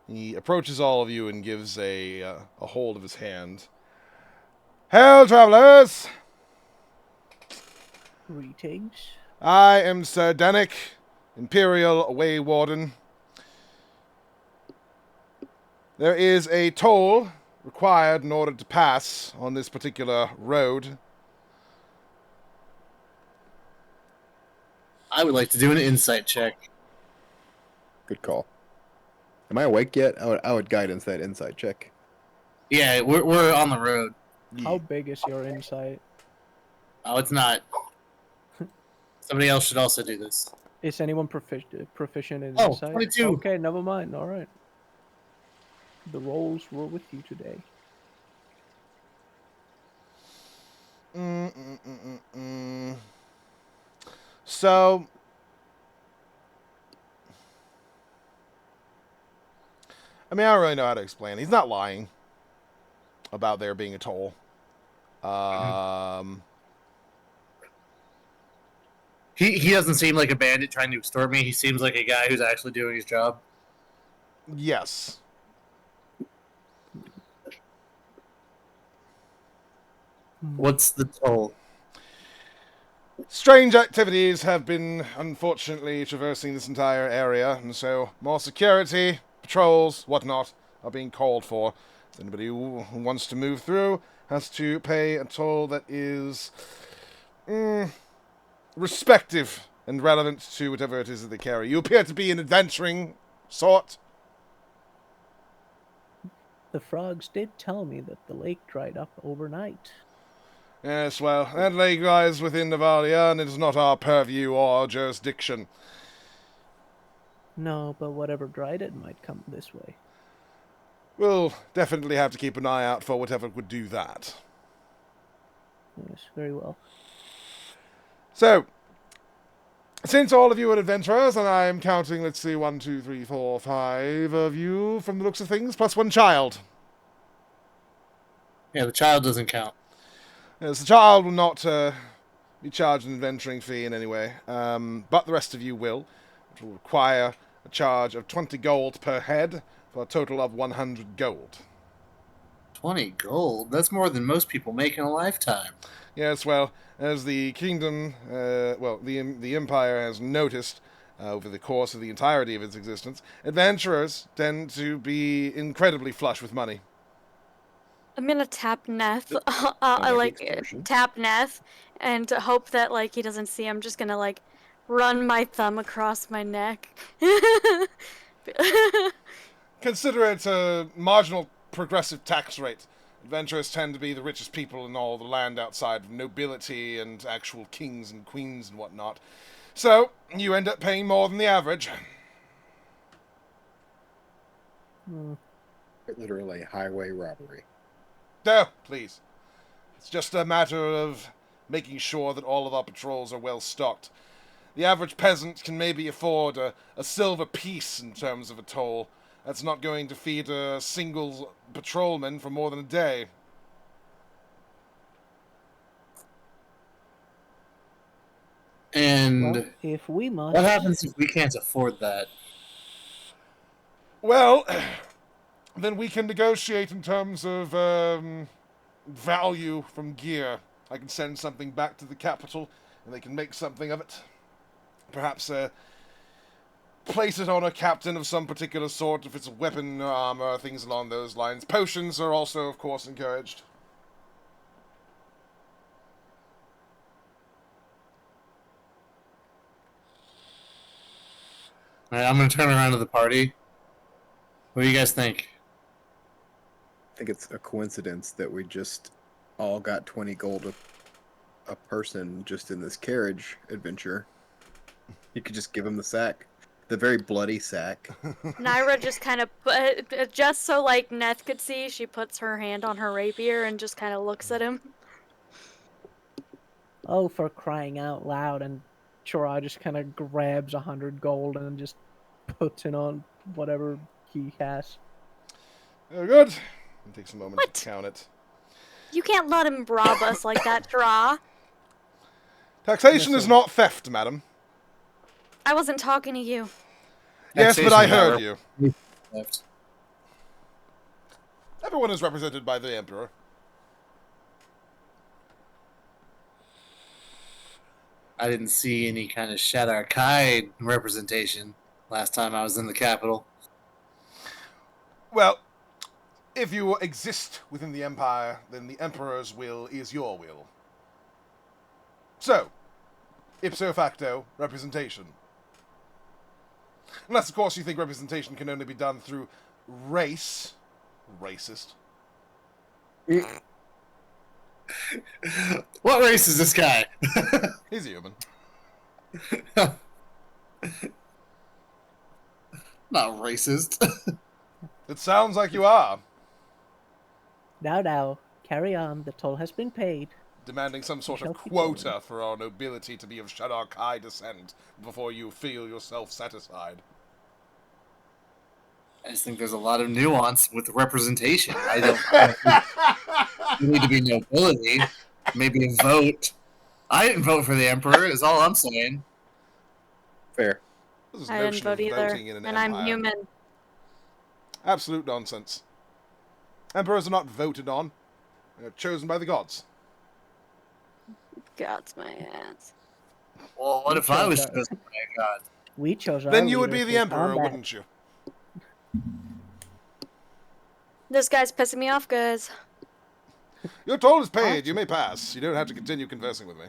He approaches all of you and gives a hold of his hand. Hail, travelers! Greetings. I am Sir Danic, Imperial Way Warden. There is a toll required in order to pass on this particular road. I would like to do an insight check. Good call. Am I awake yet? I would guidance that insight check. Yeah, we're on the road. How big is your insight? Oh, it's not. Somebody else should also do this. Is anyone proficient in Oh, insight? 22. Okay, never mind. All right. The rolls were with you today. So, I mean, I don't really know how to explain. He's not lying about there being a toll. He doesn't seem like a bandit trying to extort me. He seems like a guy who's actually doing his job. Yes. What's the toll? Strange activities have been, unfortunately, traversing this entire area, and so more security, patrols, whatnot, are being called for. Anybody who wants to move through has to pay a toll that is respective and relevant to whatever it is that they carry. You appear to be an adventuring sort. The frogs did tell me that the lake dried up overnight. Yes, well, that lake lies within Navalia, and it is not our purview or jurisdiction. No, but whatever dried it might come this way. We'll definitely have to keep an eye out for whatever would do that. Yes, very well. So, since all of you are adventurers, and I'm counting, let's see, 1, 2, 3, 4, 5 of you from the looks of things, plus one child. Yeah, the child doesn't count. Yes, the child will not be charged an adventuring fee in any way, but the rest of you will. It will require a charge of 20 gold per head for a total of 100 gold. 20 gold? That's more than most people make in a lifetime. Yes, well, as the kingdom, the empire has noticed over the course of the entirety of its existence, adventurers tend to be incredibly flush with money. I'm gonna tap Neth. Sounds I like like extortion. tap Neth and hope that like he doesn't see. I'm just gonna like run my thumb across my neck. Consider it a marginal progressive tax rate. Adventurers tend to be the richest people in all the land outside of nobility and actual kings and queens and whatnot. So, you end up paying more than the average. Literally highway robbery. No, please. It's just a matter of making sure that all of our patrols are well stocked. The average peasant can maybe afford a silver piece in terms of a toll. That's not going to feed a single patrolman for more than a day. And Well, if we must. what happens if we can't afford that? Well, then we can negotiate in terms of value from gear. I can send something back to the capital, and they can make something of it. Perhaps place it on a captain of some particular sort, if it's a weapon or armor, things along those lines. Potions are also, of course, encouraged. All right, I'm gonna turn around to the party. What do you guys think? I think it's a coincidence that we just all got 20 gold a person just in this carriage adventure. You could just give him the sack. The very bloody sack. Naira just kind of put, just so like Neth could see, she puts her hand on her rapier and just kind of looks at him. Oh, for crying out loud! And Chora just kind of grabs 100 gold and just puts it on whatever he has. Very good. It takes a moment What? to count it. You can't let him rob us like that, Chora. Taxation is Listen. not theft, madam. I wasn't talking to you. Yes, but I Taxation, heard however, you. left. Everyone is represented by the Emperor. I didn't see any kind of Shadar Kai representation last time I was in the capital. Well, if you exist within the Empire, then the Emperor's will is your will. So, ipso facto, representation. Unless, of course, you think representation can only be done through race. Racist. What race is this guy? He's a human. Not racist. It sounds like you are. Now, carry on. The toll has been paid. Demanding some sort of shall keep quota for our nobility to be of Shadar Kai descent before you feel yourself satisfied. I just think there's a lot of nuance with representation. I don't think you need to be nobility. Maybe a vote. I didn't vote for the Emperor, is all I'm saying. Fair. This is I didn't notion vote of either, voting in an and empire. I'm human. Absolute nonsense. Emperors are not voted on. They're chosen by the gods. God's my ass. Well, what if I was chosen by a god? We chose our Then you would be leader the through Emperor, combat. wouldn't you? This guy's pissing me off, guys. Your toll is paid. You may pass. You don't have to continue conversing with me.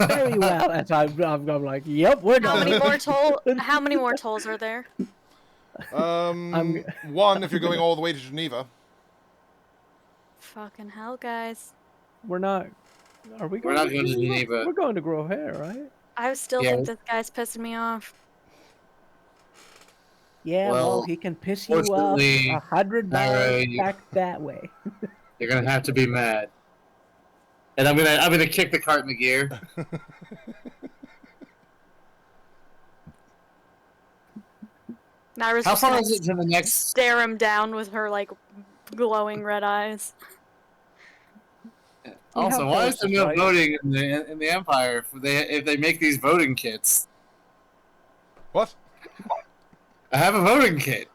Very well. As I'm like, yep, we're How done. many more toll? How many more tolls are there? One if you're going all the way to Geneva. Fucking hell, guys. We're not. Are we? We're Going not to going to Geneva. We're going to grow hair, right? I still Yeah. think this guy's pissing me off. Yeah. Well, Well, he can piss you off fortunately, 100 miles you- back that way. You're gonna have to be mad. And I'm gonna kick the cart in the gear. Naira's How just far gonna is it to the next? stare him down with her like glowing red eyes. Also, have why is there no horses, right? voting in the Empire if they make these voting kits? What? I have a voting kit.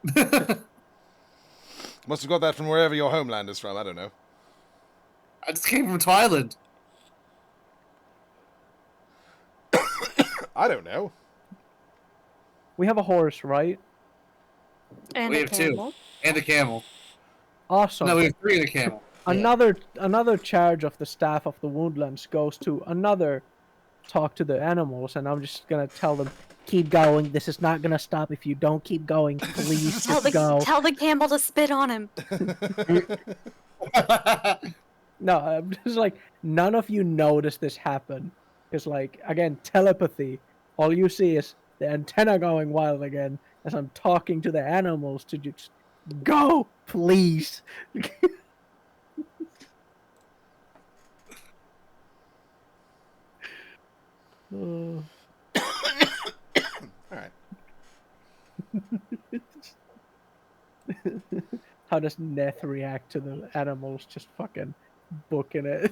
Must have got that from wherever your homeland is from. I don't know. I just came from Twyland. I don't know. We have a horse, right? And We a have two. camel. And a camel. Awesome. No, we have 3 and a camel. Another charge of the staff of the Woundlands goes to another talk to the animals, and I'm just gonna tell them keep going. This is not gonna stop if you don't keep going. Please Tell just go. the camel to spit on him. No, I'm just like, none of you notice this happen. Because, like, again, telepathy. All you see is the antenna going wild again as I'm talking to the animals to just go, please. Oh. All right. How does Neth react to the animals just fucking booking it?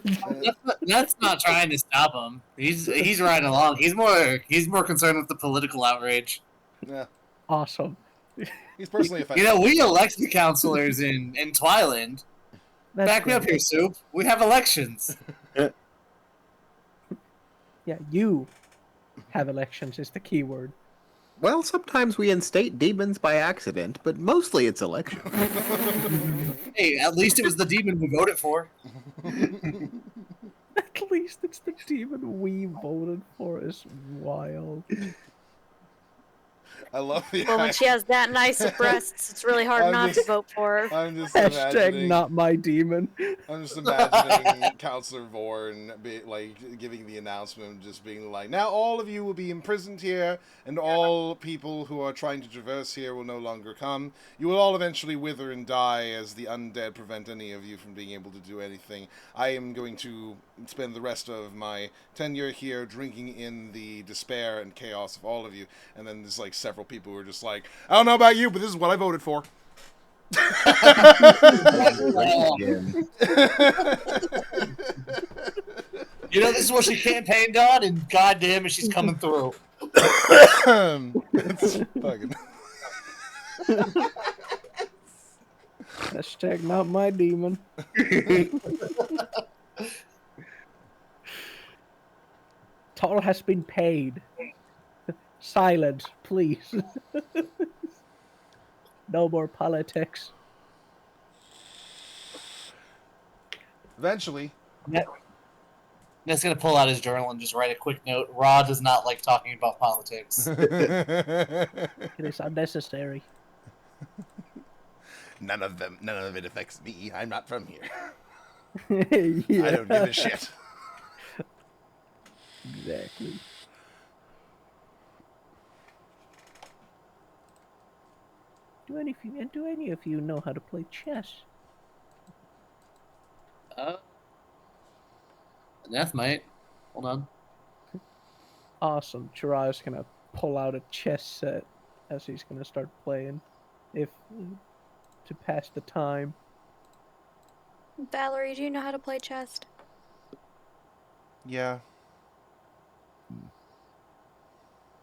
That's not trying to stop him. He's riding along. He's more concerned with the political outrage. Yeah. Awesome. He's personally offended. You know, we elect the counselors in Twyland. That's Back me up great. here, Soup. We have elections. Yeah, you have elections is the key word. Well, sometimes we instate demons by accident, but mostly it's election. Hey, at least it was the demon we voted for. At least it's the demon we voted for is wild. I love the. Well, when she has that nice of breasts, it's really hard I'm not just- to vote for her. I'm just Hashtag imagining. not my demon. I'm just imagining Counselor Vorn giving the announcement, just being like, "Now all of you will be imprisoned here, and all people who are trying to traverse here will no longer come. You will all eventually wither and die, as the undead prevent any of you from being able to do anything. I am going to spend the rest of my tenure here drinking in the despair and chaos of all of you." And then there's like several people who are just like, "I don't know about you, but this is what I voted for." Again. You know, this is what she campaigned on, and goddamn it, she's coming through. It's fucking. Hashtag not my demon. Toll has been paid. Silence, please. No more politics. Eventually, Ned's gonna pull out his journal and just write a quick note. Ra does not like talking about politics. It is unnecessary. None of it affects me. I'm not from here. Yeah, I don't give a shit. exactly. Do any of you know how to play chess? Neth might. Hold on. Awesome. Jiraiya's gonna pull out a chess set as he's gonna start playing, if to pass the time. Valerie, do you know how to play chess? Yeah.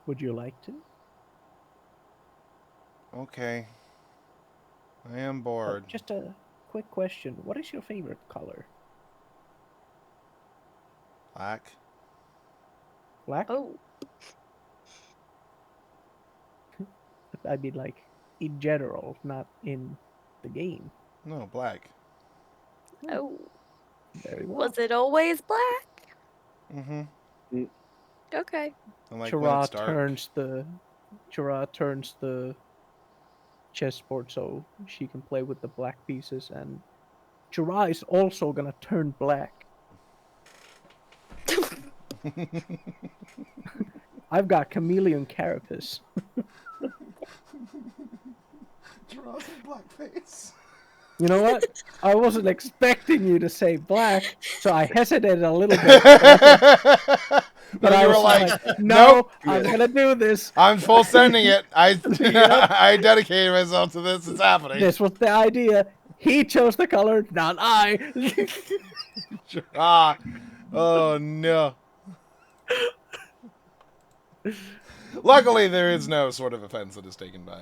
Would you like to? Okay. I am Oh, bored. just a quick question. What is your favorite color? Black. Black? Oh, I mean, like, in general, not in the game. No, black. oh. Very well. Was it always black? Mm-hmm. Okay. I like when it's Jiraiya dark. turns the chessboard so she can play with the black pieces, and Jiraiya is also gonna turn black. I've got chameleon carapace. Draws a black face. You know what? I wasn't expecting you to say black, so I hesitated a little bit. But I you was were like, no, nope. I'm gonna do this. I'm full sending it. I dedicated myself to this. It's happening. This was the idea. He chose the color, not I. Ah. Oh no. Luckily, there is no sort of offense that is taken by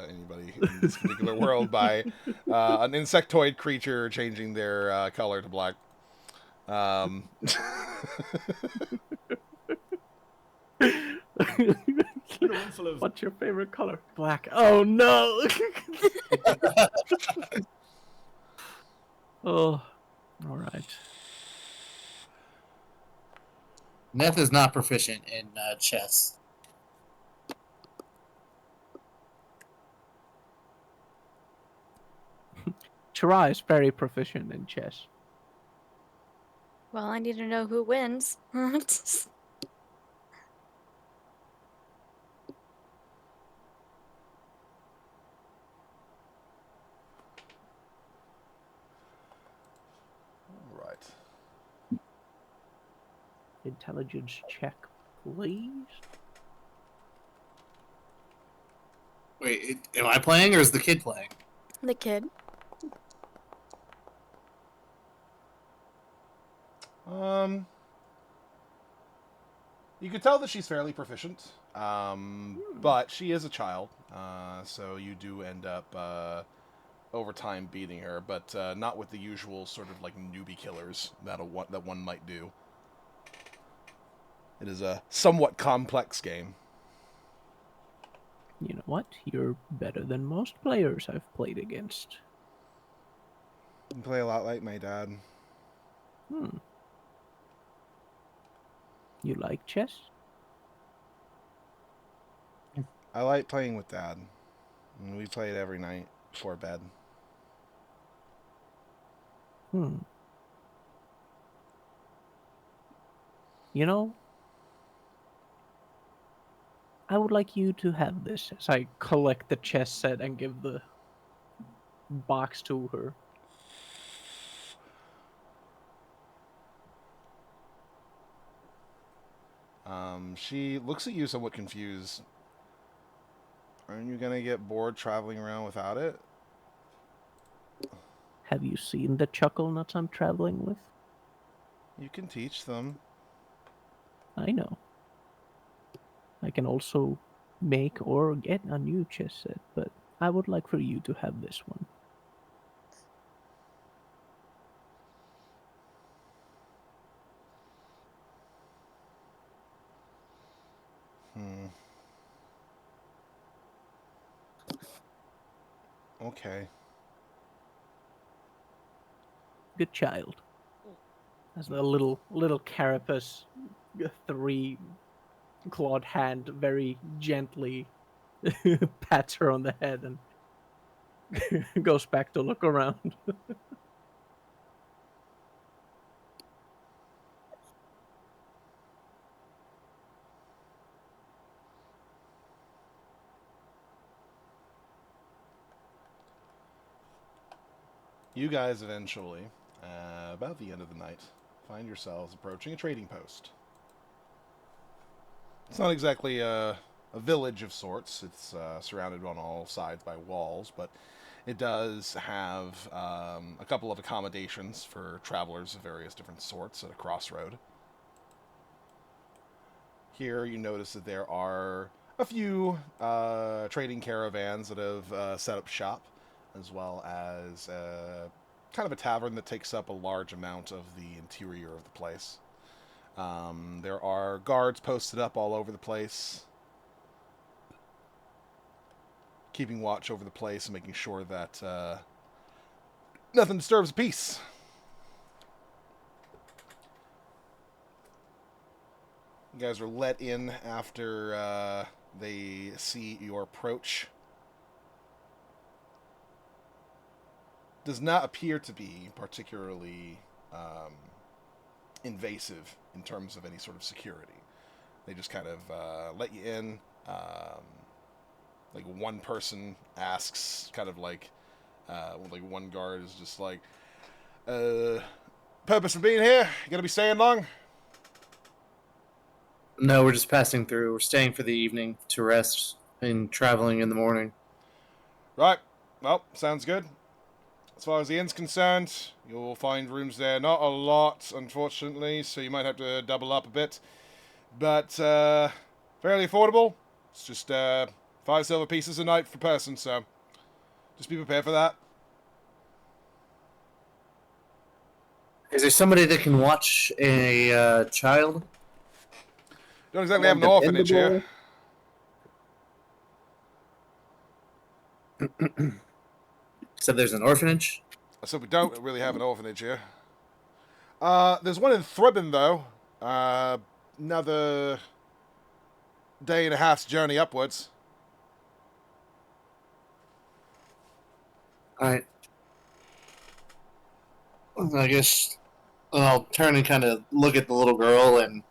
anybody in this particular world by an insectoid creature changing their color to black. What's your favorite color? Black. Oh no. Oh, all right. Neth is not proficient in chess. Chira is very proficient in chess. Well, I need to know who wins. All right. Intelligence check, please. Wait, am I playing or is the kid playing? The kid. You could tell that she's fairly proficient, but she is a child, so you do end up over time beating her, but not with the usual sort of like newbie killers that one might do. It is a somewhat complex game. You know what? You're better than most players I've played against. You play a lot like my dad. You like chess? I like playing with Dad. And we play it every night before bed. You know, I would like you to have this as I collect the chess set and give the box to her. She looks at you somewhat confused. Aren't you gonna get bored traveling around without it? Have you seen the chuckle nuts I'm traveling with? You can teach them. I know. I can also make or get a new chess set, but I would like for you to have this one. Okay. Good child. As the little carapace, 3-clawed hand very gently pats her on the head and goes back to look around. You guys eventually, about the end of the night, find yourselves approaching a trading post. It's not exactly a village of sorts. It's surrounded on all sides by walls, but it does have a couple of accommodations for travelers of various different sorts at a crossroad. Here you notice that there are a few trading caravans that have set up shop, as well as kind of a tavern that takes up a large amount of the interior of the place. There are guards posted up all over the place, keeping watch over the place and making sure that nothing disturbs the peace. You guys are let in after they see your approach. Does not appear to be particularly invasive in terms of any sort of security. They just kind of let you in. Like one person asks, kind of like one guard is just like, purpose for being here? You gonna be staying long? No, we're just passing through. We're staying for the evening to rest and traveling in the morning. Right. Well, sounds good. As far as the inn's concerned, you'll find rooms there. Not a lot, unfortunately, so you might have to double up a bit. But fairly affordable. It's just 5 silver pieces a night per person, so just be prepared for that. Is there somebody that can watch a child? Don't exactly have an orphanage here. So there's an orphanage? So we don't really have an orphanage here. There's one in Thribbin, though. Another day and a half's journey upwards. Alright. I guess I'll turn and kind of look at the little girl and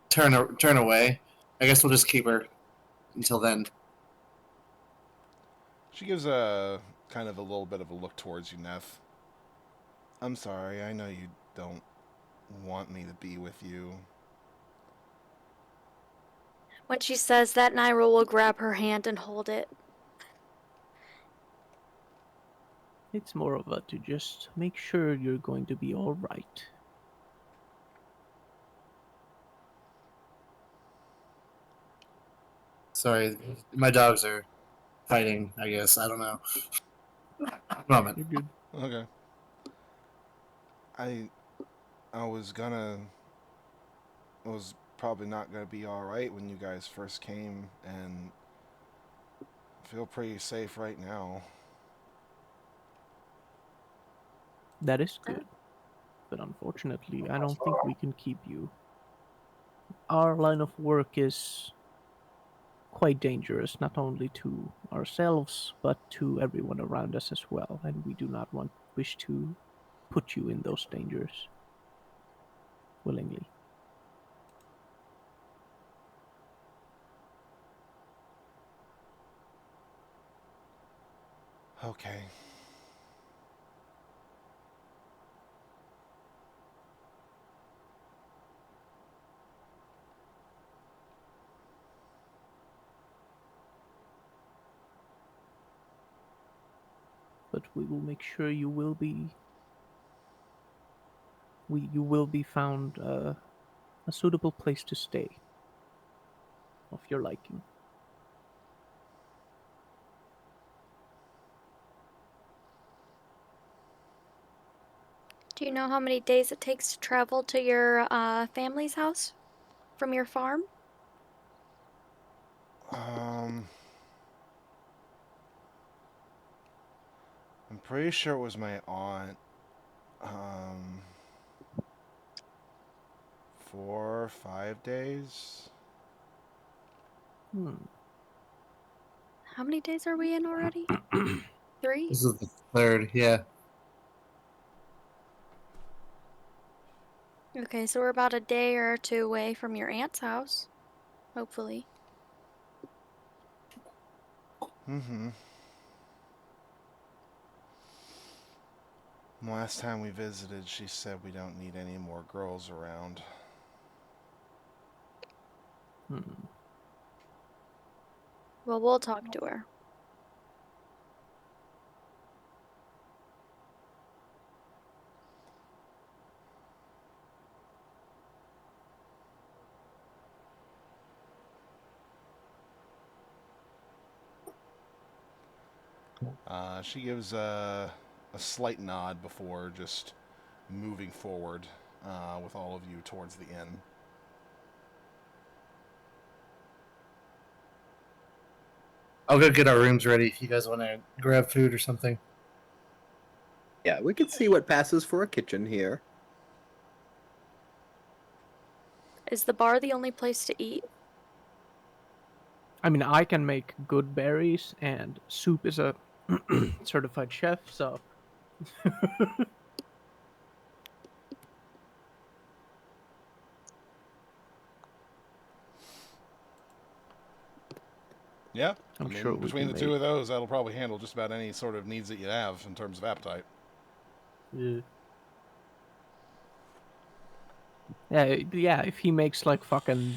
turn away. I guess we'll just keep her until then. She gives a kind of a little bit of a look towards you, Neff. I'm sorry, I know you don't want me to be with you. When she says that, Naira will grab her hand and hold it. It's more of a to just make sure you're going to be all right. Sorry, my dogs are fighting. I guess I don't know. Moment. You're good. Okay. I was probably not gonna be alright when you guys first came, and I feel pretty safe right now. That is good. But unfortunately, I don't think we can keep you. Our line of work is quite dangerous, not only to ourselves, but to everyone around us as well, and we do not wish to put you in those dangers willingly. Okay. But we will make sure you will be you will be found a suitable place to stay of your liking. Do you know how many days it takes to travel to your family's house from your farm? I'm pretty sure it was my aunt. 4 or 5 days. How many days are we in already? 3? This is the third. Yeah. Okay, so we're about a day or two away from your aunt's house. Hopefully. Mm-hmm. Last time we visited, she said we don't need any more girls around. Well, we'll talk to her. She gives a slight nod before just moving forward with all of you towards the inn. I'll go get our rooms ready if you guys want to grab food or something. Yeah, we can see what passes for a kitchen here. Is the bar the only place to eat? I mean, I can make good berries, and Soup is a certified chef, so. Yeah, I'm I mean, sure we between can the two make. of those, that'll probably handle just about any sort of needs that you have in terms of appetite. Yeah. Yeah, if he makes like fucking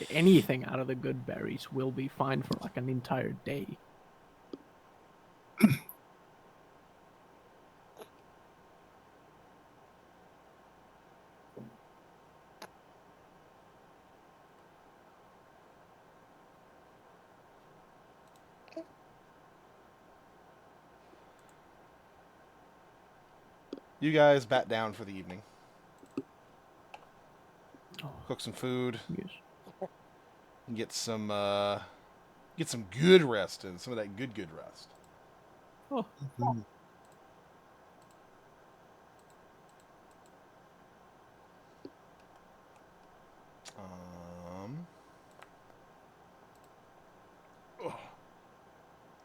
anything out of the good berries, we'll be fine for like an entire day. You guys bat down for the evening. Oh, Cook some food. yes. Get some good rest in. Some of that good rest. Oh, Oh,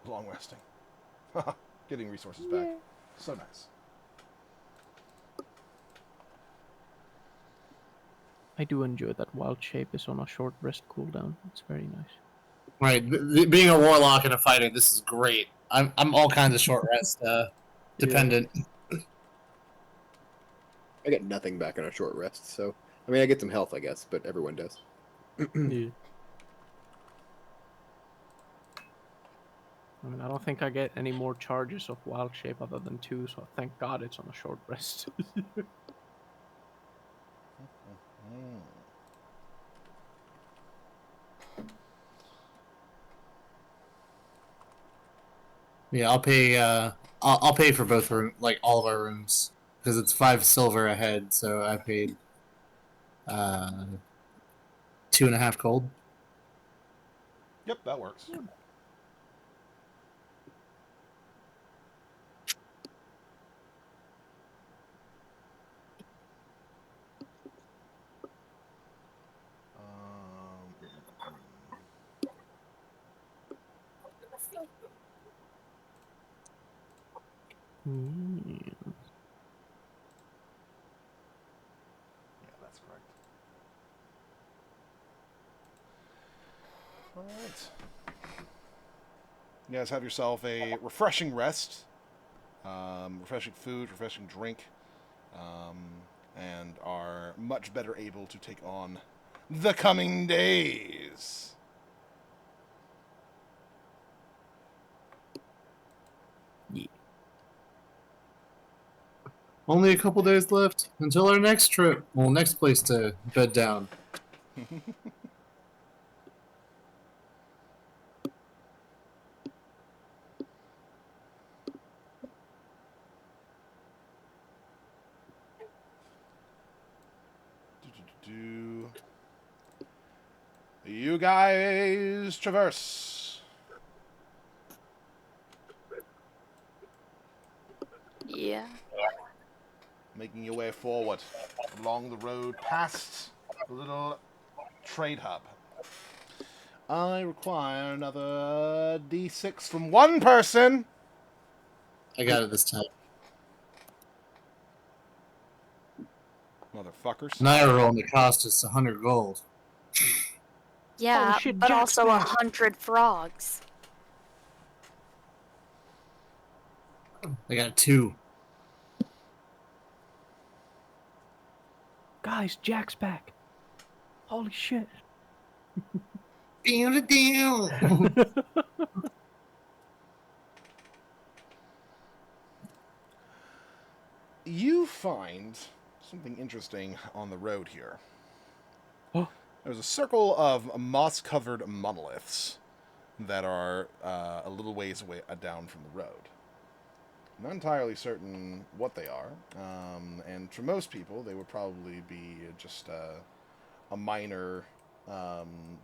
long resting. Getting resources back. yeah. So nice. I do enjoy that wild shape is on a short rest cooldown. It's very nice. Right, being a warlock and a fighter, this is great. I'm all kinds of short rest dependent. I get nothing back on a short rest, so I mean I get some health, I guess, but everyone does. Yeah. I mean, I don't think I get any more charges of wild shape other than 2, so thank God it's on a short rest. Yeah, I'll pay. I'll pay for both room, like all of our rooms, because it's 5 silver a head. So I paid 2.5 gold. Yep, that works. Mm. Yeah, that's correct. All right. You guys have yourself a refreshing rest, refreshing food, refreshing drink, and are much better able to take on the coming days. Yeah. Only a couple days left until our next trip. Well, next place to bed down. You guys traverse. Yeah. Making your way forward along the road past the little trade hub. I require another D6 from one person. I got it this time. Motherfuckers. Naira roll only cost us 100 gold. Yeah, shit, but Jack's also back. 100 frogs. I got 2. Guys, Jack's back. Holy shit. You find something interesting on the road here. Oh. There's a circle of moss-covered monoliths that are a little ways away down from the road. Not entirely certain what they are, and for most people, they would probably be just a minor,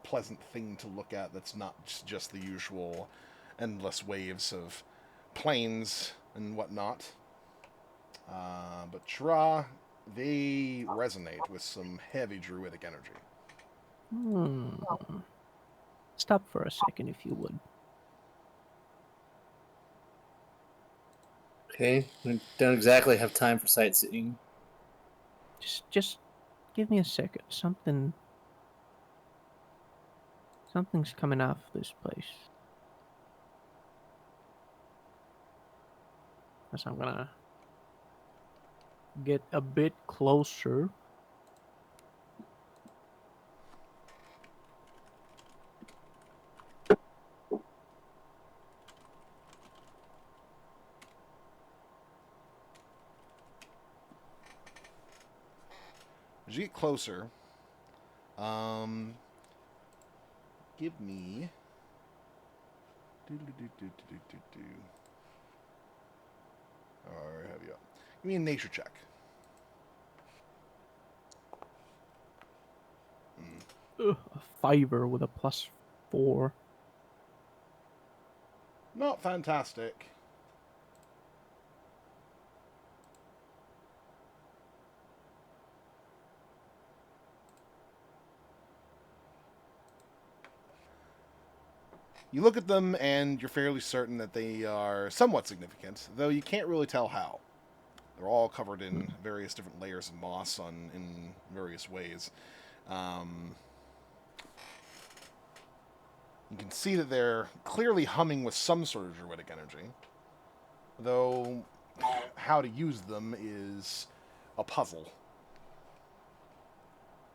pleasant thing to look at that's not just the usual endless waves of plains and whatnot. But Shra, they resonate with some heavy druidic energy. Stop for a second, if you would. Okay, we don't exactly have time for sightseeing. Just give me a second. Something's coming off this place. As I'm gonna get a bit closer. As you get closer, give me. Or have you up? Give me a nature check. A 5 with a +4. Not fantastic. You look at them and you're fairly certain that they are somewhat significant, though you can't really tell how. They're all covered in various different layers of moss in various ways. You can see that they're clearly humming with some sort of druidic energy, though how to use them is a puzzle.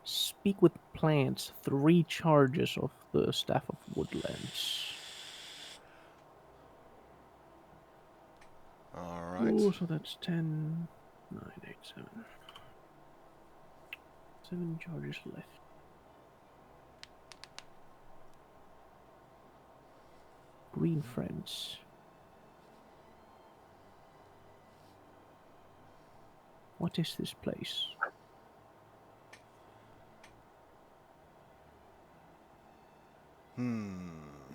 Speak with plants. 3 charges of the Staff of Woodlands. All right. Oh, so that's 10, 9, 8, 7. 7 charges left. Green friends. What is this place?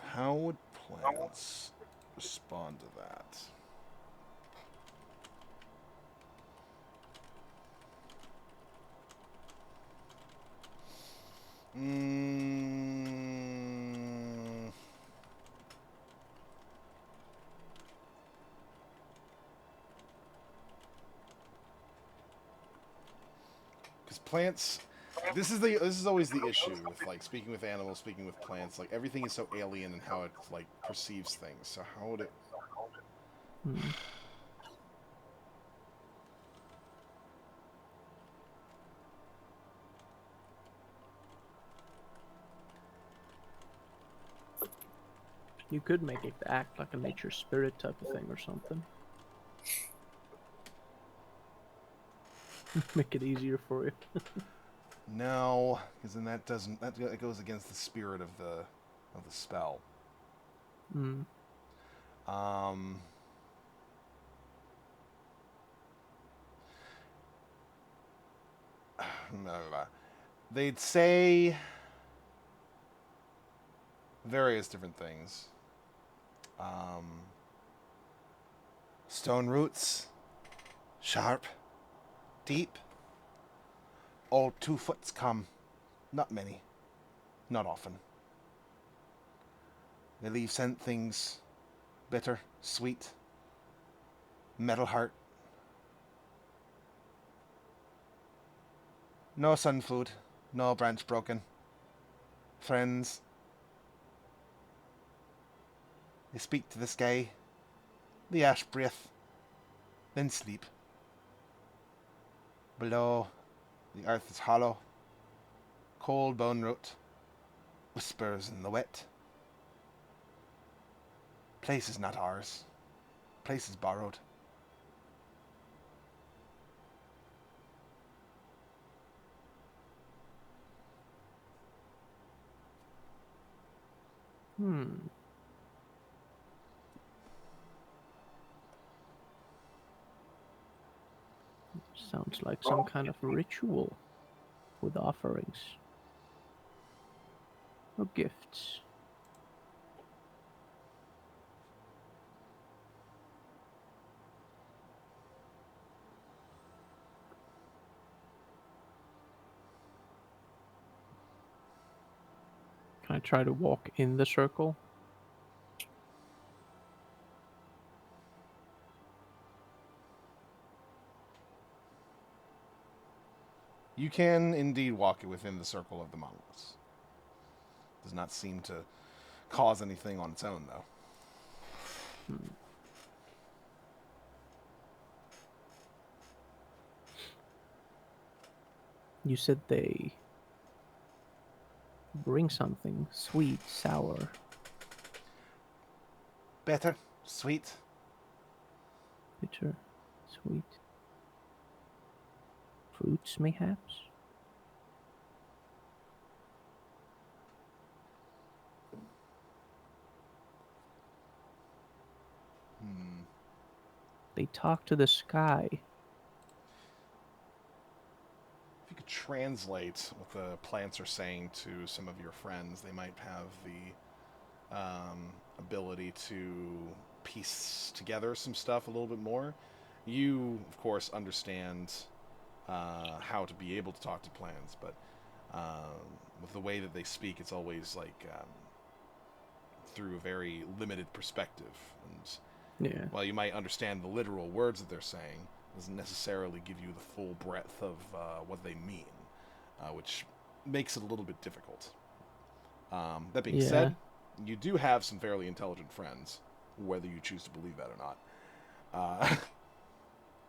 How would plants respond to that? Because plants, this is always the issue with like speaking with animals, speaking with plants. Like everything is so alien in how it like perceives things. So how would it? Hmm. You could make it act like a nature spirit type of thing or something. Make it easier for you. No, because then that goes against the spirit of the spell. Hmm. They'd say various different things. Stone roots, sharp, deep. All 2 foots come. Not many. Not often. They leave scent things bitter, sweet, metal heart. No sun food, no branch broken. Friends. They speak to the sky, the ash breath, then sleep. Below, the earth is hollow, cold bone root, whispers in the wet. Place is not ours. Place is borrowed. Sounds like some kind of ritual with offerings or gifts. Can I try to walk in the circle? You can indeed walk within the circle of the monoliths. Does not seem to cause anything on its own, though. You said they bring something sweet, sour. Bitter, sweet. Bitter, sweet. Fruits, mayhaps? They talk to the sky. If you could translate what the plants are saying to some of your friends, they might have the ability to piece together some stuff a little bit more. You, of course, understand how to be able to talk to plants, but with the way that they speak, it's always like through a very limited perspective. And Yeah. while you might understand the literal words that they're saying, it doesn't necessarily give you the full breadth of what they mean, which makes it a little bit difficult. That being Yeah. said, you do have some fairly intelligent friends, whether you choose to believe that or not.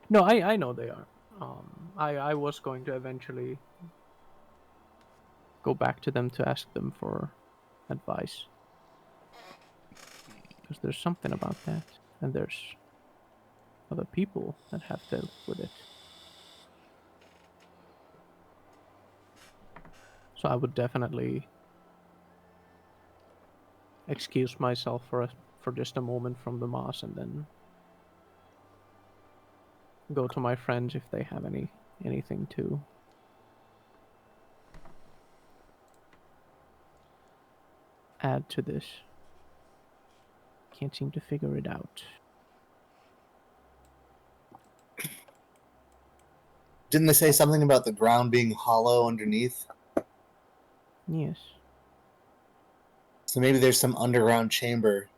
No, I know they are. I was going to eventually go back to them to ask them for advice. Because there's something about that. And there's other people that have dealt with it. So I would definitely excuse myself for just a moment from the mass and then go to my friends if they have anything to add to this. Can't seem to figure it out. Didn't they say something about the ground being hollow underneath? Yes. So maybe there's some underground chamber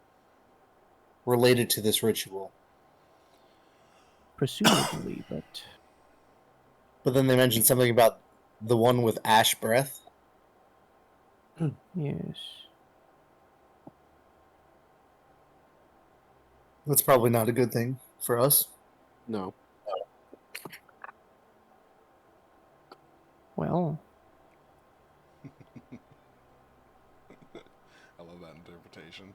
related to this ritual. Presumably, but But then they mentioned something about the one with ash breath. yes. That's probably not a good thing for us. No. Well, I love that interpretation.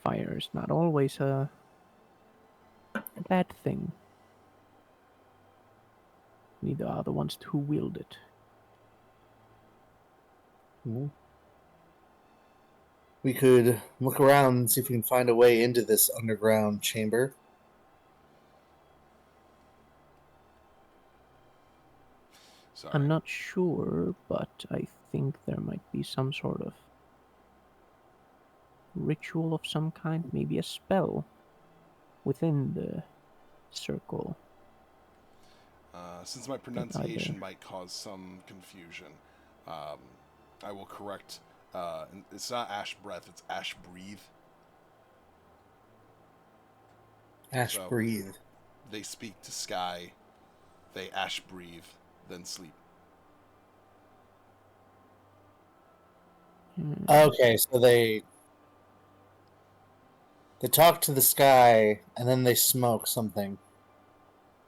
fire is not always a bad thing. Neither are the ones who wield it. We could look around and see if we can find a way into this underground chamber. Sorry. I'm not sure, but I think there might be some sort of ritual of some kind, maybe a spell within the circle. Since my pronunciation might cause some confusion, I will correct. It's not ash breath; it's ash breathe. Ash So- breathe. They speak to sky, they ash breathe, then sleep. Okay, so they talk to the sky and then they smoke something.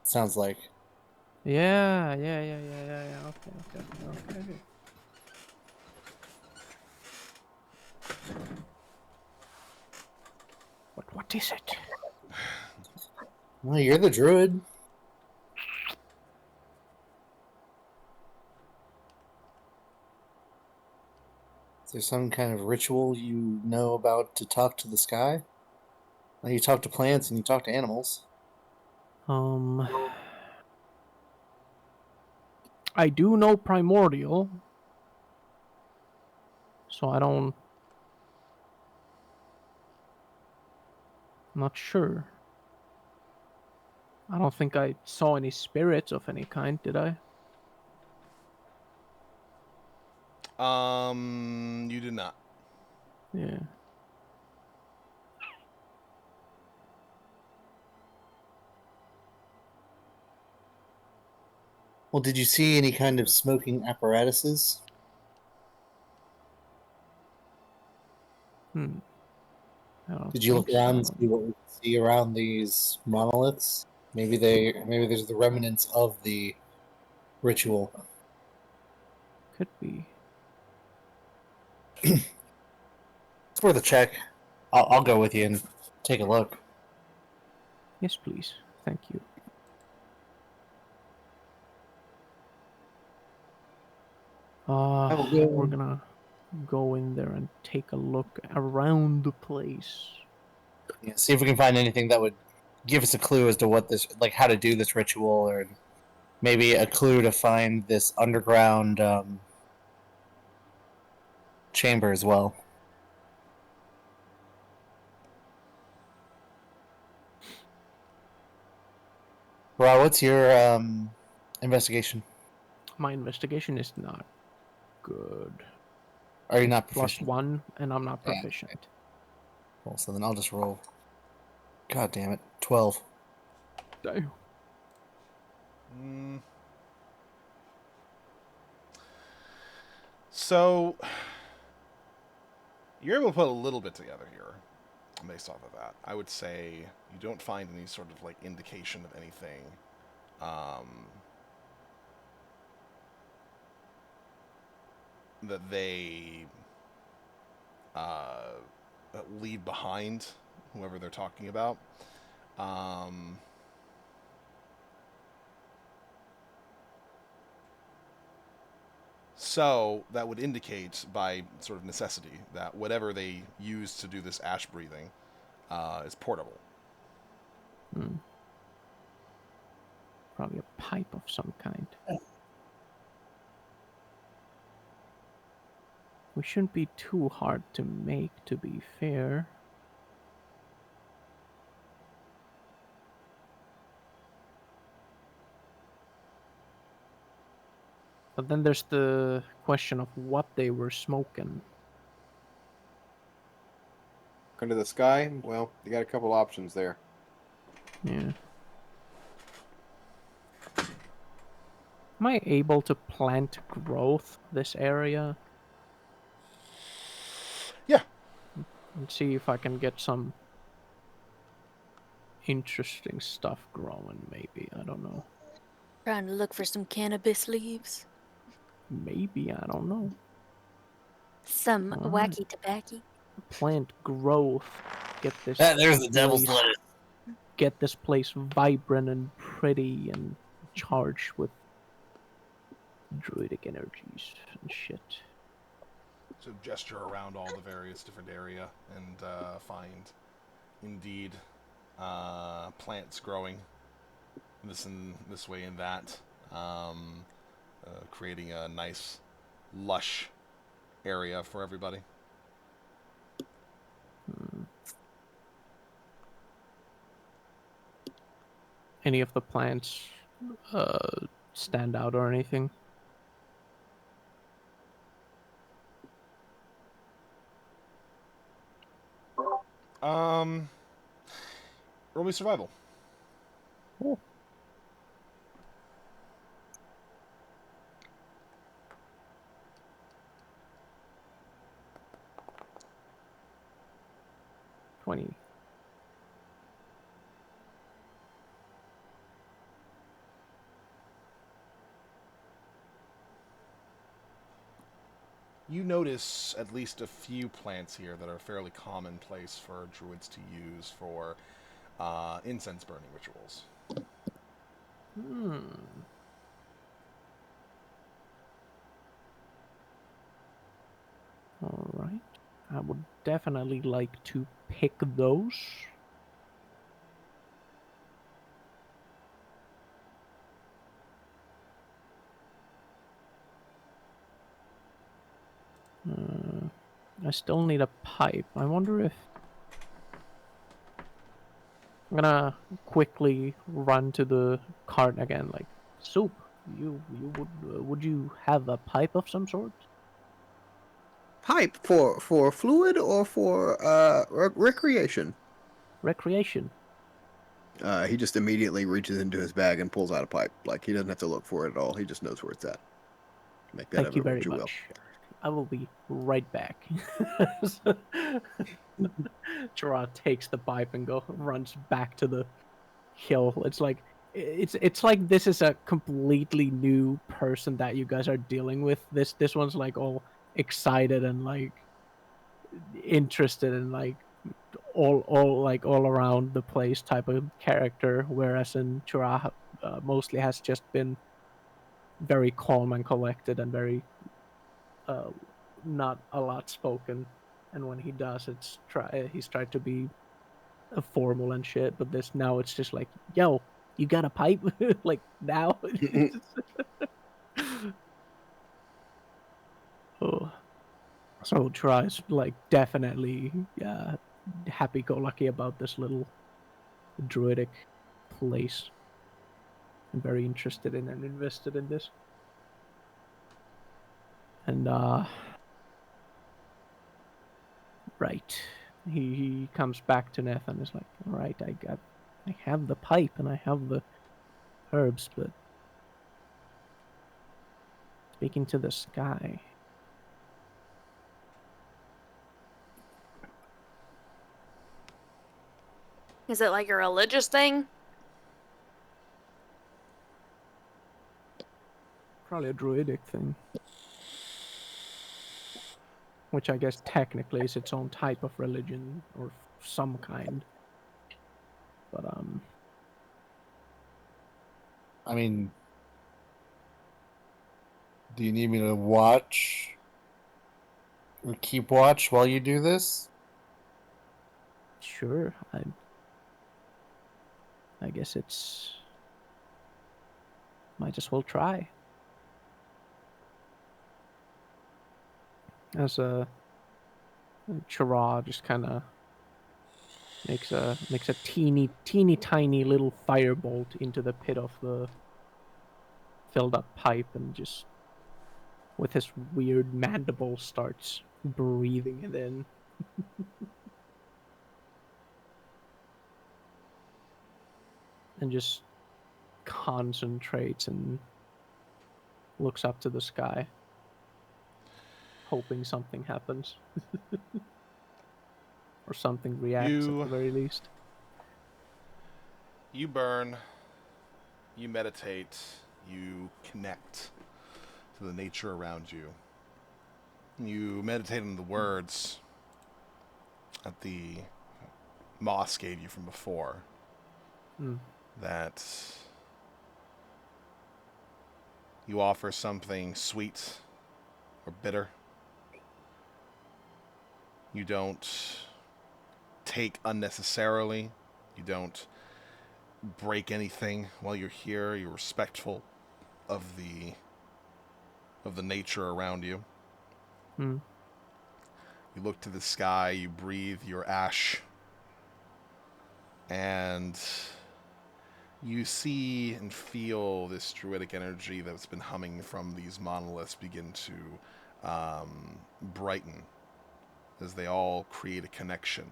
Sounds like. Yeah. Okay. What is it? Well, you're the druid. Is there some kind of ritual you know about to talk to the sky? Well, you talk to plants and you talk to animals. I do know primordial, so I'm not sure. I don't think I saw any spirits of any kind, did I? You do not. Yeah. Well, did you see any kind of smoking apparatuses? I don't Did you look think around and so. see what we could see around these monoliths? Maybe there's the remnants of the ritual. Could be. It's worth a check. I'll go with you and take a look. Yes, please. Thank you. I will go. We're gonna go in there and take a look around the place. Yeah, see if we can find anything that would give us a clue as to what this, like, how to do this ritual, or maybe a clue to find this underground chamber as well. Ra, what's your investigation? My investigation is not good. Are you not Plus proficient? 1, and I'm not Yeah. proficient. Well, so then I'll just roll. God damn it, 12. Damn. So you're able to put a little bit together here based off of that. I would say you don't find any sort of like indication of anything that they leave behind whoever they're talking about. So that would indicate by sort of necessity that whatever they use to do this ash breathing is portable. Probably a pipe of some kind. We shouldn't be too hard to make, to be fair. But then there's the question of what they were smoking. Under the sky? Well, you got a couple options there. Yeah. Am I able to plant growth this area? Yeah. And see if I can get some interesting stuff growing, maybe. I don't know. Trying to look for some cannabis leaves. Maybe, I don't know. Some All wacky tobacco. Plant growth. Get this. There's the devil's place- lettuce. Get this place vibrant and pretty and charged with druidic energies and shit. So gesture around all the various different area and find indeed plants growing this way and that, creating a nice lush area for everybody. Any of the plants stand out or anything? Roll me survival. Oh. $20. You notice at least a few plants here that are fairly commonplace for druids to use for incense burning rituals. Alright. I would definitely like to pick those. I still need a pipe. I wonder if... I'm gonna quickly run to the cart again, like, Soup, you would you have a pipe of some sort? Pipe for fluid or for recreation? Recreation. He just immediately reaches into his bag and pulls out a pipe. Like, he doesn't have to look for it at all. He just knows where it's at. Make that Thank you of it very what you will. much. I will be right back. Gerard takes the pipe and runs back to the hill. It's like this is a completely new person that you guys are dealing with. This one's like all excited and like interested and like all around the place type of character, whereas in Chura mostly has just been very calm and collected and very not a lot spoken, and when he does, he's tried to be formal and shit. But now it's just like, yo, you got a pipe? Like now? Oh. So tries like definitely happy-go-lucky about this little druidic place. I'm very interested in and invested in this. And right. He comes back to Neth and is like, all right, I have the pipe and I have the herbs, but speaking to the sky, Is it like a religious thing? Probably a druidic thing. Which I guess technically is its own type of religion or some kind. But I mean, do you need me to watch or keep watch while you do this? sure. I guess it's might as well try. As a Chirag just kind of makes a teeny tiny little firebolt into the pit of the filled up pipe, and just with his weird mandible starts breathing it in. And just concentrates and looks up to the sky, hoping something happens. Or something reacts at the very least. You burn, you meditate, you connect to the nature around you. You meditate on the words that the moss gave you from before. That you offer something sweet or bitter. You don't take unnecessarily. You don't break anything while you're here. You're respectful of the nature around you. You look to the sky, you breathe your ash, and you see and feel this druidic energy that's been humming from these monoliths begin to brighten as they all create a connection,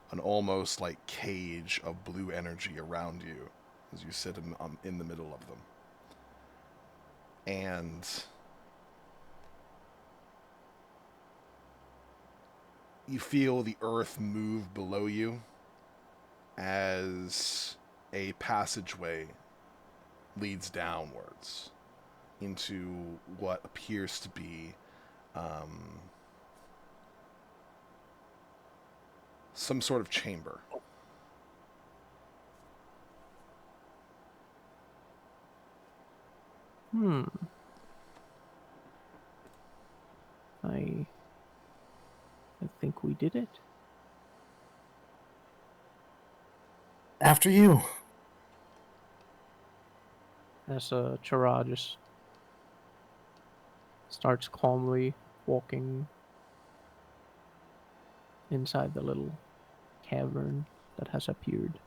an almost like cage of blue energy around you as you sit in the middle of them. And you feel the earth move below you as a passageway leads downwards into what appears to be some sort of chamber. I think we did it. After you. As Chirag just starts calmly walking inside the little cavern that has appeared.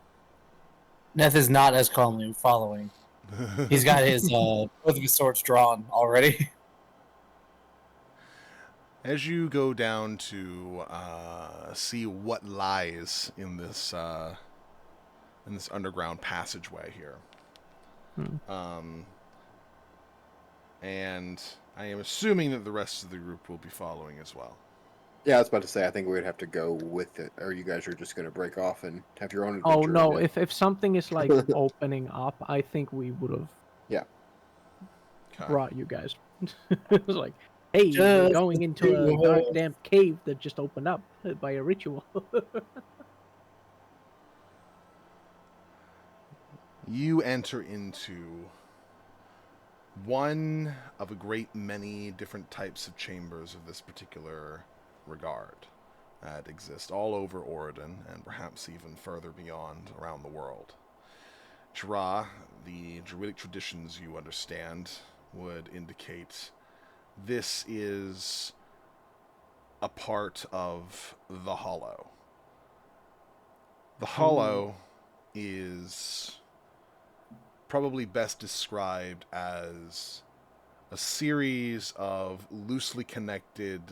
Neth is not as calmly following. He's got his both of his swords drawn already. As you go down to see what lies in this underground passageway here, and I am assuming that the rest of the group will be following as well. Yeah, I was about to say, I think we would have to go with it, or you guys are just going to break off and have your own adventure. Oh no, if something is like opening up, I think we would have brought you guys. It was like, hey, we're going into a dark, damp cave that just opened up by a ritual. You enter into one of a great many different types of chambers of this particular regard that exist all over Oregon and perhaps even further beyond around the world. Jra, the druidic traditions you understand would indicate this is a part of the Hollow. The Hollow is probably best described as a series of loosely connected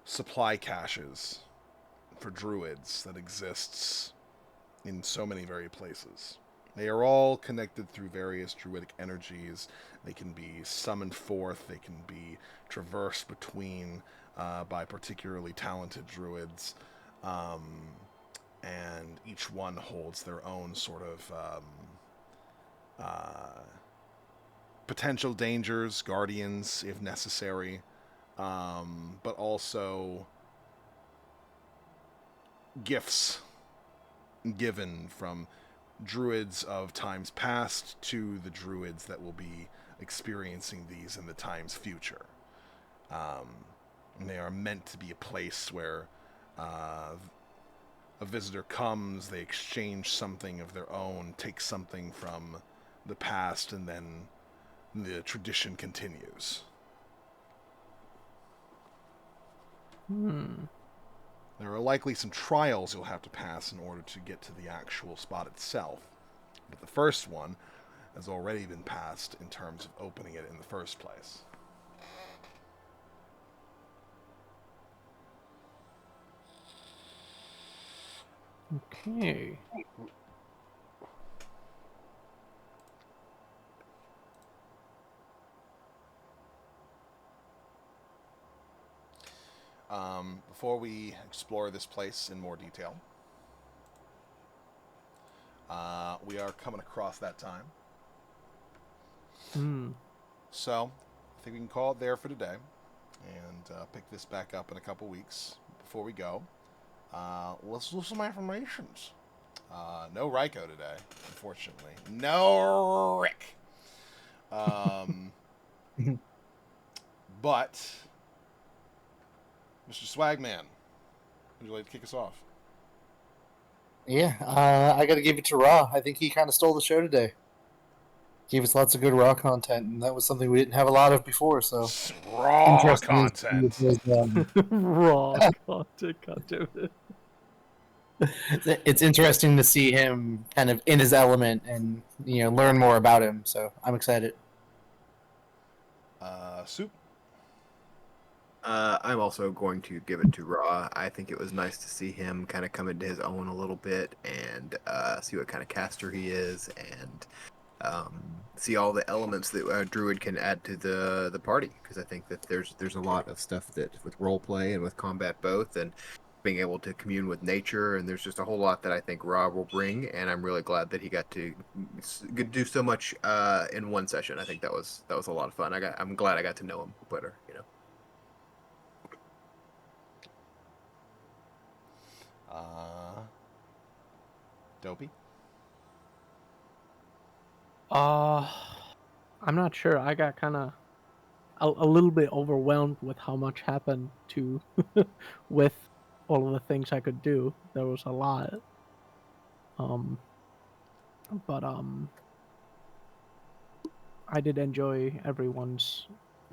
supply caches for druids that exists in so many very places. They are all connected through various druidic energies. They can be summoned forth. They can be traversed between by particularly talented druids. And each one holds their own sort of potential dangers, guardians if necessary, but also gifts given from druids of times past to the druids that will be experiencing these in the times future. And they are meant to be a place where a visitor comes, they exchange something of their own, take something from the past, and then the tradition continues. There are likely some trials you'll have to pass in order to get to the actual spot itself. But the first one has already been passed in terms of opening it in the first place. Okay. Before we explore this place in more detail, we are coming across that time. So, I think we can call it there for today, and pick this back up in a couple weeks. Before we go, let's do some affirmations. No Raiko today, unfortunately. No Rick. But, Mr. Swagman, would you like to kick us off? Yeah, I got to give it to Raw. I think he kind of stole the show today. Gave us lots of good Raw content, and that was something we didn't have a lot of before. So Raw interesting content. Raw content, goddammit. It's interesting to see him kind of in his element and learn more about him. So I'm excited. Soup. I'm also going to give it to Raw. I think it was nice to see him kind of come into his own a little bit and see what kind of caster he is, and see all the elements that a druid can add to the party. Because I think that there's a lot of stuff that with roleplay and with combat both, and being able to commune with nature, and there's just a whole lot that I think Ra will bring, and I'm really glad that he got to do so much in one session. I think that was a lot of fun. I'm glad I got to know him better. Dopey. I'm not sure. I got kind of a little bit overwhelmed with how much happened to with all of the things I could do. There was a lot. But I did enjoy everyone's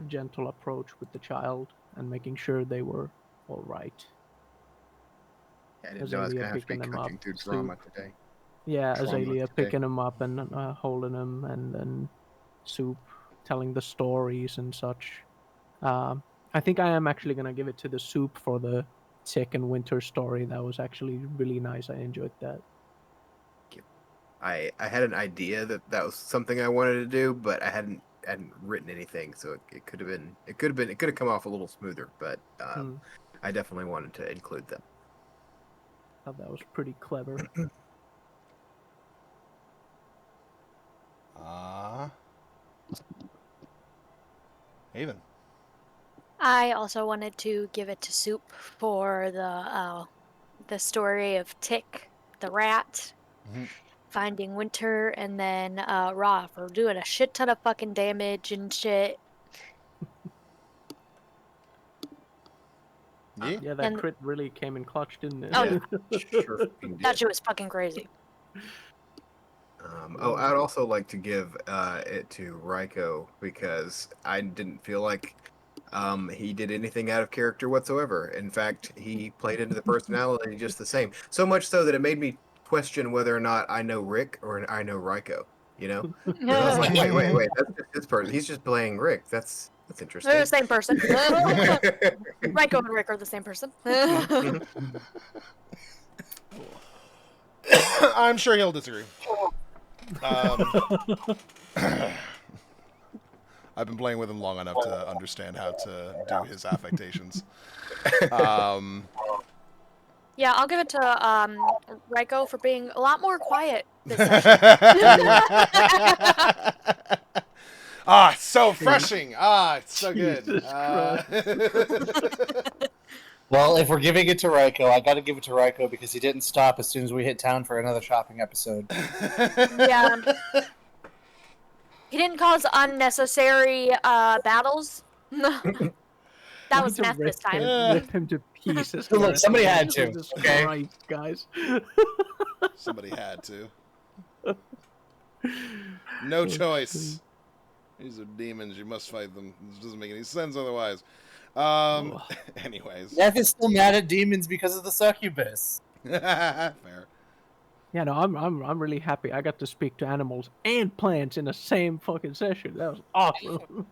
gentle approach with the child and making sure they were all right. I didn't know I was going to have to be coaching through drama today. Yeah, Trauma Azalea today. picking him up and holding him, and then Soup telling the stories and such. I think I am actually going to give it to the Soup for the Tick and Winter story. That was actually really nice. I enjoyed that. I had an idea that was something I wanted to do, but I hadn't written anything, so it could have come off a little smoother. But I definitely wanted to include them. Thought that was pretty clever. Haven. I also wanted to give it to Soup for the story of Tick, the rat, finding Winter, and then Ra for doing a shit ton of fucking damage and shit. Yeah, that crit really came in clutch, didn't it? Oh, yeah. Sure that shit was fucking crazy. I'd also like to give it to Raiko, because I didn't feel like he did anything out of character whatsoever. In fact, he played into the personality just the same. So much so that it made me question whether or not I know Rick or I know Raiko. I was like, wait, that's just this person. He's just playing Rick. That's interesting. They're the same person. Raiko and Rick are the same person. I'm sure he'll disagree. I've been playing with him long enough to understand how to do his affectations. Yeah, I'll give it to Raiko for being a lot more quiet this session. Ah, it's so refreshing. Ah, it's so good. Jesus Christ. Well, if we're giving it to Raiko, I got to give it to Raiko because he didn't stop as soon as we hit town for another shopping episode. Yeah. He didn't cause unnecessary battles. That was Neth this time. Rip him to pieces. Look, somebody had to, Jesus okay? Christ, guys. Somebody had to. No choice. These are demons. You must fight them. This doesn't make any sense otherwise. Anyways. Neth is still mad at demons because of the succubus. Fair. Yeah, no, I'm really happy. I got to speak to animals and plants in the same fucking session. That was awesome.